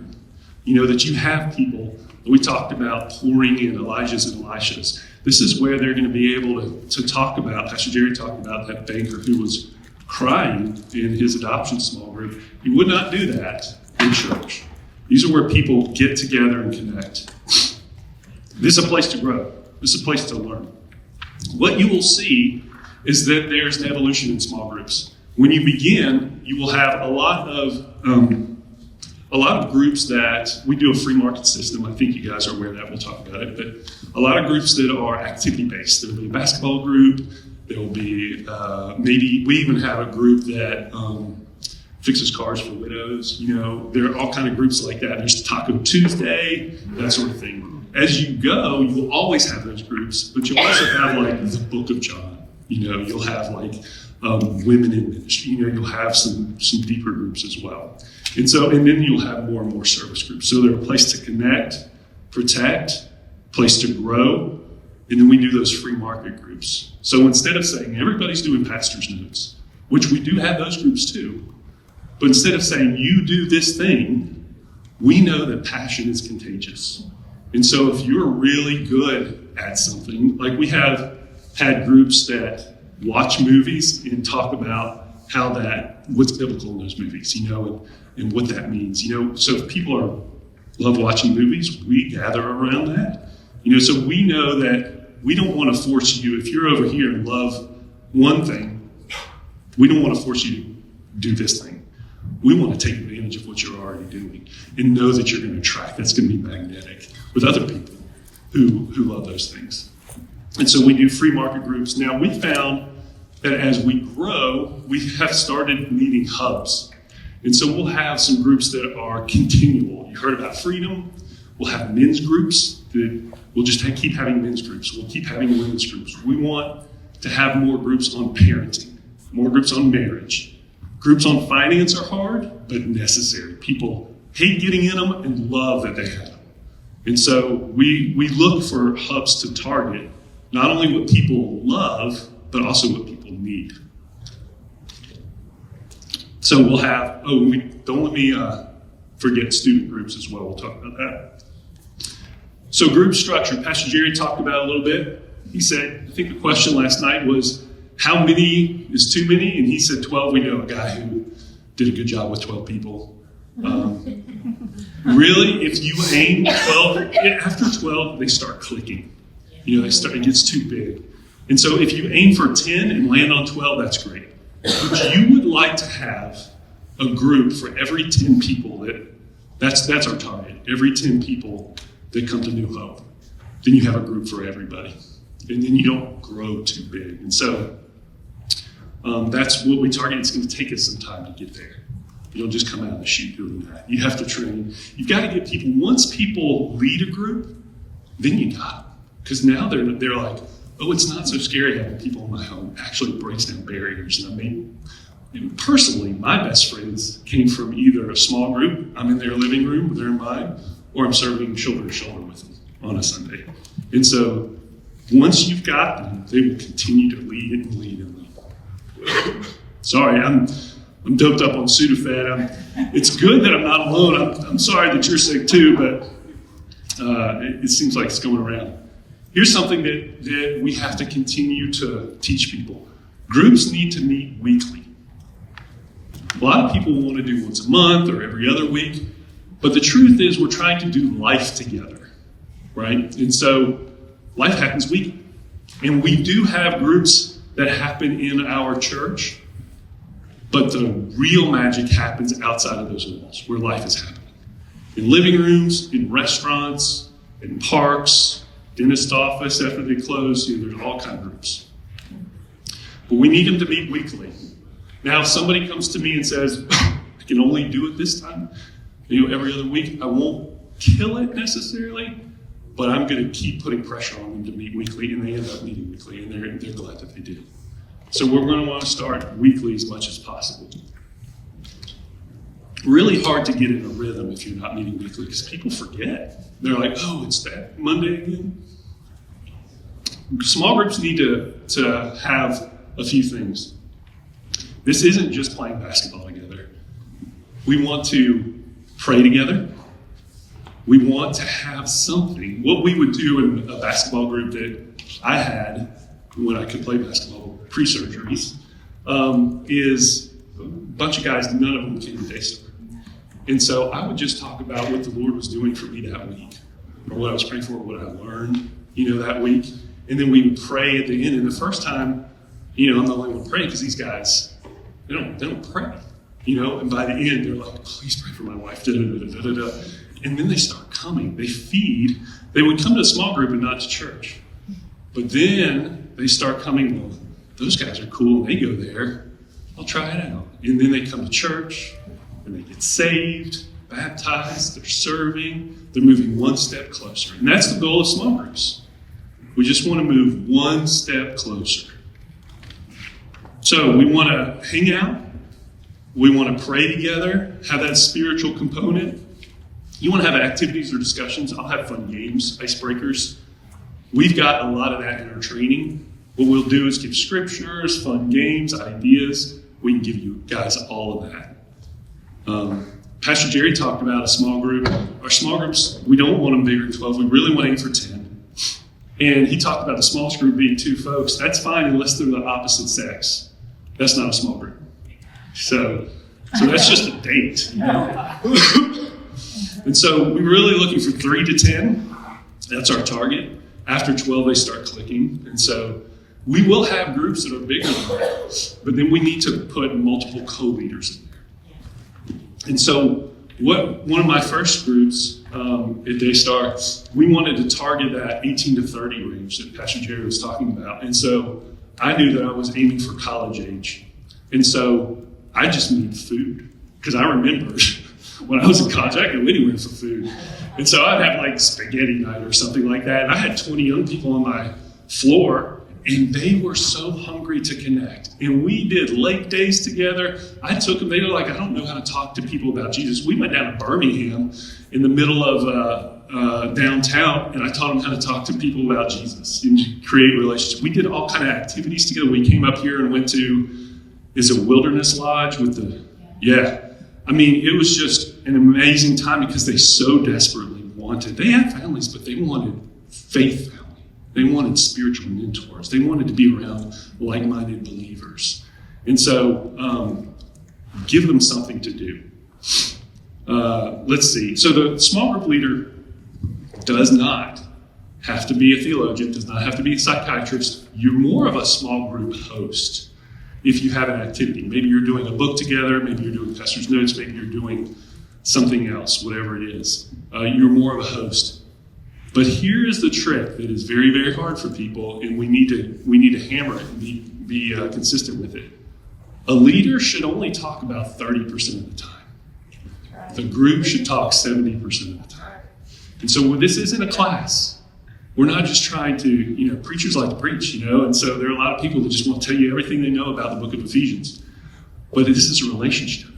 That you have people, we talked about pouring in Elijahs and Elishas. This is where they're going to be able to talk about, Pastor Jerry talked about that banker who was crying in his adoption small group. He would not do that in church. These are where people get together and connect. This is a place to grow. This is a place to learn. What you will see is that there's an evolution in small groups. When you begin, you will have a lot of groups that we do a free market system. I think you guys are aware of that. We'll talk about it. But a lot of groups that are activity-based. There will be a basketball group. There will be maybe we even have a group that fixes cars for widows. There are all kind of groups like that. There's Taco Tuesday, that sort of thing. As you go, you will always have those groups, but you'll also have like the Book of John. You'll have like women in ministry. You'll have some deeper groups as well. And then you'll have more and more service groups. So they're a place to connect, protect, place to grow, and then we do those free market groups. So instead of saying everybody's doing pastor's notes, which we do have those groups too, but instead of saying you do this thing, we know that passion is contagious. And so if you're really good at something, like we have had groups that watch movies and talk about what's biblical in those movies, and what that means. So if people love watching movies, we gather around that. So we know that we don't want to force you, if you're over here and love one thing, we don't want to force you to do this thing. We want to take advantage of what you're already doing and know that you're going to attract. That's going to be magnetic with other people who love those things. And so we do free market groups. Now we found that as we grow, we have started needing hubs. And so we'll have some groups that are continual. You heard about freedom. We'll have men's groups that we'll just keep having men's groups. We'll keep having women's groups. We want to have more groups on parenting, more groups on marriage. Groups on finance are hard, but necessary. People hate getting in them and love that they have them. And so we look for hubs to target not only what people love, but also what people need. So we'll have, don't let me forget student groups as well. We'll talk about that. So group structure, Pastor Jerry talked about it a little bit. He said, I think the question last night was, how many is too many? And he said 12. We know a guy who did a good job with 12 people. Really, if you aim 12, after 12, they start clicking. It gets too big. And so if you aim for 10 and land on 12, that's great. But you would like to have a group for every 10 people that's our target. Every 10 people that come to New Hope. Then you have a group for everybody. And then you don't grow too big. And so that's what we target. It's going to take us some time to get there. You don't just come out of the chute doing that. You have to train. You've got to get people, once people lead a group, then you got them. Because now they're like, oh, it's not so scary having people in my home. It actually breaks down barriers. And personally, my best friends came from either a small group, I'm in their living room, they're in mine, or I'm serving shoulder to shoulder with them on a Sunday. And so once you've got them, they will continue to lead and lead and lead. Sorry, I'm doped up on Sudafed. It's good that I'm not alone. I'm sorry that you're sick too, but it seems like it's going around. Here's something that we have to continue to teach people. Groups need to meet weekly. A lot of people want to do once a month or every other week, but the truth is we're trying to do life together, right? And so life happens weekly. And we do have groups that happen in our church, but the real magic happens outside of those walls, where life is happening. In living rooms, in restaurants, in parks, dentist office after they close, there's all kinds of groups. But we need them to meet weekly. Now, if somebody comes to me and says, I can only do it this time, every other week, I won't kill it necessarily, but I'm going to keep putting pressure on them to meet weekly, and they end up meeting weekly, and they're glad that they did. So we're going to want to start weekly as much as possible. Really hard to get in a rhythm if you're not meeting weekly, because people forget. They're like, oh, it's that Monday again. Small groups need to have a few things. This isn't just playing basketball together. We want to pray together. We want to have something. What we would do in a basketball group that I had when I could play basketball pre-surgeries is a bunch of guys, none of them came to Daystar. And so I would just talk about what the Lord was doing for me that week, or what I was praying for, or what I learned, that week. And then we would pray at the end. And the first time, I'm the only one praying because these guys, they don't pray, And by the end, they're like, please pray for my wife, da-da-da-da-da-da. And then they start coming. They feed. They would come to a small group and not to church. But then they start coming, well, those guys are cool. They go there. I'll try it out. And then they come to church, and they get saved, baptized, they're serving, they're moving one step closer. And that's the goal of small groups. We just want to move one step closer. So we want to hang out. We want to pray together, have that spiritual component. You want to have activities or discussions. I'll have fun games, icebreakers. We've got a lot of that in our training. What we'll do is give scriptures, fun games, ideas. We can give you guys all of that. Pastor Jerry talked about a small group. Our small groups, we don't want them bigger than 12. We really want to aim for 10. And he talked about the smallest group being 2 folks. That's fine unless they're the opposite sex. That's not a small group. So that's just a date. And so we're really looking for 3 to 10. That's our target. After 12, they start clicking. And so we will have groups that are bigger than that, but then we need to put multiple co-leaders in there. And so one of my first groups at Daystar, we wanted to target that 18 to 30 range that Pastor Jerry was talking about. And so I knew that I was aiming for college age. And so I just need food. because I remember when I was in college, I could go anywhere for food. And so I'd have like spaghetti night or something like that. And I had 20 young people on my floor, and they were so hungry to connect. And we did lake days together. I took them, they were like, I don't know how to talk to people about Jesus. We went down to Birmingham in the middle of downtown, and I taught them how to talk to people about Jesus and create relationships. We did all kind of activities together. We came up here and went to, is it Wilderness Lodge with the, yeah. I mean, it was just an amazing time because they so desperately wanted, they had families, but they wanted faith family. They wanted spiritual mentors. They wanted to be around like-minded believers. And so give them something to do. Let's see. So the small group leader does not have to be a theologian, does not have to be a psychiatrist. You're more of a small group host. If you have an activity, maybe you're doing a book together, maybe you're doing pastor's notes, maybe you're doing something else, whatever it is. You're more of a host. But here is the trick that is very, very hard for people, and we need to hammer it and be consistent with it. A leader should only talk about 30% of the time. The group should talk 70% of the time. And so this isn't a class. We're not just trying to, preachers like to preach, and so there are a lot of people that just want to tell you everything they know about the book of Ephesians. But this is a relationship.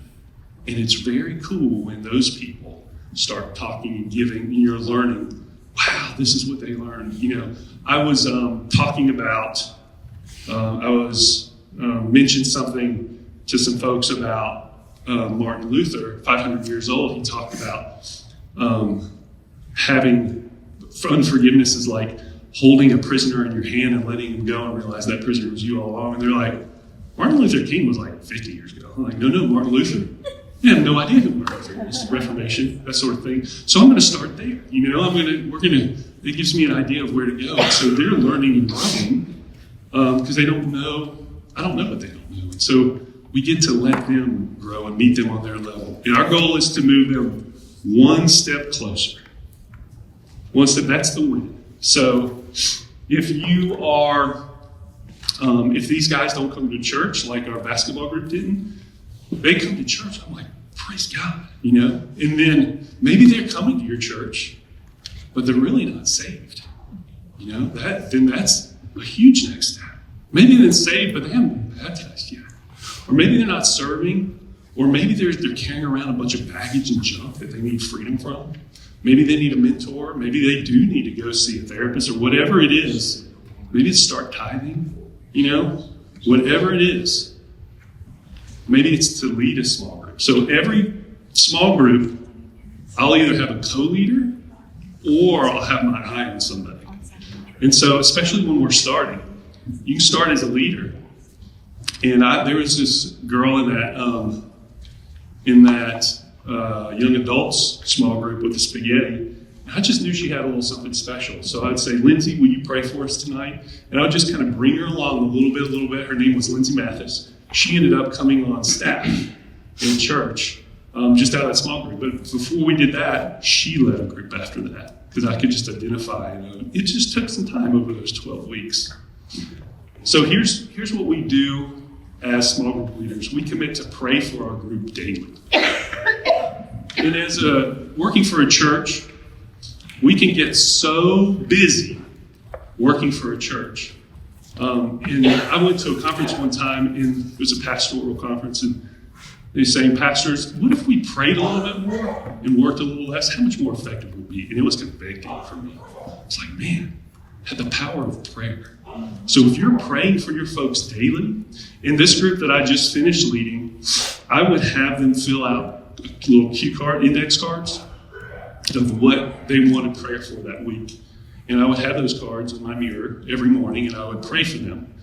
And it's very cool when those people start talking and giving, and you're learning, wow, this is what they learned. I was talking about, mentioned something to some folks about Martin Luther, 500 years old. He talked about having unforgiveness is like holding a prisoner in your hand and letting him go and realize that prisoner was you all along. And they're like, Martin Luther King was like 50 years ago. I'm like, no, Martin Luther. I have no idea who Martin Luther is. Reformation, that sort of thing. So I'm going to start there. It gives me an idea of where to go. So they're learning and growing because they don't know. I don't know what they don't know. And so we get to let them grow and meet them on their level. And our goal is to move them one step closer. One step, that's the win. So if you are, if these guys don't come to church like our basketball group didn't, they come to church. I'm like, praise God, And then maybe they're coming to your church, but they're really not saved. Then that's a huge next step. Maybe they're saved, but they haven't been baptized yet. Or maybe they're not serving, or maybe they're carrying around a bunch of baggage and junk that they need freedom from. Maybe they need a mentor. Maybe they do need to go see a therapist or whatever it is. Maybe it's start tithing, whatever it is. Maybe it's to lead a small group. So every small group, I'll either have a co-leader or I'll have my eye on somebody. And so especially when we're starting, you can start as a leader. And there was this girl in that young adults small group with the spaghetti. I just knew she had a little something special. So I'd say, Lindsay, will you pray for us tonight? And I would just kind of bring her along a little bit. Her name was Lindsay Mathis. She ended up coming on staff in church, just out of that small group. But before we did that, she led a group after that because I could just identify. It just took some time over those 12 weeks. So here's what we do as small group leaders. We commit to pray for our group daily. And as working for a church, we can get so busy working for a church. And I went to a conference one time, and it was a pastoral conference, and they were saying, pastors, what if we prayed a little bit more and worked a little less? How much more effective would we be? And it was convicting for me. It's like, man, had the power of prayer. So if you're praying for your folks daily, in this group that I just finished leading, I would have them fill out little cue card, index cards of what they wanted prayer for that week. And I would have those cards in my mirror every morning, and I would pray for them.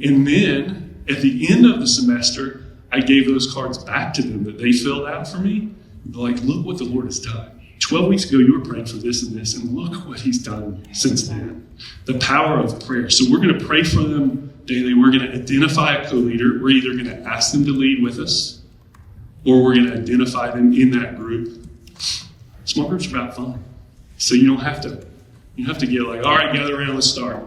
And then at the end of the semester, I gave those cards back to them that they filled out for me. Like, look what the Lord has done. 12 weeks ago, you were praying for this and this, and look what he's done since then. The power of prayer. So we're going to pray for them daily. We're going to identify a co-leader. We're either going to ask them to lead with us, or we're going to identify them in that group. Small groups are about fun. So you don't have to get like, all right, gather around, let's start.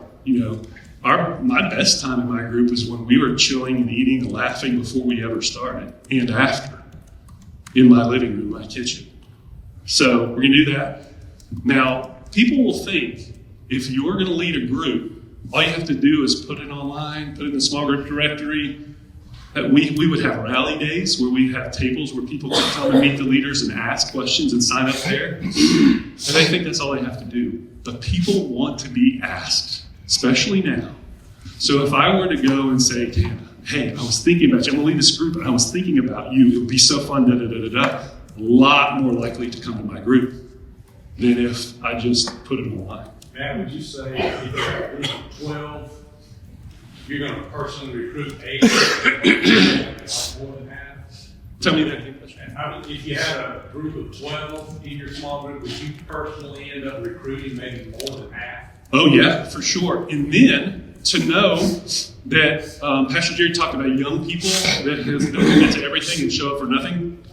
My best time in my group is when we were chilling and eating and laughing before we ever started and after. in my living room, my kitchen. So we're going to do that. Now, people will think if you're going to lead a group, all you have to do is put it online, put it in the small group directory. That we would have rally days where we have tables where people can come and meet the leaders and ask questions and sign up there. And they think that's all they have to do. But people want to be asked, especially now. So if I were to go and say, hey, I was thinking about you, I'm going to lead this group, and I was thinking about you, it would be so fun, a lot more likely to come to my group than if I just put it online. Matt, would you say if you have a group of 12, you're going to personally recruit 8, like more than half? Tell me that again. If you had a group of 12 in your small group, would you personally end up recruiting maybe more than half? Oh yeah, for sure. And then to know that Pastor Jerry talked about young people that don't commit to everything and show up for nothing.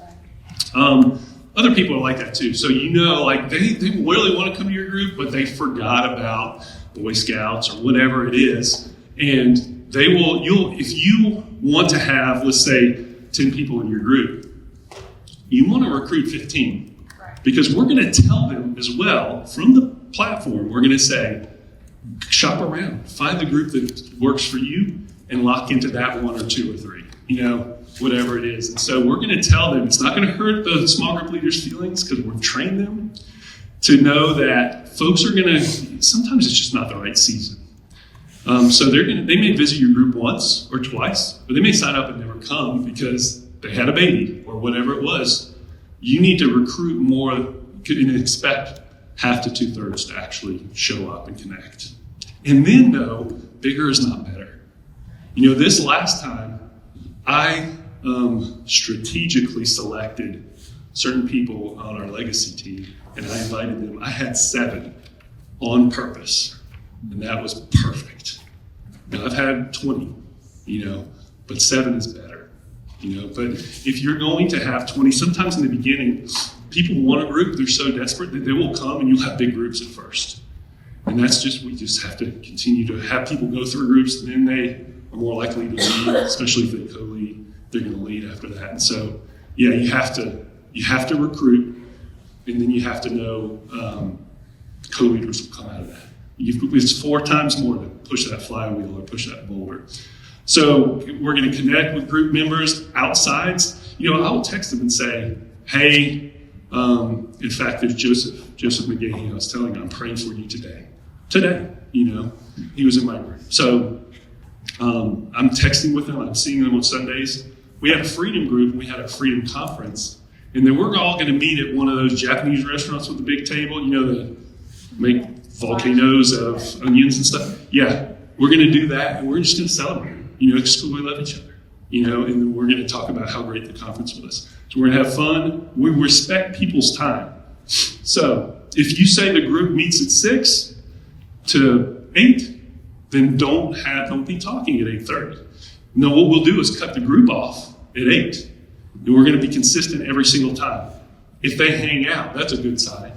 Other people are like that too. So like they really want to come to your group, but they forgot about Boy Scouts or whatever it is. And if you want to have, let's say, 10 people in your group, you want to recruit 15. Because we're going to tell them as well from the platform, we're going to say, shop around, find the group that works for you and lock into that 1 or 2 or 3, whatever it is. And so we're going to tell them, it's not going to hurt the small group leaders' feelings because we've trained them to know that folks are going to, sometimes it's just not the right season. So they may visit your group once or twice, but they may sign up and never come because they had a baby or whatever it was. You need to recruit more and expect half to 2/3 to actually show up and connect. And then, though, bigger is not better. This last time, I strategically selected certain people on our legacy team, and I invited them. I had 7 on purpose, and that was perfect. Now, I've had 20, but 7 is better. But if you're going to have 20, sometimes in the beginning, people want a group, they're so desperate that they will come and you'll have big groups at first. And we just have to continue to have people go through groups, and then they are more likely to lead, especially if they co-lead, they're going to lead after that. And so, yeah, you have to recruit, and then you have to know co-leaders will come out of that. It's 4 times more to push that flywheel or push that boulder. So we're going to connect with group members outsides. I will text them and say, hey, in fact, there's Joseph McGahey. I was telling him, I'm praying for you today. He was in my group. So I'm texting with them. I'm seeing them on Sundays. We had a freedom group, and we had a freedom conference. And then we're all going to meet at one of those Japanese restaurants with the big table, that make volcanoes out of onions and stuff. Yeah, we're going to do that, and we're just going to celebrate. Because we love each other. And then we're going to talk about how great the conference was. So we're going to have fun. We respect people's time. So if you say the group meets at 6 to 8, then don't be talking at 8:30. No, what we'll do is cut the group off at 8. And we're going to be consistent every single time. If they hang out, that's a good sign.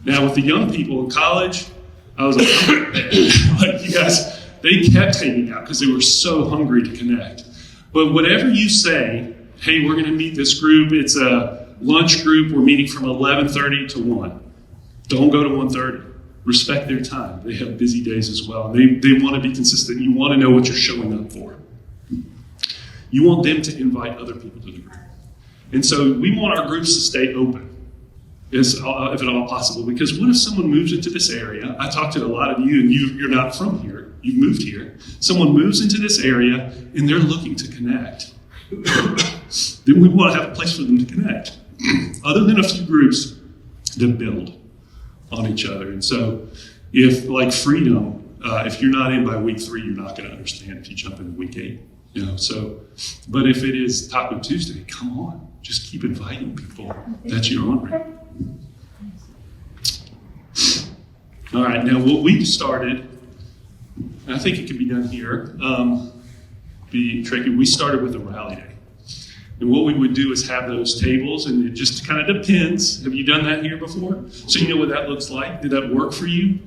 Now with the young people in college, I was like you guys, they kept hanging out because they were so hungry to connect. But whatever you say, hey, we're going to meet this group. It's a lunch group. We're meeting from 11:30 to 1. Don't go to 1:30. Respect their time. They have busy days as well. They want to be consistent. You want to know what you're showing up for. You want them to invite other people to the group. And so we want our groups to stay open, if at all possible. Because what if someone moves into this area? I talked to a lot of you, and you're not from here. You've moved here. Someone moves into this area, and they're looking to connect. Then we want to have a place for them to connect. Other than a few groups that build on each other. And so if, like Freedom, if you're not in by week 3, you're not going to understand if you jump into week 8. But if it is Taco Tuesday, come on. Just keep inviting people that you're on. All right, now what we started, and I think it can be done here, we started with a rally day. And what we would do is have those tables, and it just kind of depends. Have you done that here before? So you know what that looks like? Did that work for you?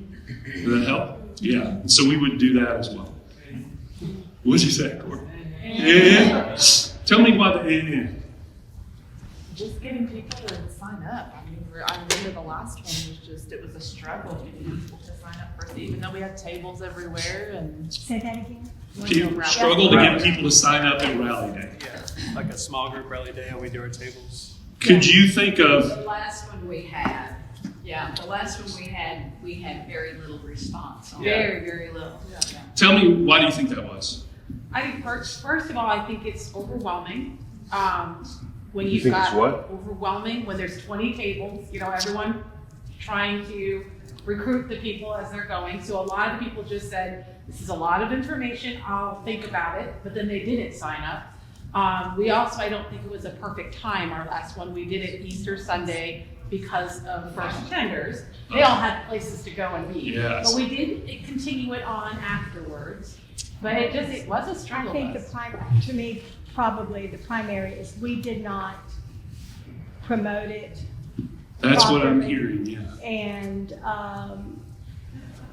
Did that help? Yeah. So we would do that as well. What did you say, Corey? Yeah. Tell me why the just getting people to sign up. I mean, I remember the last one it was a struggle getting people to sign up for it, even though we had tables everywhere and. Say that again? People struggle to get people to sign up at Rally Day. Yeah, like a small group rally day, and we do our tables. Could you think of, The last one we had, we had very little response on it. Very, very little. tell me, why do you think that was? I think first of all, I think it's overwhelming. When You you've think it's got what? overwhelming, when there's 20 tables, everyone trying to recruit the people as they're going. So a lot of people just said, this is a lot of information, I'll think about it, but then they didn't sign up. We also, I don't think it was a perfect time, our last one. We did it Easter Sunday because of first attenders. They all had places to go and meet. Yes. But we did continue it on afterwards. But it was a struggle. I think to me, probably the primary is we did not promote it. That's what I'm properly. hearing, yeah. And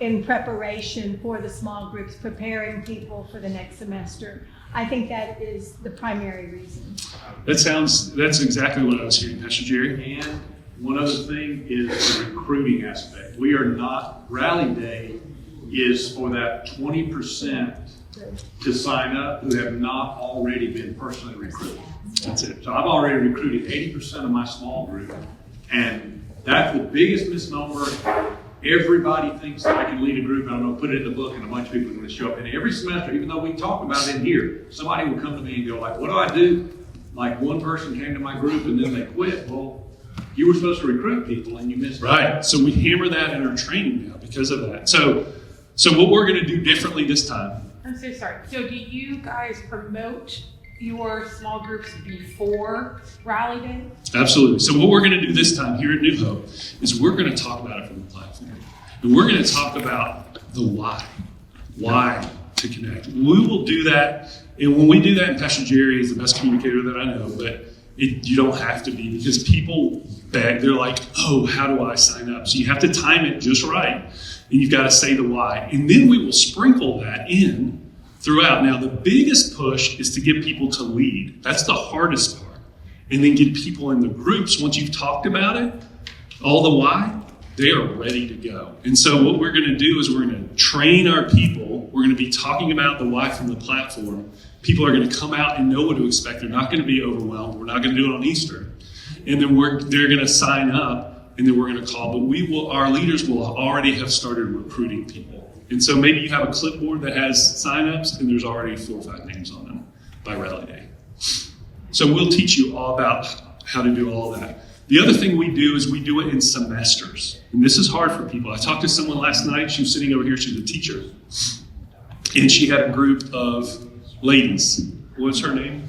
in preparation for the small groups, preparing people for the next semester. I think that is the primary reason. That's exactly what I was hearing, Pastor Jerry. And one other thing is the recruiting aspect. We are not, Rally Day is for that 20% to sign up who have not already been personally recruited. That's it. So I've already recruited 80% of my small group, and that's the biggest misnomer. Everybody thinks I can lead a group, and I'm going to put it in the book, and a bunch of people are going to show up. And every semester, even though we talk about it in here, somebody will come to me and go like, what do I do? Like one person came to my group and then they quit. Well, you were supposed to recruit people and you missed it. Right. So we hammer that in our training now because of that. So what we're going to do differently this time. I'm so sorry. So do you guys promote your small groups before Rally Day? Absolutely. So what we're going to do this time here at New Hope is we're going to talk about it from the platform. And we're going to talk about the why. Why to connect. We will do that. And when we do that, and Pastor Jerry is the best communicator that I know, but you don't have to be, because people beg. They're like, oh, how do I sign up? So you have to time it just right. And you've got to say the why. And then we will sprinkle that in throughout. Now, the biggest push is to get people to lead. That's the hardest part. And then get people in the groups. Once you've talked about it, all the why, they are ready to go. And so what we're going to do is we're going to train our people. We're going to be talking about the why from the platform. People are going to come out and know what to expect. They're not going to be overwhelmed. We're not going to do it on Easter. And then they're going to sign up, and then we're going to call. But our leaders will already have started recruiting people. And so maybe you have a clipboard that has signups, and there's already 4 or 5 names on them by Rally Day. So we'll teach you all about how to do all that. The other thing we do is we do it in semesters. And this is hard for people. I talked to someone last night. She was sitting over here. She's a teacher. And she had a group of ladies. What's her name?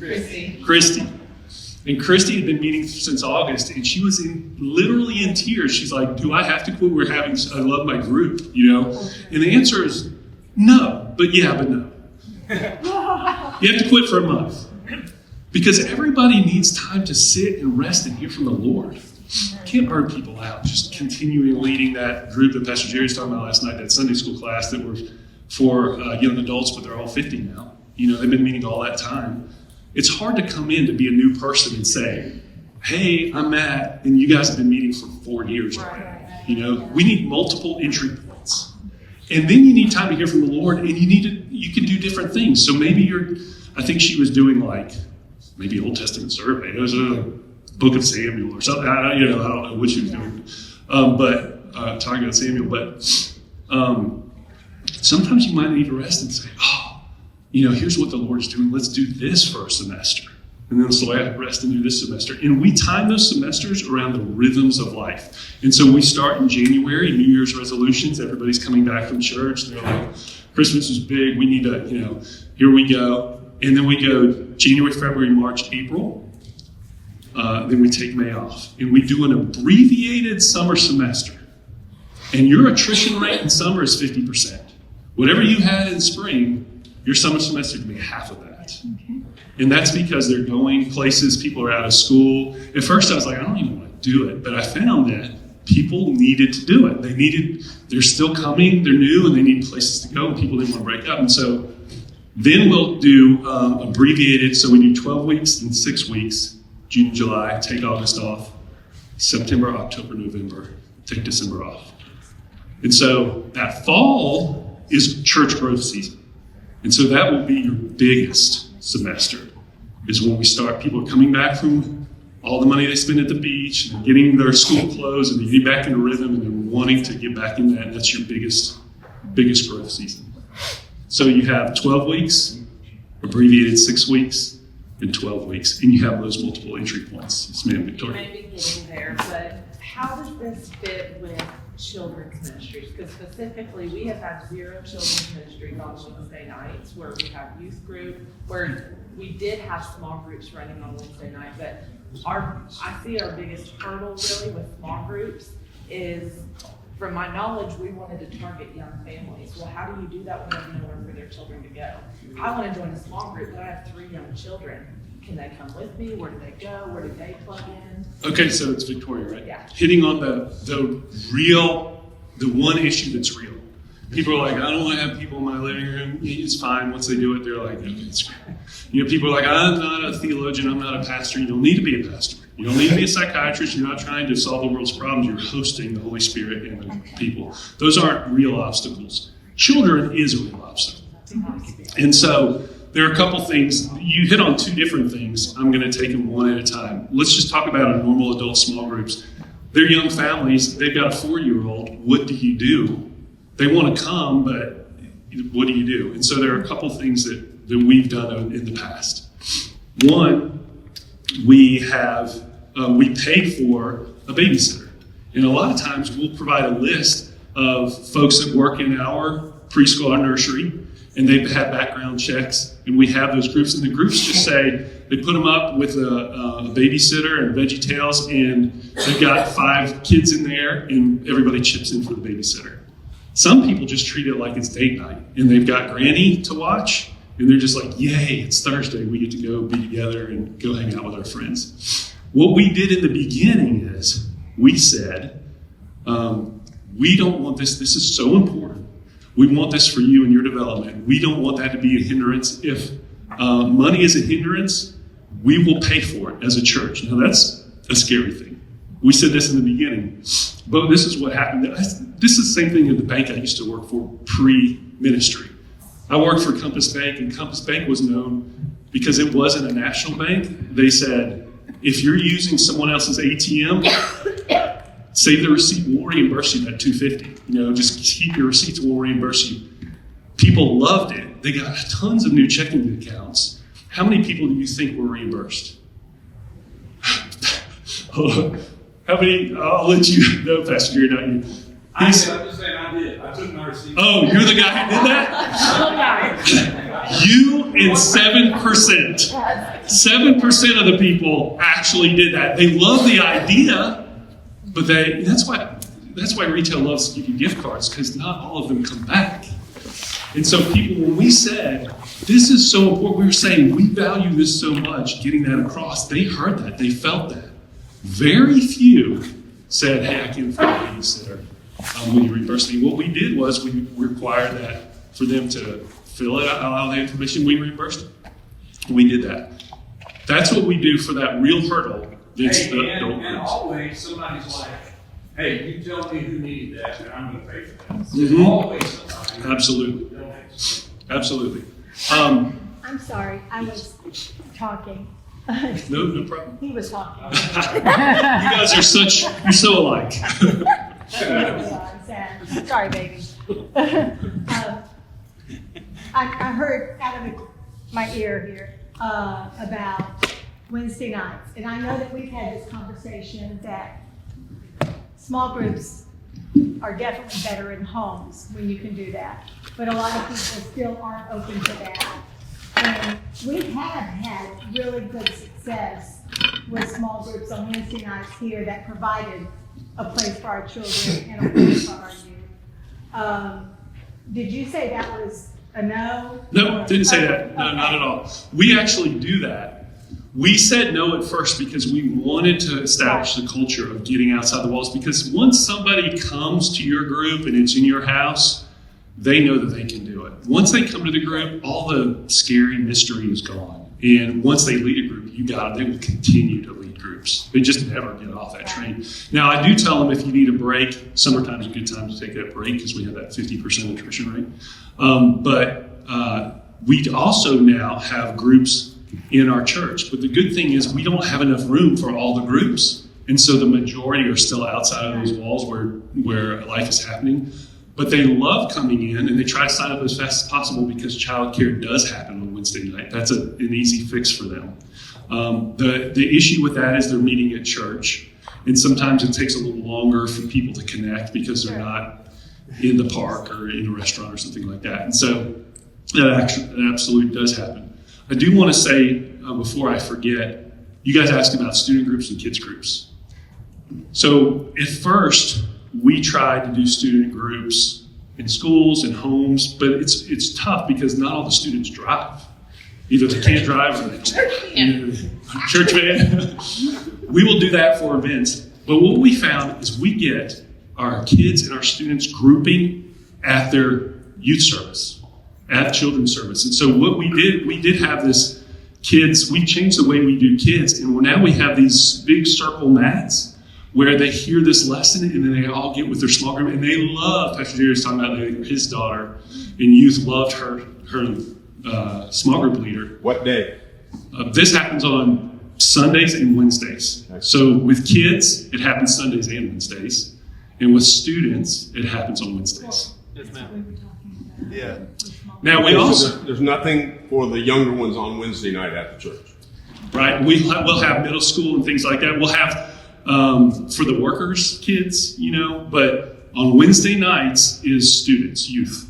Christy. And Christy had been meeting since August, and she was literally in tears. She's like, do I have to quit? I love my group, And the answer is no, but no. You have to quit for a month. Because everybody needs time to sit and rest and hear from the Lord. You can't burn people out just continuing leading that group that Pastor Jerry was talking about last night, that Sunday school class that were for young adults, but they're all 50 now. They've been meeting all that time. It's hard to come in to be a new person and say, hey, I'm Matt, and you guys have been meeting for 4 years already. We need multiple entry points. And then you need time to hear from the Lord, and you can do different things. So maybe I think she was doing maybe Old Testament survey. It was a book of Samuel or something. I don't know what she was doing. But talking about Samuel. But sometimes you might need to rest and say, here's what the Lord's doing. Let's do this for a semester. And then so I rest and do this semester. And we time those semesters around the rhythms of life. And so we start in January, New Year's resolutions. Everybody's coming back from church. They're like, Christmas is big. We need to, here we go. And then we go January, February, March, April. Then we take May off. And we do an abbreviated summer semester. And your attrition rate in summer is 50%. Whatever you had in spring, your summer semester can be half of that. Okay. And that's because they're going places, people are out of school. At first I was like, I don't even want to do it. But I found that people needed to do it. They're still coming, they're new, and they need places to go, and people didn't want to break up. And so then we'll do abbreviated, so we do 12 weeks and 6 weeks. June, July, take August off. September, October, November, take December off. And so that fall is church growth season. And so that will be your biggest semester, is when we start, people are coming back from all the money they spend at the beach, and getting their school clothes, and they're getting back into rhythm, and they're wanting to get back in that, and that's your biggest growth season. So you have 12 weeks, abbreviated 6 weeks, and 12 weeks, and you have those multiple entry points. Yes, ma'am, Victoria. Maybe getting there, but how does this fit with children's ministries? Because specifically, we have had 0 children's ministries on Wednesday nights, where we have youth group, where we did have small groups running on Wednesday night, but I see our biggest hurdle really with small groups is, from my knowledge, we wanted to target young families. Well, how do you do that when they have nowhere for their children to go? I want to join a small group, but I have 3 young children. Can they come with me? Where do they go? Where do they plug in? Okay, so it's Victoria, right? Yeah. Hitting on the one issue that's real. People are like, I don't want to have people in my living room. It's fine. Once they do it, they're like, okay, it's great. You know, people are like, I'm not a theologian. I'm not a pastor. You don't need to be a pastor. You don't need to be a psychiatrist. You're not trying to solve the world's problems. You're hosting the Holy Spirit and the people. Those aren't real obstacles. Children is a real obstacle. And so there are a couple things. You hit on 2 different things. I'm going to take them one at a time. Let's just talk about a normal adult small groups. They're young families. They've got a 4-year-old. What do you do? They want to come, but what do you do? And so there are a couple things that we've done in the past. One, we pay for a babysitter. And a lot of times we'll provide a list of folks that work in our preschool or nursery, and they've had background checks, and we have those groups, and the groups just say, they put them up with a babysitter and VeggieTales, and they've got 5 kids in there, and everybody chips in for the babysitter. Some people just treat it like it's date night, and they've got Granny to watch, and they're just like, yay, it's Thursday, we get to go be together and go hang out with our friends. What we did in the beginning is, we said, we don't want this is so important. We want this for you and your development. We don't want that to be a hindrance. If money is a hindrance, we will pay for it as a church. Now that's a scary thing. We said this in the beginning, but this is what happened. This is the same thing at the bank I used to work for pre-ministry. I worked for Compass Bank, and Compass Bank was known because it wasn't a national bank. They said, if you're using someone else's ATM, save the receipt, we'll reimburse you that $250. You know, just keep your receipts, we'll reimburse you. People loved it. They got tons of new checking accounts. How many people do you think were reimbursed? How many? I'll let you know, Pastor Gary, not you. I'm just saying I did. I took my receipt. Oh, you're the guy who did that? You and 7%. 7% of the people actually did that. They love the idea, but that's why retail loves to give you gift cards, because not all of them come back. And so people, when we said, this is so important, we were saying, we value this so much, getting that across. They heard that. They felt that. Very few said, hey, I can afford a babysitter. When you reimburse me. What we did was we required that for them to fill it out, all the information, we reimbursed them. We did that. That's what we do for that real hurdle. And always somebody's like, hey, you tell me who needed that, and I'm going to pay for that. Mm-hmm. Always somebody. Absolutely. Absolutely. I'm sorry, I was talking. No problem. He was talking. You guys are you're so alike. Sorry, baby. I heard out of my ear here about Wednesday nights, and I know that we've had this conversation that small groups are definitely better in homes when you can do that, but a lot of people still aren't open to that. And we have had really good success with small groups on Wednesday nights here that provided a place for our children and a place for our youth. Did you say that was a no? No, didn't say that. No, not at all. We actually do that. We said no at first because we wanted to establish the culture of getting outside the walls, because once somebody comes to your group and it's in your house, they know that they can do it. Once they come to the group, all the scary mystery is gone. And once they lead a group, they will continue to lead groups. They just never get off that train. Now, I do tell them if you need a break, summertime's a good time to take that break because we have that 50% attrition rate. But we also now have groups in our church. But the good thing is we don't have enough room for all the groups. And so the majority are still outside of those walls where life is happening. But they love coming in, and they try to sign up as fast as possible because childcare does happen on Wednesday night. That's an easy fix for them. The issue with that is they're meeting at church, and sometimes it takes a little longer for people to connect because they're not in the park or in a restaurant or something like that. And so that absolutely does happen. I do want to say, before I forget, you guys asked about student groups and kids groups. So at first, we tried to do student groups in schools and homes, but it's tough because not all the students drive. Either they can't drive or they don't. Church van. We will do that for events. But what we found is we get our kids and our students grouping at their youth service, at children's service. And so what we did have this kids, we changed the way we do kids, and now we have these big circle mats where they hear this lesson and then they all get with their small group, and they love, Pastor Jerry was talking about his daughter in youth loved her small group leader. What day? This happens on Sundays and Wednesdays. So with kids, it happens Sundays and Wednesdays. And with students, it happens on Wednesdays. Yes, ma'am. Yeah. Now we also... There's nothing for the younger ones on Wednesday night at the church. Right. We'll have middle school and things like that. We'll have for the workers' kids, but on Wednesday nights is students, youth.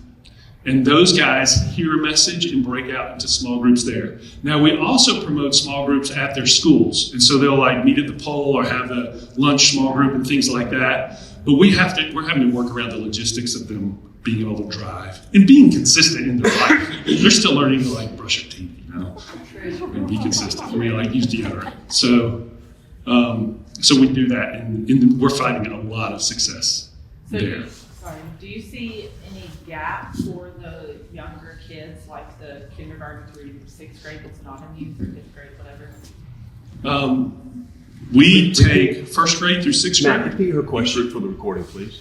And those guys hear a message and break out into small groups there. Now, we also promote small groups at their schools. And so they'll meet at the pole or have a lunch small group and things like that. But we're having to work around the logistics of them being able to drive and being consistent in their life. They're still learning to brush their teeth, and be consistent. Use deodorant. So we do that, and we're finding a lot of success there. Do you see any gap for the younger kids, like the kindergarten through 6th grade that's not in youth or 5th grade, whatever? We take 1st grade through 6th grade. Matt, repeat her question for the recording, please.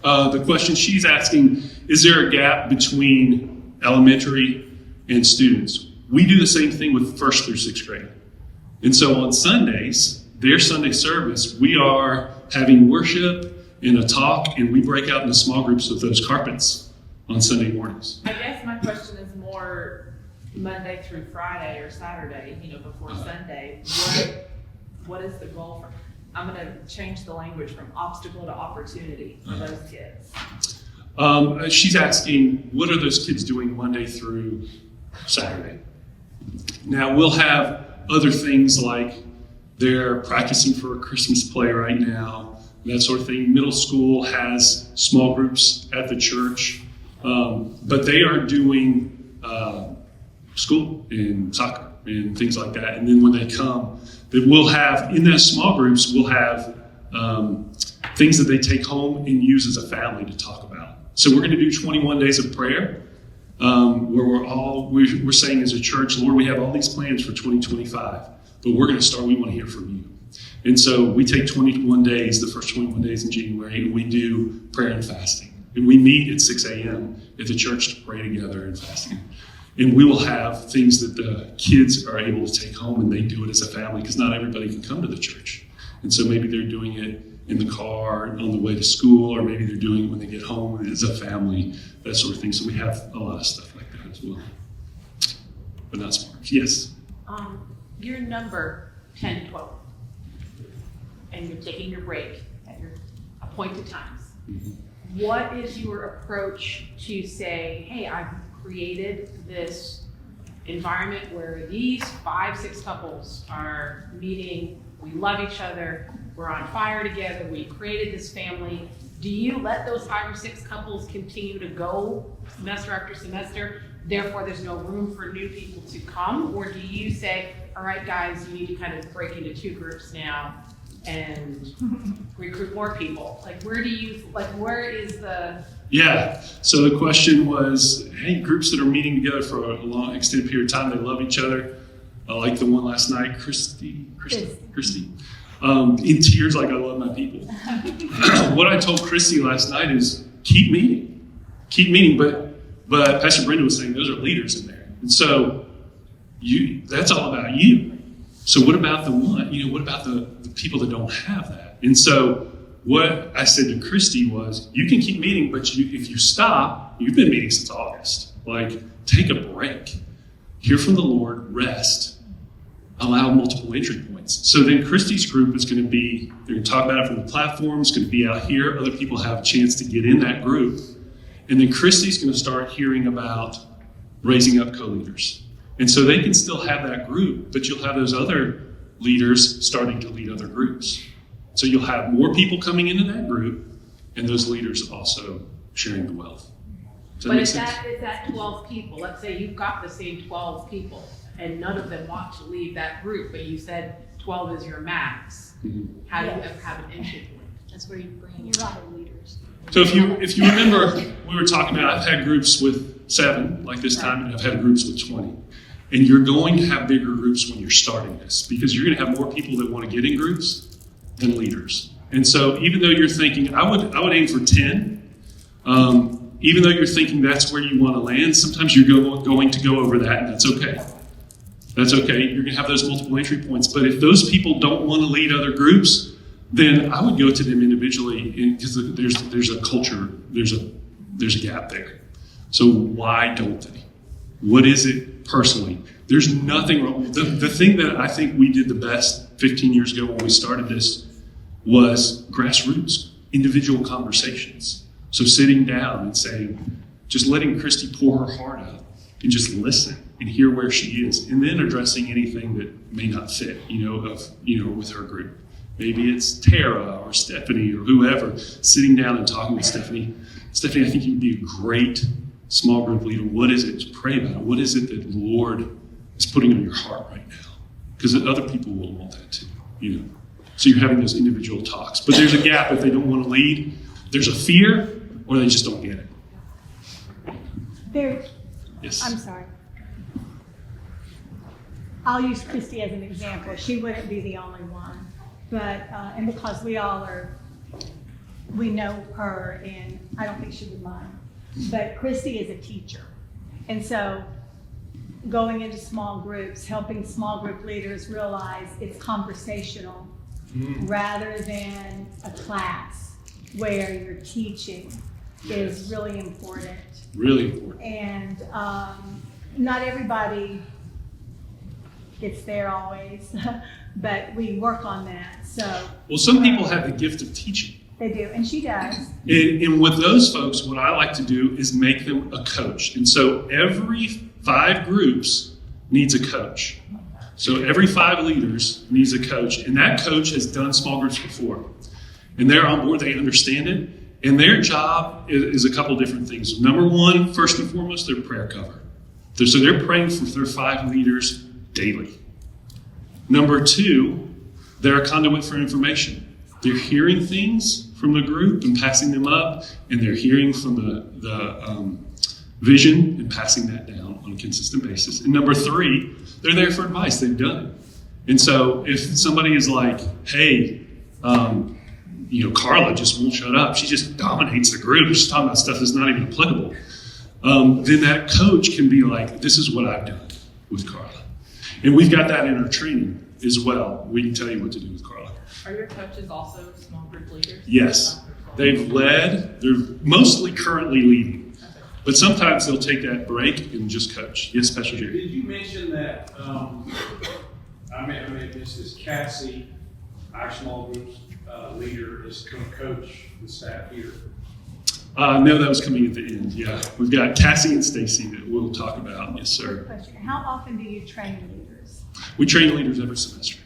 The question she's asking, is there a gap between elementary and students? We do the same thing with 1st through 6th grade. And so on Sundays, their Sunday service, we are having worship and a talk, and we break out into small groups with those carpets on Sunday mornings. I guess my question is more Monday through Friday or Saturday, before Sunday. What is the goal for? I'm going to change the language from obstacle to opportunity for those kids. She's asking, what are those kids doing Monday through Saturday? Now, we'll have other things like they're practicing for a Christmas play right now, that sort of thing. Middle school has small groups at the church, but they are doing school and soccer and things like that. And then when they come, that we'll have, in those small groups, we'll have things that they take home and use as a family to talk about. So we're going to do 21 days of prayer, where we're saying as a church, Lord, we have all these plans for 2025, but we're going to start, we want to hear from you. And so we take 21 days, the first 21 days in January, and we do prayer and fasting. And we meet at 6 a.m. at the church to pray together and fasting. And we will have things that the kids are able to take home, and they do it as a family because not everybody can come to the church. And so maybe they're doing it in the car on the way to school, or maybe they're doing it when they get home as a family, that sort of thing. So we have a lot of stuff like that as well. But not smart. Yes? Your number 10 to 12, and you're taking your break at your appointed times. Mm-hmm. What is your approach to say, hey, I've created this environment where these 5-6 couples are meeting, we love each other, we're on fire together, we created this family. Do you let those 5 or 6 couples continue to go semester after semester, therefore there's no room for new people to come? Or do you say, all right, guys, you need to kind of break into 2 groups now and recruit more people? Where is the... Yeah, so the question was, hey, groups that are meeting together for a long extended period of time, they love each other, like the one last night, Christy, in tears like I love my people. What I told Christy last night is keep meeting, but Pastor Brenda was saying those are leaders in there. And so that's all about you. So what about what about the people that don't have that? And so what I said to Christy was, you can keep meeting, but if you stop, you've been meeting since August. Like, take a break. Hear from the Lord, rest, allow multiple entry points. So then Christy's group is going to be, they're going to talk about it from the platform, it's going to be out here. Other people have a chance to get in that group. And then Christy's going to start hearing about raising up co-leaders. And so they can still have that group, but you'll have those other leaders starting to lead other groups. So you'll have more people coming into that group, and those leaders also sharing the wealth. But if that 12 people, let's say you've got the same 12 people, and none of them want to leave that group, but you said 12 is your max, how do you have an entry point? That's where you bring your other leaders. So if you remember, we were talking about, I've had groups with 7, like this time, and I've had groups with 20. And you're going to have bigger groups when you're starting this, because you're going to have more people that want to get in groups than leaders. And so even though you're thinking, I would aim for 10, even though you're thinking that's where you want to land, sometimes you're going to go over that, and that's okay. That's okay. You're going to have those multiple entry points. But if those people don't want to lead other groups, then I would go to them individually, because there's a culture, there's a gap there. So why don't they? What is it personally? There's nothing wrong. The thing that I think we did the best 15 years ago when we started this was grassroots, individual conversations. So sitting down and saying, just letting Christy pour her heart out and just listen and hear where she is, and then addressing anything that may not fit, with her group. Maybe it's Tara or Stephanie or whoever, sitting down and talking with Stephanie. Stephanie, I think you'd be a great small group leader. What is it? Pray about it. What is it that the Lord is putting on your heart right now? Because other people will want that too, So you're having those individual talks. But there's a gap if they don't want to lead. There's a fear, or they just don't get it. Yes. I'm sorry. I'll use Christy as an example. She wouldn't be the only one. But, and because we know her, and I don't think she would mind. But Christy is a teacher. And so going into small groups, helping small group leaders realize it's conversational rather than a class where you're teaching is really important. Really important. And not everybody gets there always, but we work on that. So, well, some people have the gift of teaching. They do, and she does. And with those folks, what I like to do is make them a coach. And so every 5 groups needs a coach. So every 5 leaders needs a coach. And that coach has done small groups before. And they're on board, they understand it. And their job is a couple different things. Number one, first and foremost, they're prayer cover. So they're praying for their 5 leaders daily. Number 2, they're a conduit for information. They're hearing things from the group and passing them up, and they're hearing from the vision and passing that down on a consistent basis. And number 3, they're there for advice. They've done it. And so if somebody is like, hey, Carla just won't shut up. She just dominates the group. She's talking about stuff that's not even applicable. Then that coach can be like, this is what I've done with Carla. And we've got that in our training as well. We can tell you what to do with Carla. Are your coaches also small group leaders? Yes. They've led. They're mostly currently leading. But sometimes they'll take that break and just coach. Yes, Pastor Jerry. Did you mention that, this is Cassie, our small groups leader, is going to coach the staff here? No, that was coming at the end. Yeah. We've got Cassie and Stacy that we'll talk about. Yes, sir. Question. How often do you train leaders? We train leaders every semester.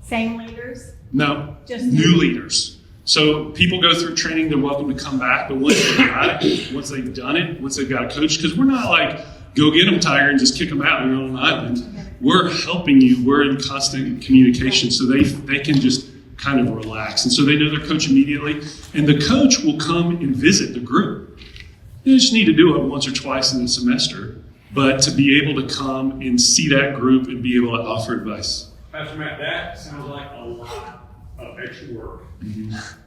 Same leaders? No, just new leaders. So people go through training, they're welcome to come back, but once they've got it, once they've done it, once they've got a coach, because we're not like, go get them, Tiger, and just kick them out on your own island. We're helping you. We're in constant communication, so they can just kind of relax. And so they know their coach immediately, and the coach will come and visit the group. You just need to do it once or twice in the semester, but to be able to come and see that group and be able to offer advice. Pastor Matt, that sounds like a lot of extra work.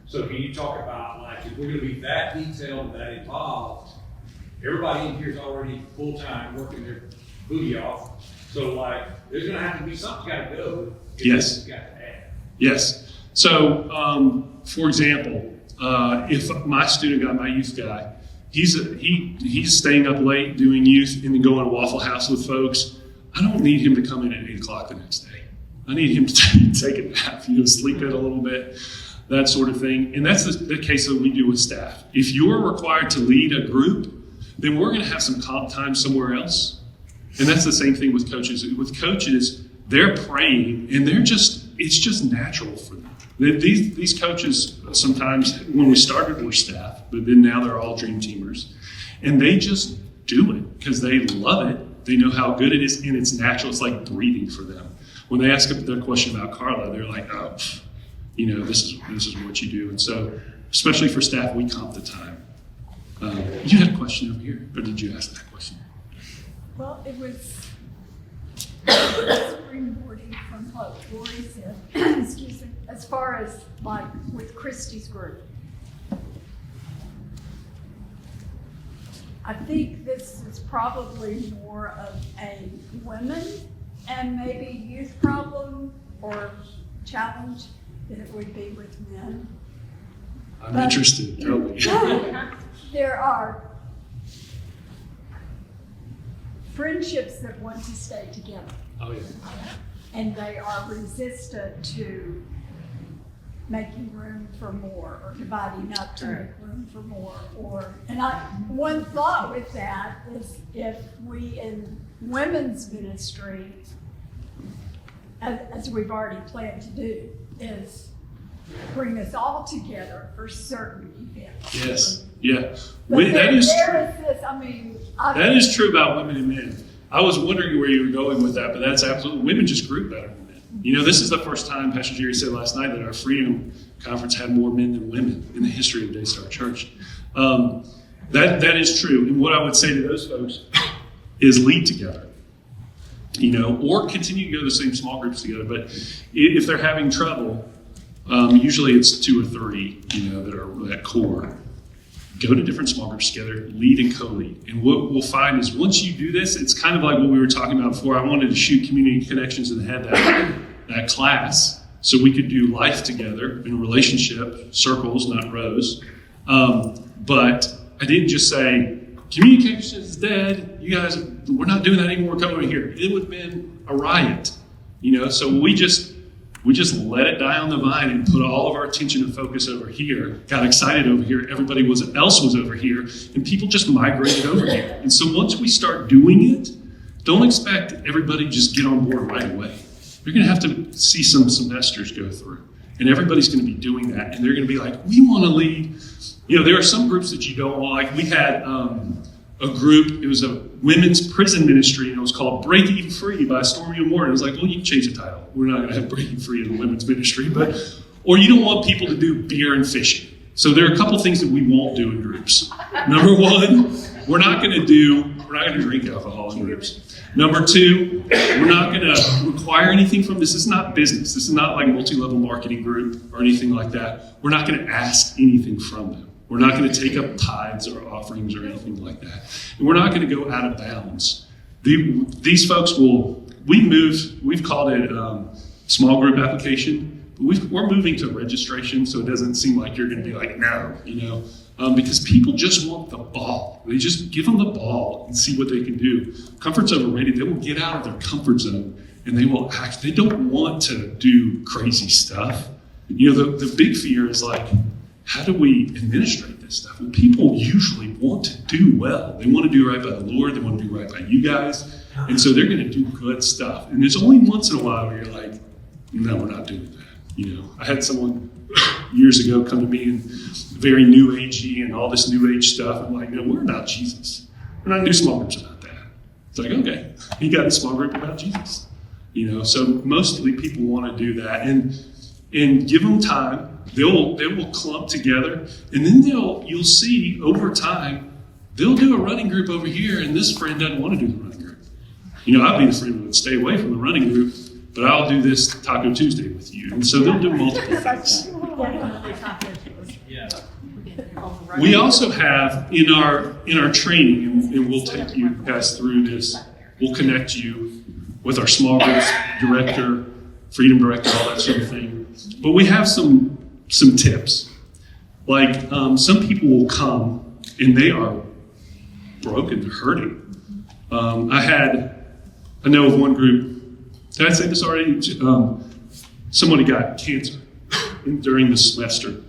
So can you talk about, like, if we're gonna be that detailed, that involved, everybody in here is already full-time working their booty off. So like, there's gonna have to be something's gotta go. Yes. It's got to add. Yes. So, for example, if my student guy, my youth guy, he's staying up late doing youth and then going to Waffle House with folks, I don't need him to come in at 8 o'clock the next day. I need him to take a nap, sleep in a little bit, that sort of thing. And that's the case that we do with staff. If you're required to lead a group, then we're going to have some comp time somewhere else. And that's the same thing with coaches. With coaches, they're praying, and it's just natural for them. These coaches, sometimes when we started were staff, but then now they're all dream teamers. And they just do it because they love it. They know how good it is, and it's natural. It's like breathing for them. When they ask their question about Carla, they're like, oh, this is what you do. And so, especially for staff, we comp the time. You had a question over here, or did you ask that question? Well, it was springboarding from what Lori said, excuse me, as far as like with Christy's group. I think this is probably more of a women and maybe youth problem or challenge than it would be with men. I'm interested, totally. There are friendships that want to stay together. Oh, yeah. And they are resistant to making room for more or dividing up to make room for more. One thought with that is if we in women's ministry, as we've already planned to do, is bring us all together for certain events. Yes, yeah. But That is that is true about women and men. I was wondering where you were going with that, but that's absolutely, women just group better than men. This is the first time, Pastor Jerry said last night, that our Freedom Conference had more men than women in the history of Daystar Church. That is true. And what I would say to those folks is lead together, or continue to go to the same small groups together. But if they're having trouble, usually it's 2 or 3, that are that core. Go to different small groups together, lead and co-lead. And what we'll find is once you do this, it's kind of like what we were talking about before. I wanted to shoot Community Connections and had that class so we could do life together in a relationship, circles, not rows. But I didn't just say, communications is dead. You guys, we're not doing that anymore. Come over here. It would have been a riot, So we just let it die on the vine and put all of our attention and focus over here. Got excited over here. Everybody else was over here, and people just migrated over here. And so once we start doing it, don't expect everybody to just get on board right away. You're going to have to see some semesters go through, and everybody's going to be doing that, and they're going to be like, we want to lead. There are some groups that you don't want. Like we had a group, it was a women's prison ministry, and it was called Breaking Free by Stormy and Warren. It was like, well, you can change the title. We're not going to have Breaking Free in the women's ministry, or you don't want people to do beer and fishing. So there are a couple things that we won't do in groups. Number one, we're not going to drink alcohol in groups. Number two, we're not going to require anything from this. This is not business. This is not like multi-level marketing group or anything like that. We're not going to ask anything from them. We're not going to take up tithes or offerings or anything like that. And we're not going to go out of bounds. These folks we've called it small group application, but we're moving to registration, so it doesn't seem like you're going to be like, no, because people just want the ball. They just give them the ball and see what they can do. Comfort's overrated. They will get out of their comfort zone and they will act. They don't want to do crazy stuff. The big fear is like, how do we administrate this stuff? Well, people usually want to do well. They want to do right by the Lord. They want to do right by you guys. And so they're going to do good stuff. And there's only once in a while where you're like, no, we're not doing that. I had someone years ago come to me and very new agey and all this new age stuff. I'm like, no, we're about Jesus. We're not going to do small groups about that. It's like, okay, you got a small group about Jesus. So mostly people want to do that. And give them time. They will clump together, and then you'll see over time they'll do a running group over here, and this friend doesn't want to do the running group. I'll be the friend that would stay away from the running group, but I'll do this Taco Tuesday with you. And so they'll do multiple things. We also have in our training, and we'll take you guys through this, we'll connect you with our small groups director, freedom director, all that sort of thing. But we have some tips. Like some people will come and they are broken, they're hurting. I know of one group, did I say this already? Somebody got cancer during the semester.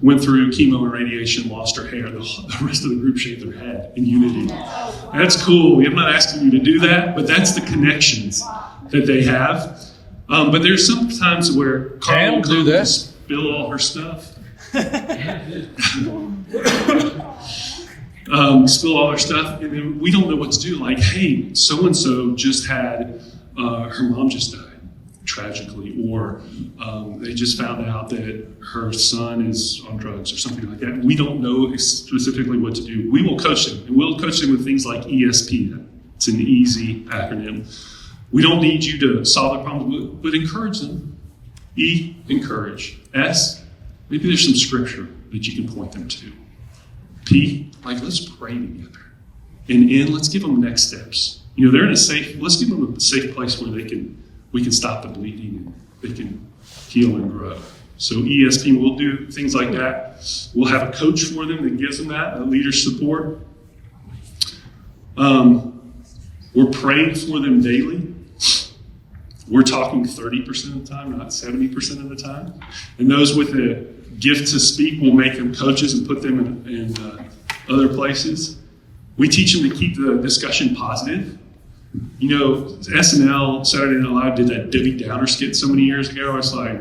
Went through chemo and radiation, lost her hair. The rest of the group shaved their head in unity. That's cool. I'm not asking you to do that, but that's the connections that they have. But there's some times where Carl will do this, spill all her stuff. Spill all her stuff, and then we don't know what to do. Like, hey, so-and-so just had, her mom just died tragically, or they just found out that her son is on drugs or something like that. We don't know specifically what to do. We will coach them, and we'll coach them with things like ESP. It's an easy acronym. We don't need you to solve the problem, but encourage them. E, encourage. S, maybe there's some scripture that you can point them to. P, let's pray together. And N, let's give them next steps. They're in let's give them a safe place where we can stop the bleeding and they can heal and grow. So ESP, we'll do things like that. We'll have a coach for them that gives them that, a leader support. We're praying for them daily. We're talking 30% of the time, not 70% of the time. And those with a gift to speak, we'll make them coaches and put them in other places. We teach them to keep the discussion positive. SNL, Saturday Night Live, did that Debbie Downer skit so many years ago. It's like,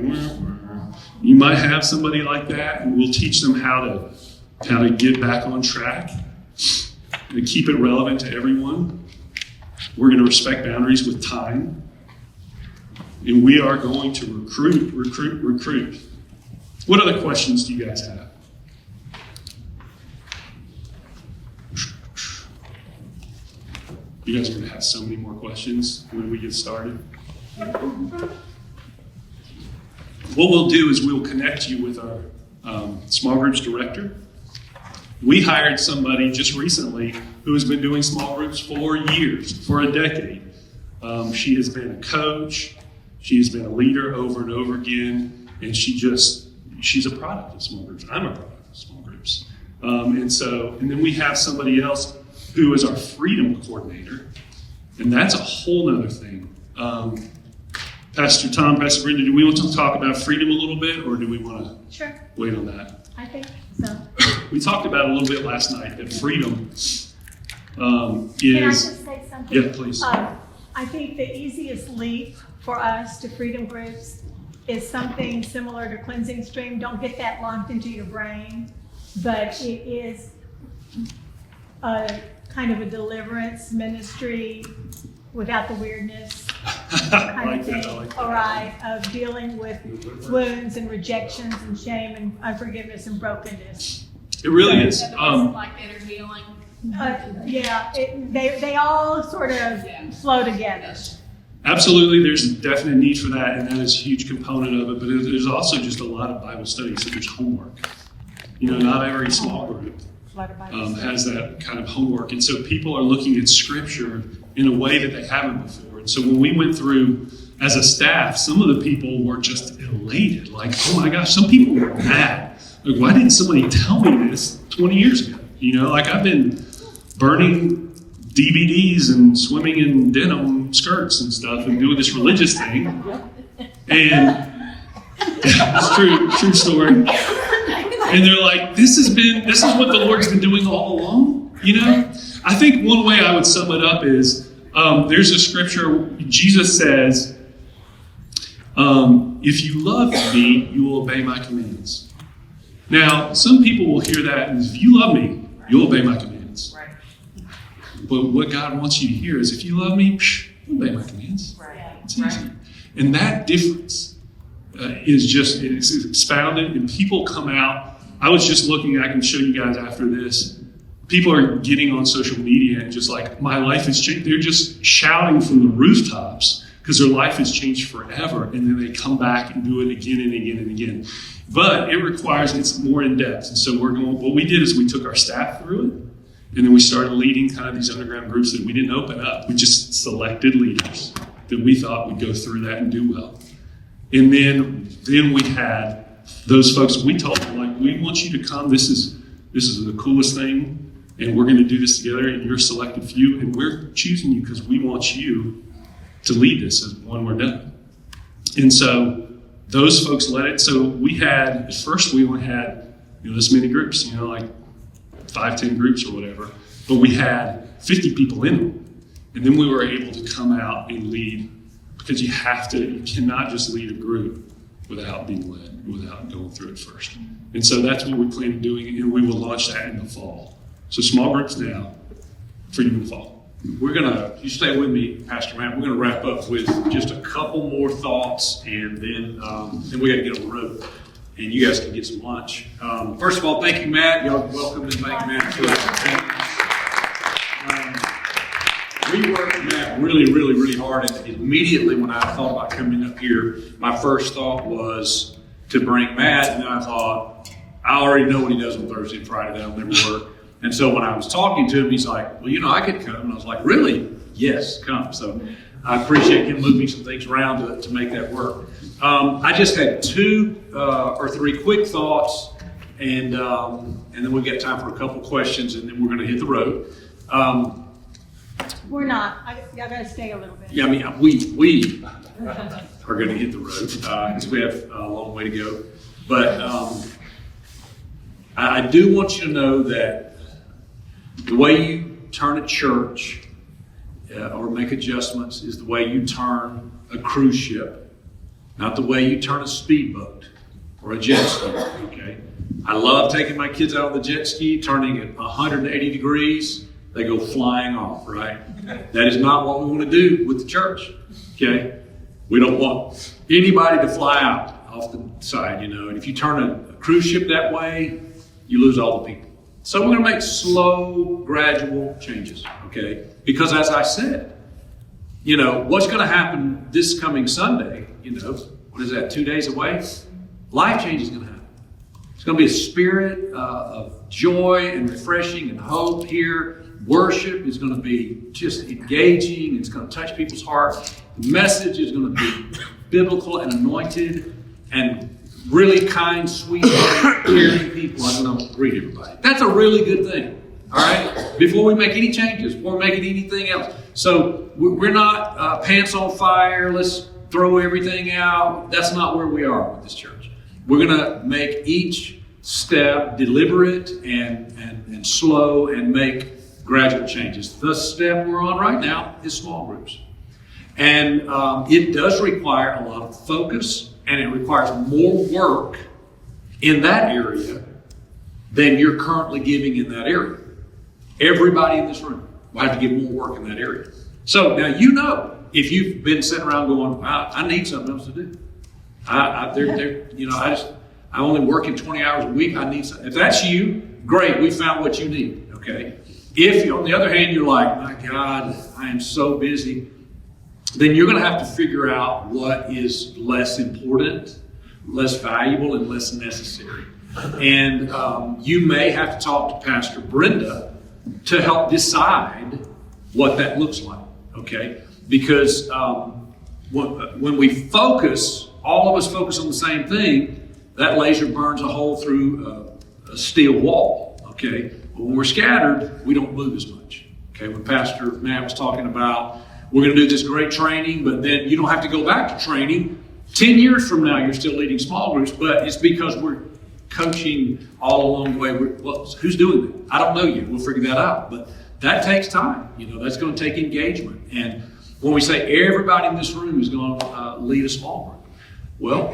you might have somebody like that, and we'll teach them how to get back on track and keep it relevant to everyone. We're going to respect boundaries with time. And we are going to recruit. What other questions do you guys have? You guys are going to have so many more questions when we get started. What we'll do is we'll connect you with our small groups director. We hired somebody just recently who has been doing small groups for years, for a decade. She has been a coach. She has been a leader over and over again. And she's a product of small groups. I'm a product of small groups. And then we have somebody else who is our freedom coordinator. And that's a whole nother thing. Pastor Tom, Pastor Brenda, do we want to talk about freedom a little bit, or do we want to wait on that? I think so. We talked about it a little bit last night, that freedom is... Can I just say something? Yeah, please. I think the easiest leap for us to freedom groups is something similar to Cleansing Stream. Don't get that locked into your brain, but it is a kind of a deliverance ministry without the weirdness kind of thing. All right, of dealing with wounds and rejections and shame and unforgiveness and brokenness. It really is. Like inner healing. They all sort of flow together. Absolutely, there's a definite need for that, and that is a huge component of it, but there's also just a lot of Bible studies, so there's homework. Not every small group has that kind of homework, and so people are looking at Scripture in a way that they haven't before. And so when we went through as a staff, some of the people were just elated, like, oh my gosh, some people were mad. Like, why didn't somebody tell me this 20 years ago? I've been burning DVDs and swimming in denim skirts and stuff and doing this religious thing. And it's true story. And they're like, this is what the Lord's been doing all along. I think one way I would sum it up is there's a scripture, Jesus says, if you love me, you will obey my commands. Now, some people will hear that as, if you love me, you'll obey my commands. Right. But what God wants you to hear is, if you love me, you'll obey my commands. Right. It's easy. Right. And that difference is expounded, and people come out. I was just looking, I can show you guys after this, people are getting on social media and just like, my life has changed. They're just shouting from the rooftops because their life has changed forever. And then they come back and do it again and again and again. But it requires, it's more in depth. And so what we did is we took our staff through it. And then we started leading kind of these underground groups that we didn't open up. We just selected leaders that we thought would go through that and do well. And then we had those folks, we told them, like, we want you to come. This is the coolest thing. And we're going to do this together. And you're a selected few. And we're choosing you because we want you to lead this as when we're done. And so those folks led it. So we had, at first we only had, this many groups, like 5-10 groups or whatever, but we had 50 people in them. And then we were able to come out and lead, because you cannot just lead a group without being led, without going through it first. And so that's what we plan on doing, and we will launch that in the fall. So small groups now, freedom in the fall. You stay with me, Pastor Matt. We're going to wrap up with just a couple more thoughts, and then we got to get on the road. And you guys can get some lunch. First of all, thank you, Matt. Y'all welcome, and thank you, Matt. We worked with Matt really, really, really hard. And immediately when I thought about coming up here, my first thought was to bring Matt. And then I thought, I already know what he does on Thursday and Friday. That'll never work. And so when I was talking to him, he's like, well, I could come. And I was like, really? Yes, come. So I appreciate him moving some things around to make that work. I just had 2 or 3 quick thoughts, and then we've got time for a couple questions, and then we're going to hit the road. We're not. Y'all got to stay a little bit. Yeah, I mean, we are going to hit the road because we have a long way to go. But I do want you to know that the way you turn a church or make adjustments is the way you turn a cruise ship. Not the way you turn a speedboat or a jet ski, okay? I love taking my kids out on the jet ski, turning it 180 degrees, they go flying off, right? That is not what we want to do with the church, okay? We don't want anybody to fly out off the side, and if you turn a cruise ship that way, you lose all the people. So we're going to make slow, gradual changes, okay? Because as I said, what's going to happen this coming Sunday, what is that, 2 days away? Life change is going to happen. It's going to be a spirit of joy and refreshing and hope here. Worship is going to be just engaging. It's going to touch people's hearts. The message is going to be biblical and anointed and really kind, sweet, caring people. I'm going to greet everybody. That's a really good thing. All right? Before we make any changes, before making anything else. So we're not pants on fire. Let's throw everything out. That's not where we are with this church. We're going to make each step deliberate and slow and make gradual changes. The step we're on right now is small groups. And it does require a lot of focus, and it requires more work in that area than you're currently giving in that area. Everybody in this room will have to give more work in that area. So now if you've been sitting around going, I need something else to do. I'm only working 20 hours a week. I need something. If that's you, great. We found what you need. Okay. If on the other hand, you're like, my God, I am so busy, then you're going to have to figure out what is less important, less valuable, and less necessary. And you may have to talk to Pastor Brenda to help decide what that looks like. Okay. Because when we focus, all of us focus on the same thing, that laser burns a hole through a steel wall, okay? But when we're scattered, we don't move as much, okay? When Pastor Matt was talking about, we're going to do this great training, but then you don't have to go back to training. 10 years from now, you're still leading small groups, but it's because we're coaching all along the way. Well, who's doing that? I don't know yet. We'll figure that out. But that takes time. That's going to take engagement. And when we say everybody in this room is going to lead a small group, well,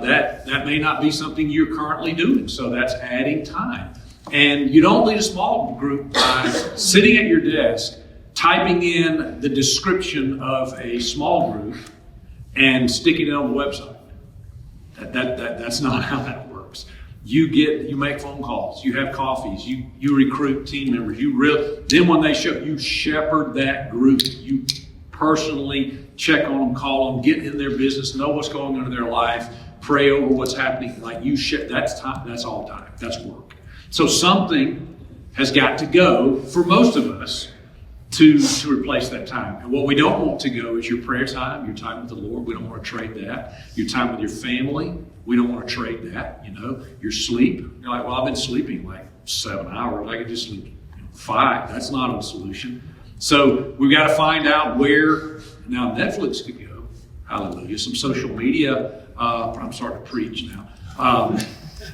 that may not be something you're currently doing. So that's adding time. And you don't lead a small group by sitting at your desk, typing in the description of a small group and sticking it on the website. That's not how that works. You make phone calls, you have coffees, you recruit team members, then when they show, you shepherd that group. You personally check on them, call them, get in their business, know what's going on in their life, pray over what's happening. Like that's time, that's all time, that's work. So something has got to go for most of us to replace that time. And what we don't want to go is your prayer time, your time with the Lord. We don't want to trade that. Your time with your family, we don't want to trade that. Your sleep. You're like, well, I've been sleeping like 7 hours. I could just sleep 5. That's not a solution. So we've got to find out where now Netflix could go. Hallelujah. Some social media. I'm starting to preach now.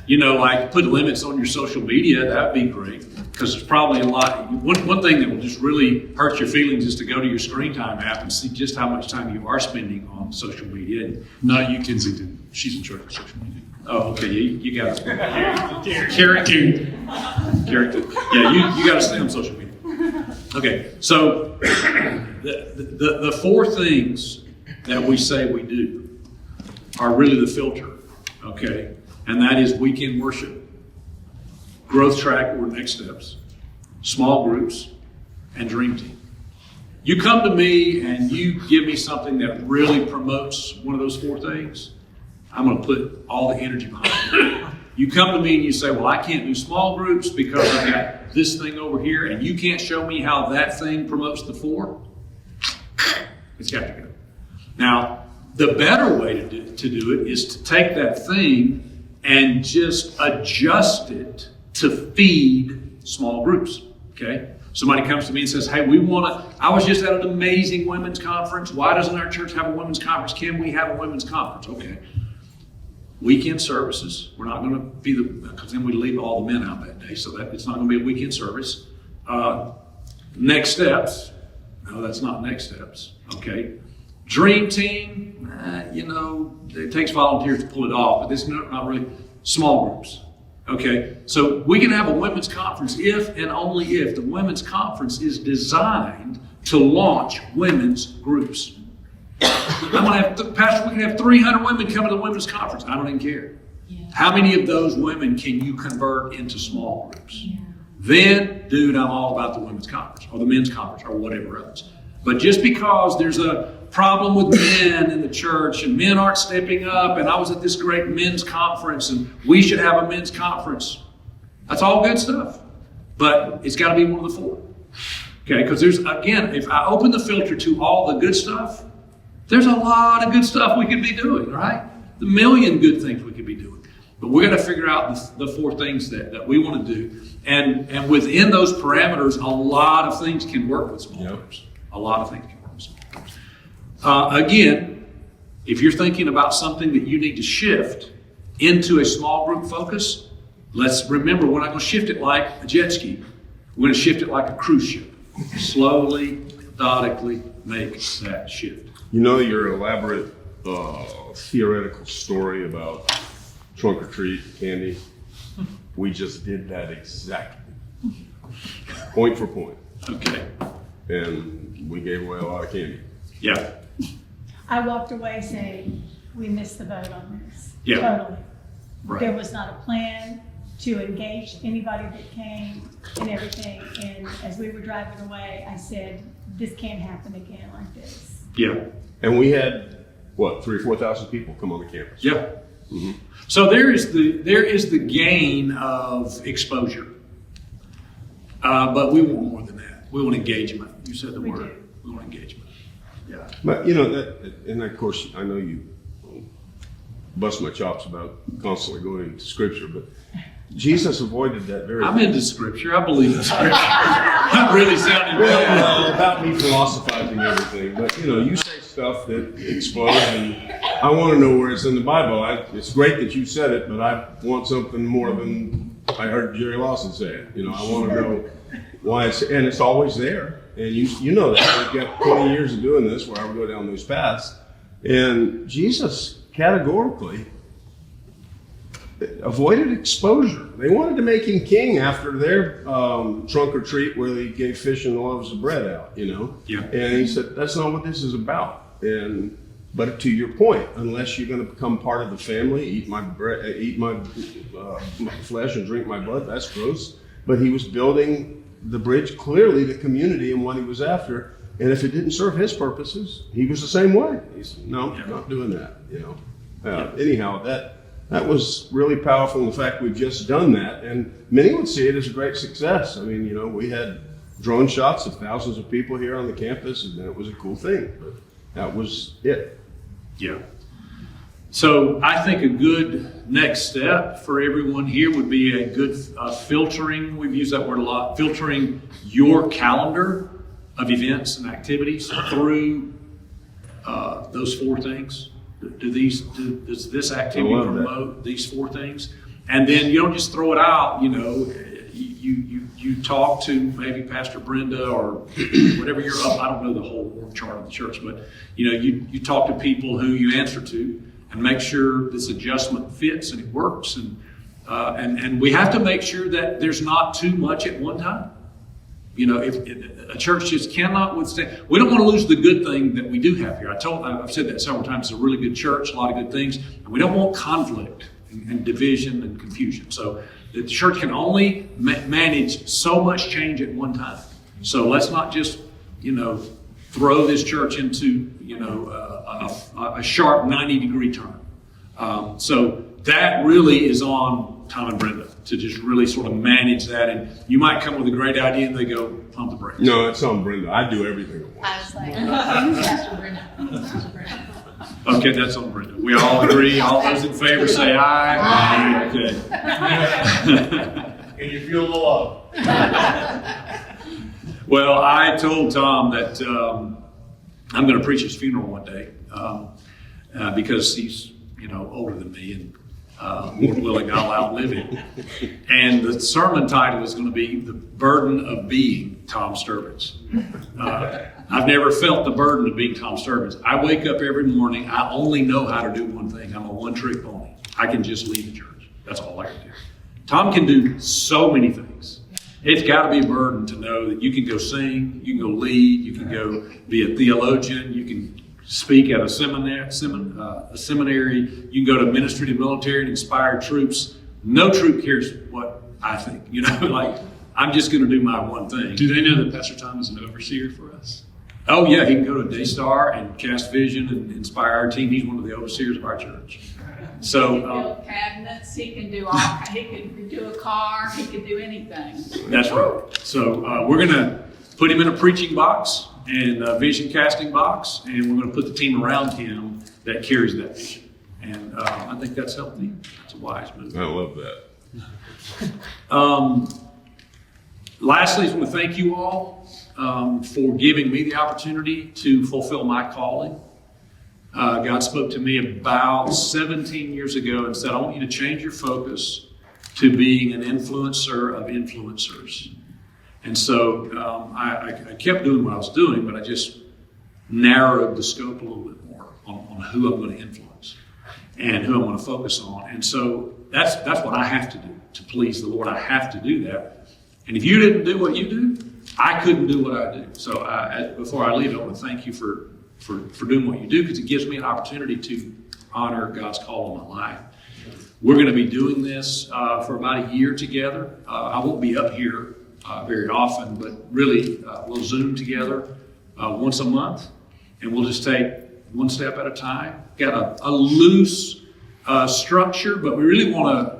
Like put limits on your social media. That'd be great. Because there's probably a lot. One thing that will just really hurt your feelings is to go to your screen time app and see just how much time you are spending on social media. And Not you, Kensington. She's in charge of social media. oh, okay, you got to character. Yeah, you got to stay on social media. Okay, so the 4 things that we say we do are really the filter. Okay, and that is weekend worship, growth track or next steps, small groups, and dream team. You come to me and you give me something that really promotes one of those 4 things, I'm going to put all the energy behind it. You come to me and you say, well, I can't do small groups because I've got this thing over here, and you can't show me how that thing promotes the 4. It's got to go. Now, the better way to do it is to take that thing and just adjust it to feed small groups, okay? Somebody comes to me and says, hey, I was just at an amazing women's conference. Why doesn't our church have a women's conference? Can we have a women's conference? Okay. Weekend services. We're not going to be because then we leave all the men out that day. So it's not going to be a weekend service. Next steps. No, that's not next steps. Okay. Dream team. It takes volunteers to pull it off, but this is not really small groups. Okay, so we can have a women's conference if and only if the women's conference is designed to launch women's groups. I'm going to have, Pastor, we can have 300 women come to the women's conference. I don't even care. Yeah. How many of those women can you convert into small groups? Yeah. Then, dude, I'm all about the women's conference or the men's conference or whatever else. But just because there's a problem with men in the church and men aren't stepping up, and I was at this great men's conference and we should have a men's conference, that's all good stuff. But it's got to be one of the 4. Okay, because if I open the filter to all the good stuff, there's a lot of good stuff we could be doing, right? The million good things we could be doing. But we're going to figure out the 4 things that we want to do. And within those parameters, a lot of things can work with small groups. A lot of things can work with small groups. Again, if you're thinking about something that you need to shift into a small group focus, let's remember we're not going to shift it like a jet ski. We're going to shift it like a cruise ship. Slowly, methodically make that shift. Your elaborate theoretical story about trunk or treat candy, we just did that exactly. Point for point. Okay. And we gave away a lot of candy. Yeah. I walked away saying, we missed the boat on this. Yeah. Totally. Right. There was not a plan to engage anybody that came and everything. And as we were driving away, I said, this can't happen again like this. Yeah. And we had, 3,000 or 4,000 people come on the campus. Yeah. Mm-hmm. So there is the gain of exposure. But we want more than that. We want engagement. You said the word. Do. We want engagement. Yeah. But and of course, I know you bust my chops about constantly going into Scripture, but Jesus avoided that very. I'm into Scripture. I believe in Scripture. I'm really sounding well about me philosophizing everything, but you say stuff that explodes, and I want to know where it's in the Bible. It's great that you said it, but I want something more than I heard Jerry Lawson say it. I want to know why it's always there, and you know that we've got 20 years of doing this where I would go down those paths, and Jesus categorically avoided exposure. They wanted to make him king after their trunk or treat where they gave fish and loaves of bread out, Yeah. And he said, that's not what this is about. And But to your point, unless you're going to become part of the family, eat my flesh and drink my blood, that's gross. But he was building the bridge, clearly the community and what he was after. And if it didn't serve his purposes, he was the same way. He's no, not doing that. Anyhow, that was really powerful in the fact we've just done that, and many would see it as a great success. I mean, we had drone shots of thousands of people here on the campus, and it was a cool thing. But that was it. Yeah. So I think a good next step for everyone here would be a good filtering. We've used that word a lot. Filtering your calendar of events and activities through those four things. Does this activity promote these four things? And then you don't just throw it out. You talk to maybe Pastor Brenda or whatever you're up. I don't know the whole org chart of the church, but you talk to people who you answer to and make sure this adjustment fits and it works. And we have to make sure that there's not too much at one time. If a church just cannot withstand, we don't want to lose the good thing that we do have here. I've said that several times. It's a really good church, a lot of good things, and we don't want conflict and division and confusion. So the church can only manage so much change at one time. So let's not just, throw this church into, a sharp 90-degree turn. So that really is on Tom and Brenda to just really sort of manage that. And you might come with a great idea and they go, pump the brakes. No, it's on Brenda. I do everything at once. I was like, Pastor Brenda. Okay, that's on Brenda. We all agree. All those in favor say aye. Aye. Okay. Can you feel the love? Well, I told Tom that I'm going to preach his funeral one day because he's, older than me and Lord willing, I'll outlive him. And the sermon title is going to be The Burden of Being Tom Sturbins. I've never felt the burden of being Tom Sturbins. I wake up every morning. I only know how to do one thing. I'm a one-trick pony. I can just lead the church. That's all I can do. Tom can do so many things. It's got to be a burden to know that you can go sing, you can go lead, you can go be a theologian, you can speak at a seminary, you can go to ministry to military and inspire troops. No troop cares what I think. I'm just going to do my one thing. Do they know that Pastor Tom is an overseer for us? Oh yeah, he can go to Daystar and cast vision and inspire our team. He's one of the overseers of our church. So he can build cabinets. He can do he can do a car. He can do anything. That's right. So we're going to put him in a preaching box and a vision casting box, and we're going to put the team around him that carries that vision. And I think that's healthy. That's a wise move. I love that. Lastly, I just want to thank you all for giving me the opportunity to fulfill my calling. God spoke to me about 17 years ago and said, I want you to change your focus to being an influencer of influencers. And so I kept doing what I was doing, but I just narrowed the scope a little bit more on who I'm going to influence and who I'm going to focus on. And so that's what I have to do to please the Lord. I have to do that. And if you didn't do what you do, I couldn't do what I do. So before I leave, I want to thank you for doing what you do, because it gives me an opportunity to honor God's call on my life. We're going to be doing this for about a year together. I won't be up here very often, but really we'll Zoom together once a month, and we'll just take one step at a time. Got a loose structure, but we really want to,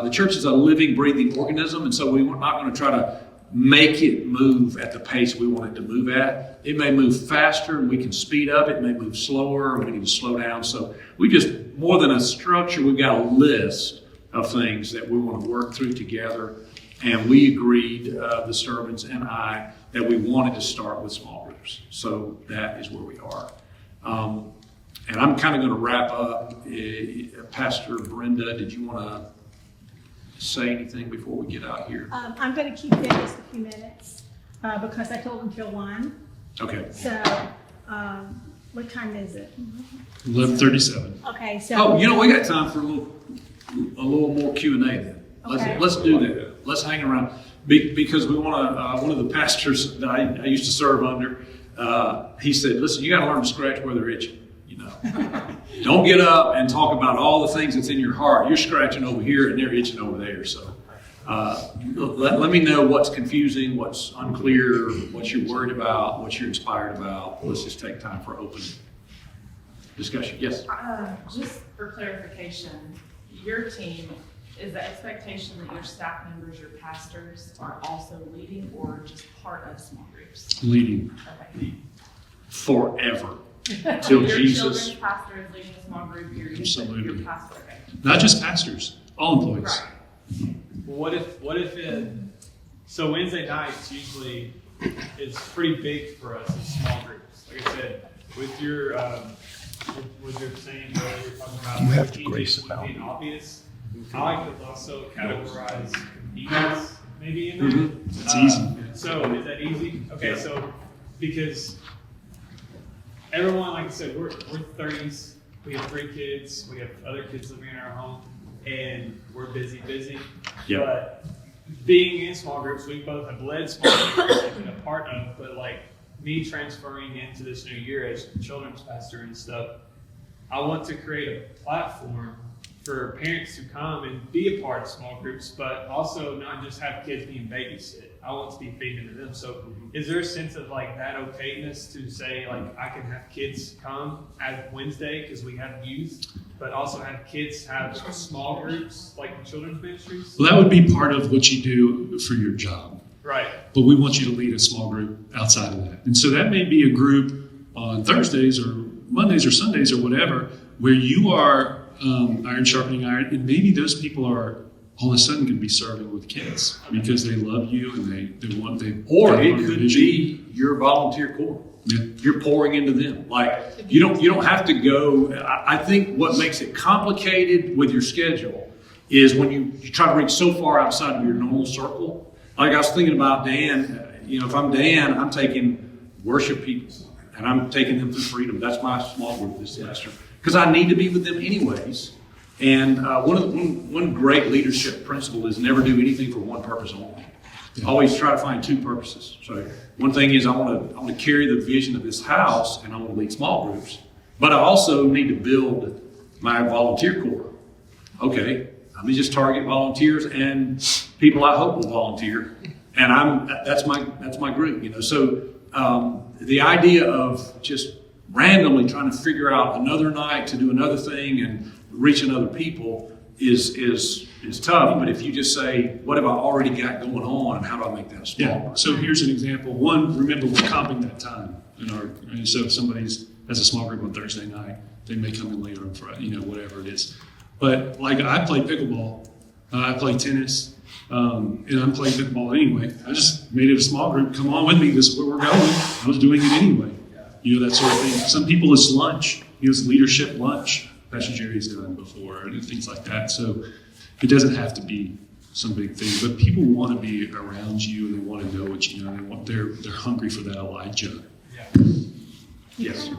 the church is a living, breathing organism, and so we're not going to try to make it move at the pace we want it to move at. It may move faster and we can speed up. It may move slower and we need to slow down. So we just, more than a structure, we've got a list of things that we want to work through together. And we agreed, the Sturbins and I, that we wanted to start with small groups. So that is where we are. And I'm kind of going to wrap up. Pastor Brenda, did you want to say anything before we get out here? I'm going to keep it just a few minutes because I told them till 1. Okay. So what time is it? 11:37. Okay. So. Oh, we got time for a little more Q&A then. Okay. Let's do that. Let's hang around because we want to. One of the pastors that I used to serve under, he said, "Listen, you got to learn to scratch where they're itching." you know. Don't get up and talk about all the things that's in your heart. You're scratching over here and they're itching over there. So let me know what's confusing, what's unclear, what you're worried about, what you're inspired about. Let's just take time for open discussion. Yes? Just for clarification, your team, is the expectation that your staff members, your pastors, are also leading or just part of small groups? Leading Okay. Forever. Your Till Jesus. children's pastor is leading a small group, your Absolutely. your pastor, okay. Not just pastors, all employees. Right. What if it, so Wednesday nights usually is pretty big for us as small groups. Like I said, with your saying earlier, you're talking about You have to easy grace about being obvious. I like to also categorize ease maybe in there. It's easy. So is that easy? Okay, Yeah. so because everyone, like I said, we're 30s. We have 3 kids. We have other kids living in our home, and we're busy. Yeah. But being in small groups, we both have led small groups and been a part of. But like me transferring into this new year as children's pastor and stuff, I want to create a platform for parents to come and be a part of small groups, but also not just have kids being babysit. I want to be feeding into them. So is there a sense of like that okayness to say like I can have kids come at Wednesday because we have youth, but also have kids have small groups like children's ministries? Well, that would be part of what you do for your job. Right. But we want you to lead a small group outside of that. And so that may be a group on Thursdays or Mondays or Sundays or whatever, where you are iron sharpening iron, and maybe those people are all of a sudden going to be serving with kids because they love you and they Or it could be your volunteer corps. Yeah. You're pouring into them. Like you don't have to go. I think what makes it complicated with your schedule is when you try to reach so far outside of your normal circle. Like I was thinking about Dan. If I'm Dan, I'm taking worship people and I'm taking them through freedom. That's my small group this semester because I need to be with them anyways. And one great leadership principle is never do anything for one purpose only. Always try to find 2 purposes. So one thing is I want to carry the vision of this house, and I want to lead small groups. But I also need to build my volunteer corps. Okay, let me just target volunteers and people I hope will volunteer, and that's my group. So the idea of just randomly trying to figure out another night to do another thing and reaching other people is tough. But if you just say, what have I already got going on, and how do I make that smaller? Yeah. So here's an example. One, remember we're comping that time and so if somebody has a small group on Thursday night, they may come in later on Friday, whatever it is. But like I play pickleball, I play tennis, and I'm playing pickleball anyway. I just made it a small group. Come on with me. This is where we're going. I was doing it anyway. That sort of thing. Some people it's lunch. It's leadership lunch. Pastor Jerry's done before, and things like that. So it doesn't have to be some big thing, but people want to be around you and they want to know what you know. They're hungry for that Elijah. Yeah. Yes.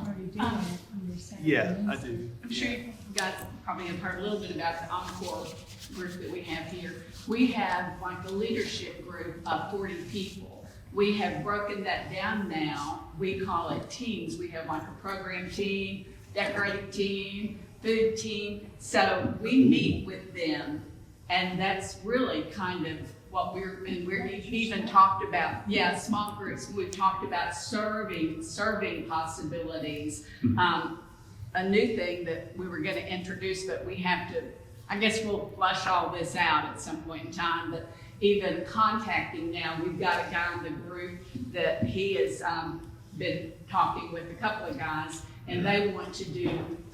Yeah, I do. I'm sure you guys probably have heard a little bit about the Encore group that we have here. We have like a leadership group of 40 people. We have broken that down now. We call it teams. We have like a program team, decorating team, food team. So we meet with them, and that's really kind of what we've even talked about. Yeah, small groups. We've talked about serving possibilities. A new thing that we were going to introduce, but we have to, I guess we'll flush all this out at some point in time, but even contacting now, we've got a guy in the group that he has been talking with a couple of guys, and they want to do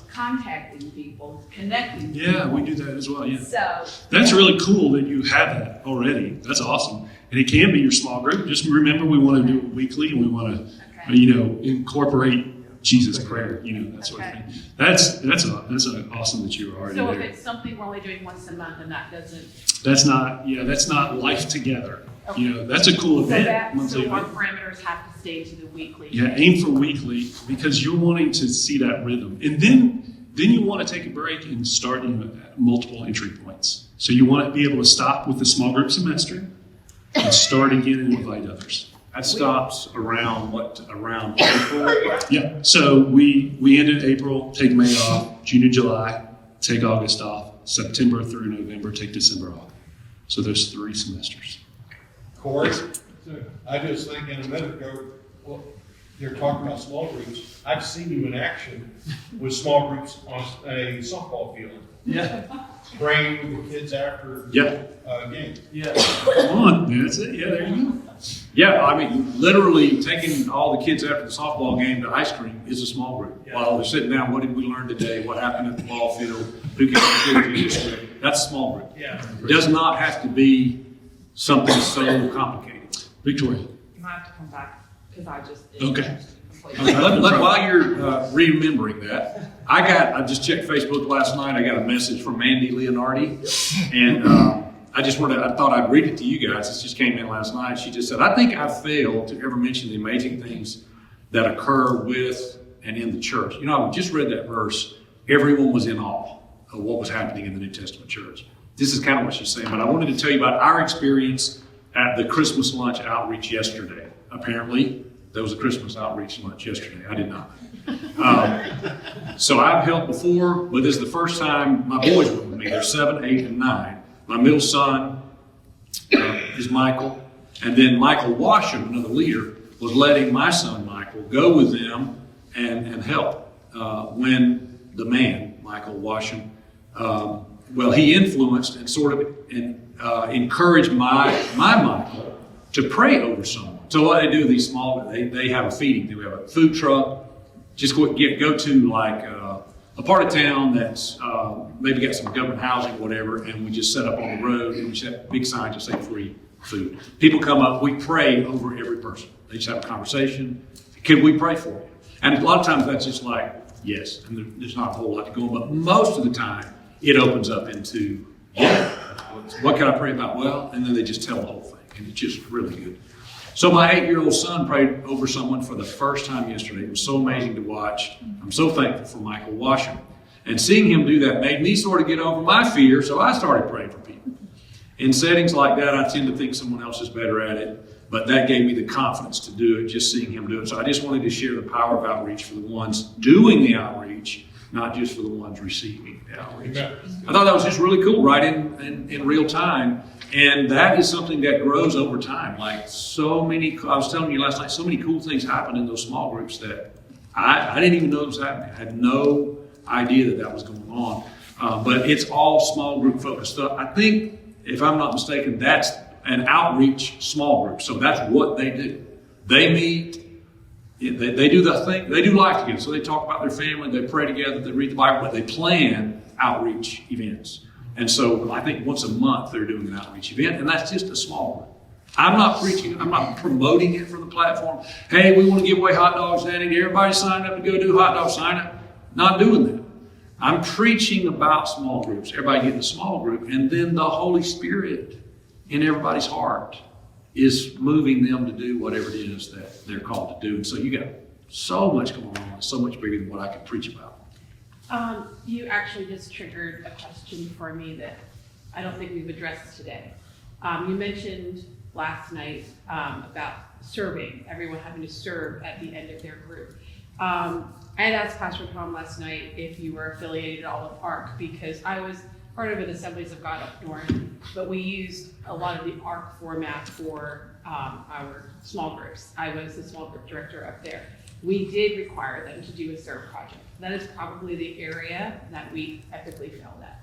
contacting people, connecting people. Yeah, we do that as well, yeah. So that's really cool that you have that already. That's awesome. And it can be your small group. Just remember we want to do it weekly, and we want to, incorporate Jesus' prayer, that sort of thing. That's awesome that you're already So there. if it's something we're only doing once a month and that doesn't. That's not life together. Okay. That's a cool So event. so our parameters have to stay to the weekly. Yeah, aim for weekly because you're wanting to see that rhythm. And then you want to take a break and start at multiple entry points. So you want to be able to stop with the small group semester and start again and invite others. That stops around April? Yeah, so we ended April, take May off, June and July, take August off, September through November, take December off. So there's 3 semesters. Corey, I just think in a minute ago, well, they're talking about small groups. I've seen you in action with small groups on a softball field. Yeah. Praying with the kids after Yeah. game. Yeah. Come on, man, that's it. Yeah, there you go. Yeah, I mean, literally taking all the kids after the softball game to ice cream is a small group. Yeah. While they're sitting down, what did we learn today? What happened at the ball field? Who came to this? That's a small group. Yeah. It does not have to be something so complicated. Victoria. You might have to come back, because I just. Okay. While you're remembering that, I just checked Facebook last night. I got a message from Mandy Leonardi, and I thought I'd read it to you guys. This just came in last night. She just said, "I think I failed to ever mention the amazing things that occur with and in the church." You know, I just read that verse. Everyone was in awe of what was happening in the New Testament church. This is kind of what she's saying, but I wanted to tell you about our experience at the Christmas lunch outreach yesterday. Apparently, there was a Christmas outreach lunch yesterday. I did not. So I've helped before, but this is the first time my boys were with me. They're 7, 8, and 9. My middle son is Michael. And then Michael Washam, another leader, was letting my son Michael go with them and help when the man, Michael Washam, he influenced and sort of encouraged my Michael to pray over someone. So what they do, these small, they have a feeding. They have a food truck. Just go to like a part of town that's maybe got some government housing, whatever, and we just set up on the road and we set big signs that say free food. People come up, we pray over every person. They just have a conversation. Can we pray for you? And a lot of times that's just like, yes, and there's not a whole lot to go on, but most of the time it opens up into, yeah, what can I pray about? Well, and then they just tell the whole thing, and it's just really good. So my 8-year-old son prayed over someone for the first time yesterday. It was so amazing to watch. I'm so thankful for Michael Washam. And seeing him do that made me sort of get over my fear, so I started praying for people. In settings like that, I tend to think someone else is better at it, but that gave me the confidence to do it, just seeing him do it. So I just wanted to share the power of outreach for the ones doing the outreach, not just for the ones receiving the outreach. I thought that was just really cool, right in real time. And that is something that grows over time. Like I was telling you last night, so many cool things happen in those small groups that I didn't even know it was happening. I had no idea that was going on. But it's all small group focused stuff. I think, if I'm not mistaken, that's an outreach small group. So that's what they do. They meet, they do the thing, they do life together. So they talk about their family, they pray together, they read the Bible, but they plan outreach events. And so I think once a month they're doing an outreach event, and that's just a small one. I'm not preaching, I'm not promoting it from the platform. Hey, we want to give away hot dogs, Danny. Everybody sign up to go do hot dog sign up. Not doing that. I'm preaching about small groups. Everybody get in a small group, and then the Holy Spirit in everybody's heart is moving them to do whatever it is that they're called to do. And so you got so much going on, so much bigger than what I could preach about. You actually just triggered a question for me that I don't think we've addressed today. You mentioned last night about serving, everyone having to serve at the end of their group. I had asked Pastor Tom last night if you were affiliated at all with ARC, because I was part of an Assemblies of God up north, but we used a lot of the ARC format for our small groups. I was the small group director up there. We did require them to do a serve project. That is probably the area that we epically failed at.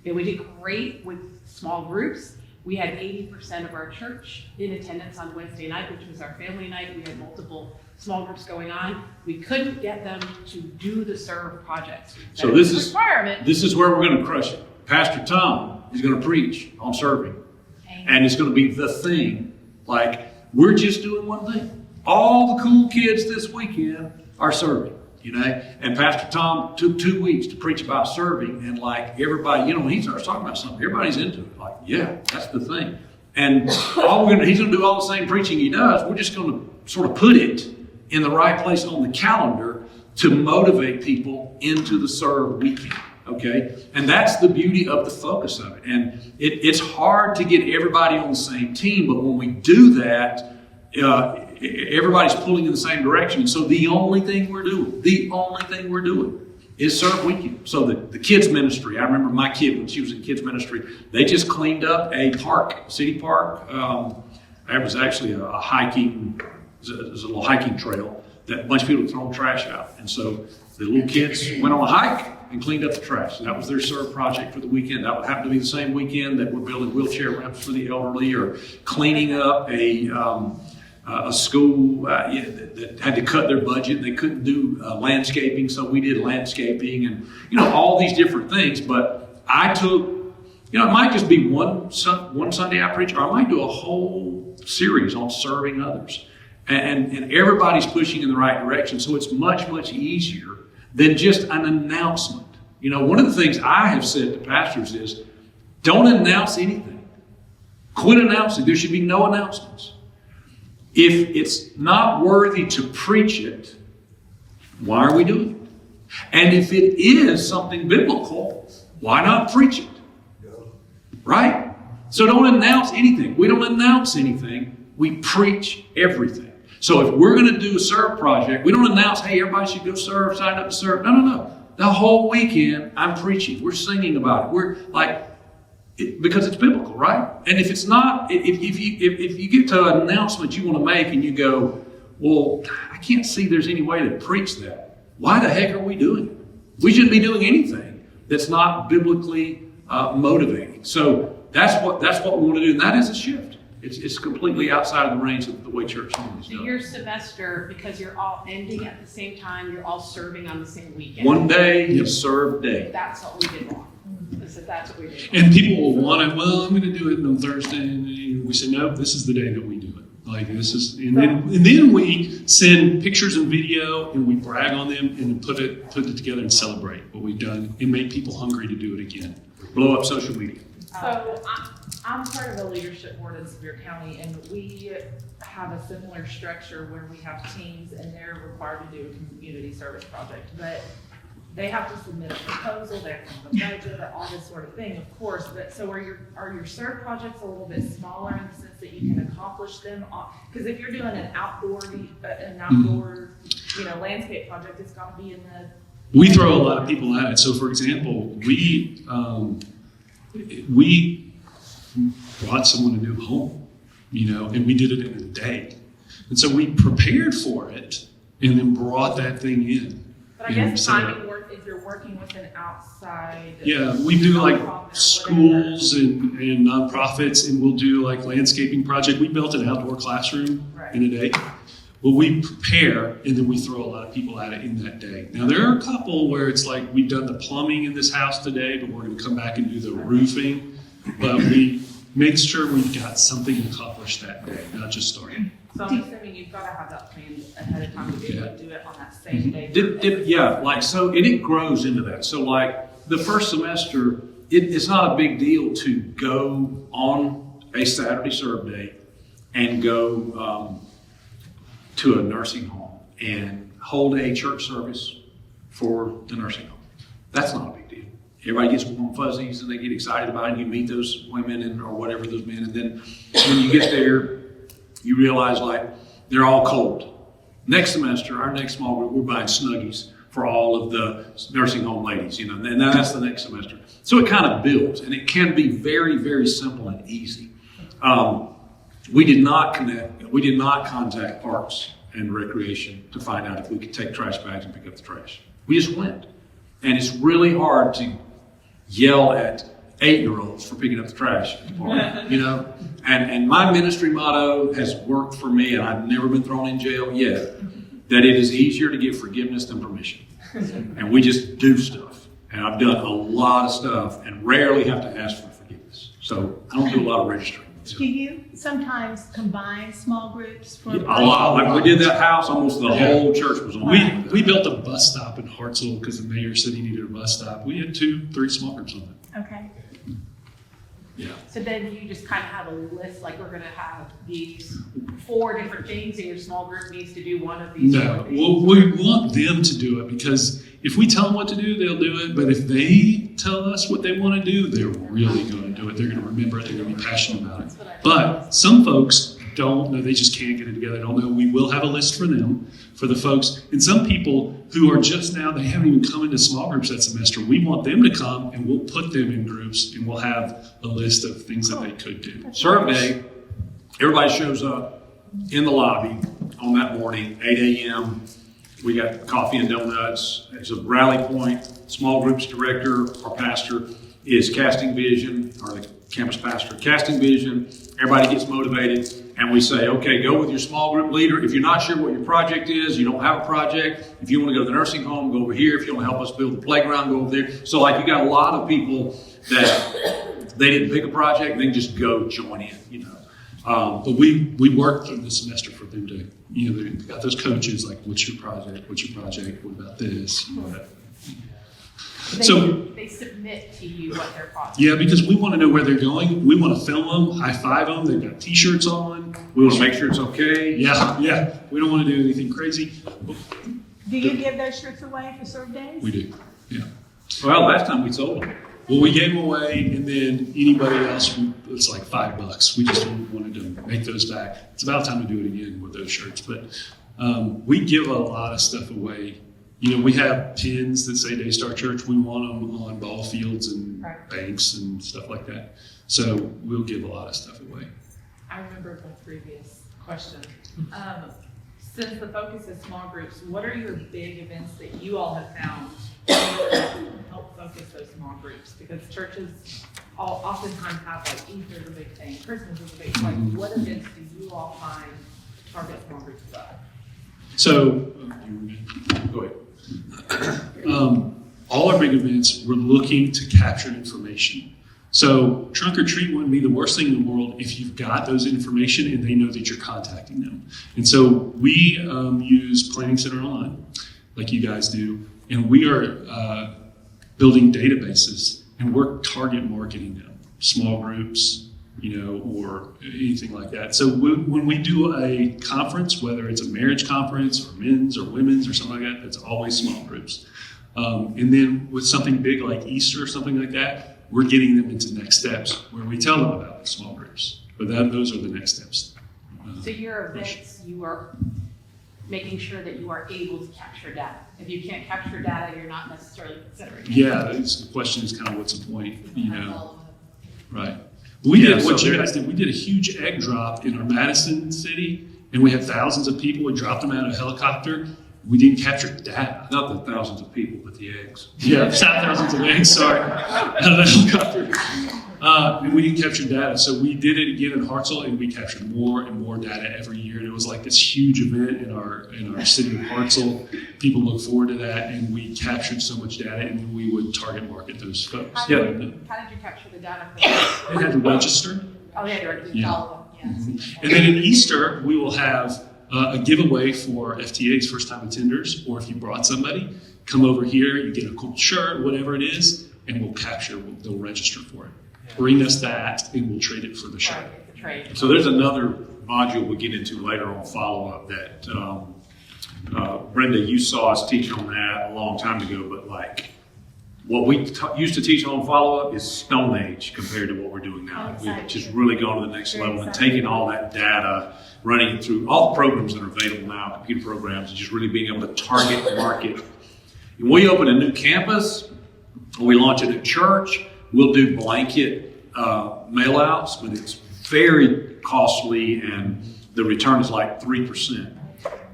And we did great with small groups. We had 80% of our church in attendance on Wednesday night, which was our family night. We had multiple small groups going on. We couldn't get them to do the serve projects. So this is where we're going to crush it. Pastor Tom is going to preach on serving. And it's going to be the thing. Like, we're just doing one thing. All the cool kids this weekend are serving, and Pastor Tom took 2 weeks to preach about serving, and like everybody, when he starts talking about something, everybody's into it. Like, yeah, that's the thing. And he's going to do all the same preaching he does. We're just going to sort of put it in the right place on the calendar to motivate people into the serve weekend. Okay? And that's the beauty of the focus of it. And it's hard to get everybody on the same team, but when we do that, everybody's pulling in the same direction. And so the only thing we're doing is serve weekend. So the kids ministry, I remember my kid when she was in kids ministry, they just cleaned up a park, city park. It was actually a hiking, it was a little hiking trail that a bunch of people had thrown trash out. And so the little kids went on a hike and cleaned up the trash. And that was their serve project for the weekend. That would happen to be the same weekend that we're building wheelchair ramps for the elderly, or cleaning up a school that had to cut their budget and they couldn't do landscaping, so we did landscaping, and all these different things. But I took, it might just be one Sunday I preach, or I might do a whole series on serving others, and everybody's pushing in the right direction. So it's much, much easier than just an announcement. One of the things I have said to pastors is, don't announce anything. Quit announcing. There should be no announcements. If it's not worthy to preach it, why are we doing it? And if it is something biblical, why not preach it? Right? So don't announce anything. We don't announce anything. We preach everything. So if we're going to do a serve project, we don't announce, hey, everybody should go serve, sign up to serve. No. The whole weekend, I'm preaching. We're singing about it. We're like, because it's biblical, right? And if it's not, if you get to an announcement you want to make and you go, well, I can't see there's any way to preach that. Why the heck are we doing it? We shouldn't be doing anything that's not biblically motivating. So that's what we want to do, and that is a shift. It's completely outside of the range of the way church is So done. your semester, because you're all ending at the same time, you're all serving on the same weekend. One day is serve day. That's what we did wrong. That's what we did wrong. And people will want it, well, I'm going to do it on Thursday. And we say, no, this is the day that we do it. Like this is, and then we send pictures and video and we brag on them and put it together and celebrate what we've done and make people hungry to do it again. Blow up social media. So I'm part of the leadership board in Sevier County, and we have a similar structure where we have teams and they're required to do a community service project, but they have to submit a proposal, they have to have a budget, all this sort of thing, of course. But so are your serve projects a little bit smaller in the sense that you can accomplish them? Because if you're doing an outdoor landscape project, it's got to be in the. We throw a lot of people at it. So, for example, we brought someone a new home, and we did it in a day. And so we prepared for it and then brought that thing in. But I guess timing work, if you're working with an outside. Yeah, we do like schools and nonprofits, and we'll do like landscaping project. We built an outdoor classroom in a day. Well, we prepare, and then we throw a lot of people at it in that day. Now, there are a couple where it's like, we've done the plumbing in this house today, but we're going to come back and do the roofing. But we make sure we've got something accomplished that day, not just starting. So I'm assuming you've got to have that planned ahead of time to be able to do it on that same day. And it grows into that. So like the first semester, it's not a big deal to go on a Saturday serve day and go to a nursing home and hold a church service for the nursing home. That's not a big deal. Everybody gets warm fuzzies and they get excited about it, and you meet those women or whatever, those men, and then when you get there, you realize like they're all cold. Next semester, our next small group, we're buying Snuggies for all of the nursing home ladies, and that's the next semester. So it kind of builds, and it can be very, very simple and easy. We did not contact Parks and Recreation to find out if we could take trash bags and pick up the trash. We just went. And it's really hard to yell at 8-year-olds for picking up the trash at the park, And my ministry motto has worked for me, and I've never been thrown in jail yet, that it is easier to get forgiveness than permission. And we just do stuff. And I've done a lot of stuff and rarely have to ask for forgiveness. So I don't do a lot of registering. Do you sometimes combine small groups? A lot. Like we did that house, almost the whole church was on. We built a bus stop in Hartselle because the mayor said he needed a bus stop. We had 2-3 small groups on it. Okay. Yeah. So then you just kind of have a list, like we're going to have these 4 different things, and your small group needs to do one of these. No, well, we want them to do it, because if we tell them what to do, they'll do it. But if they tell us what they want to do, they're really going to do it. They're going to remember it. They're going to be passionate about it. But some folks don't know, they just can't get it together. They don't know. We will have a list for them, for the folks. And some people who are just now, they haven't even come into small groups that semester. We want them to come, and we'll put them in groups, and we'll have a list of things that they could do. Survey, everybody shows up in the lobby on that morning, 8 a.m. We got coffee and donuts. It's a rally point. Small groups director, our pastor, is casting vision, or the campus pastor, casting vision. Everybody gets motivated, and we say, okay, go with your small group leader. If you're not sure what your project is, you don't have a project. If you want to go to the nursing home, go over here. If you want to help us build the playground, go over there. So like you got a lot of people that they didn't pick a project, they just go join in, you know. But we worked through the semester for them to, you know, they got those coaches like, what's your project? What's your project? What about this? What? They submit to you what their project. Yeah, because we want to know where they're going. We want to film them, high five them. They've got T-shirts on. We want to make sure it's okay. Yeah. We don't want to do anything crazy. Do you give those shirts away for serve days? We do. Yeah. Well, last time we sold them. Well, we gave them away, and then anybody else, it's like $5. We just wanted to make those back. It's about time to do it again with those shirts. But we give a lot of stuff away. You know, we have pins that say Daystar Church. We want them on ball fields and banks and stuff like that. So we'll give a lot of stuff away. I remember my previous question. Since the focus is small groups, what are your big events that you all have found to help focus those small groups? Because churches oftentimes have like Easter is a big thing, Christmas is a big thing. Like, what events do you all find target small groups well? So, Go ahead. All our big events, we're looking to capture information. So trunk or treat wouldn't be the worst thing in the world if you've got those information and they know that you're contacting them. And so we use Planning Center Online, like you guys do, and we are building databases, and we're target marketing them, small groups, you know, or anything like that. So when we do a conference, whether it's a marriage conference or men's or women's or something like that, it's always small groups. And then with something big like Easter or something like that, we're getting them into next steps where we tell them about the small groups. But those are the next steps. So your events, you are making sure that you are able to capture data. If you can't capture data, you're not necessarily considering it. Yeah, the question is kind of what's the point, you know? Right. We did what you guys did. We did a huge egg drop in our Madison city, and we had thousands of people. We dropped them out of a helicopter. We didn't capture data. Not the thousands of people, but the eggs. Yeah, thousands of eggs, sorry, out of the helicopter. And we didn't capture data. So we did it again in Hartselle, and we captured more and more data every year. And it was like this huge event in our city of Hartselle. People look forward to that, and we captured so much data, and then we would target market those folks. How did you capture the data? They had to register. Oh, they had to register. Yeah. Yeah. And then in Easter, we will have a giveaway for FTAs, first-time attenders, or if you brought somebody, come over here, you get a cool shirt, whatever it is, and we'll capture, they'll register for it. Bring us that, and we'll trade it for the shirt. Right, So there's another module we'll get into later on follow-up that Brenda, you saw us teach on that a long time ago, but like what we used to teach on follow-up is Stone Age compared to what we're doing now. We've just really gone to the next level and taken all that data, running it through all the programs that are available now, computer programs, and just really being able to target the market. When we open a new campus, or we launch a new church, we'll do blanket mail-outs, but it's very costly, and the return is like 3%.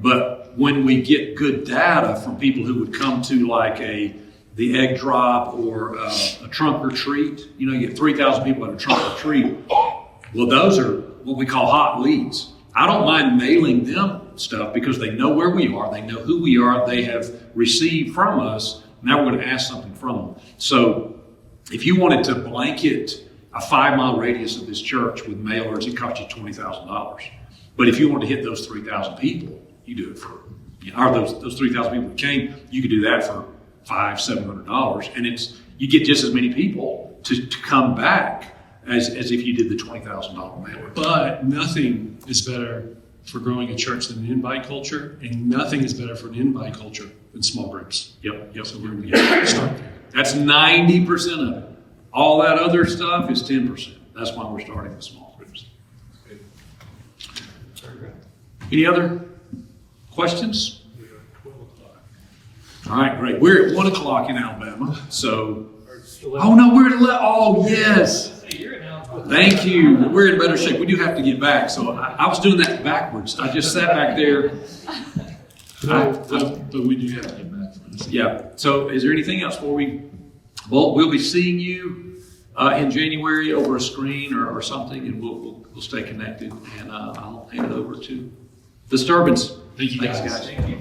But when we get good data from people who would come to like the egg drop or a trunk or treat, you know, you get 3,000 people at a trunk or treat. Well, those are what we call hot leads. I don't mind mailing them stuff because they know where we are, they know who we are, they have received from us. Now we're going to ask something from them. So if you wanted to blanket a 5-mile radius of this church with mailers, it cost you $20,000. But if you wanted to hit those 3,000 people, you do it for, or those 3,000 people that came, you could do that for $500-$700, and you get just as many people to come back as if you did the $20,000 mailer. But nothing is better for growing a church than an invite culture, and nothing is better for an invite culture than small groups. Yep. So we're going to start there. That's 90% of it. All that other stuff is 10%. That's why we're starting with small groups. Any other questions? All right, great. We're at 1 o'clock in Alabama, so. Oh no, we're at 11. Oh yes. Thank you. We're in better shape. We do have to get back. So I was doing that backwards. I just sat back there. But we do have to get back. Yeah. So is there anything else before we? Well, we'll be seeing you in January over a screen or something, and we'll stay connected. And I'll hand it over to Disturbance. Thank you guys. Thanks, guys. Thank you.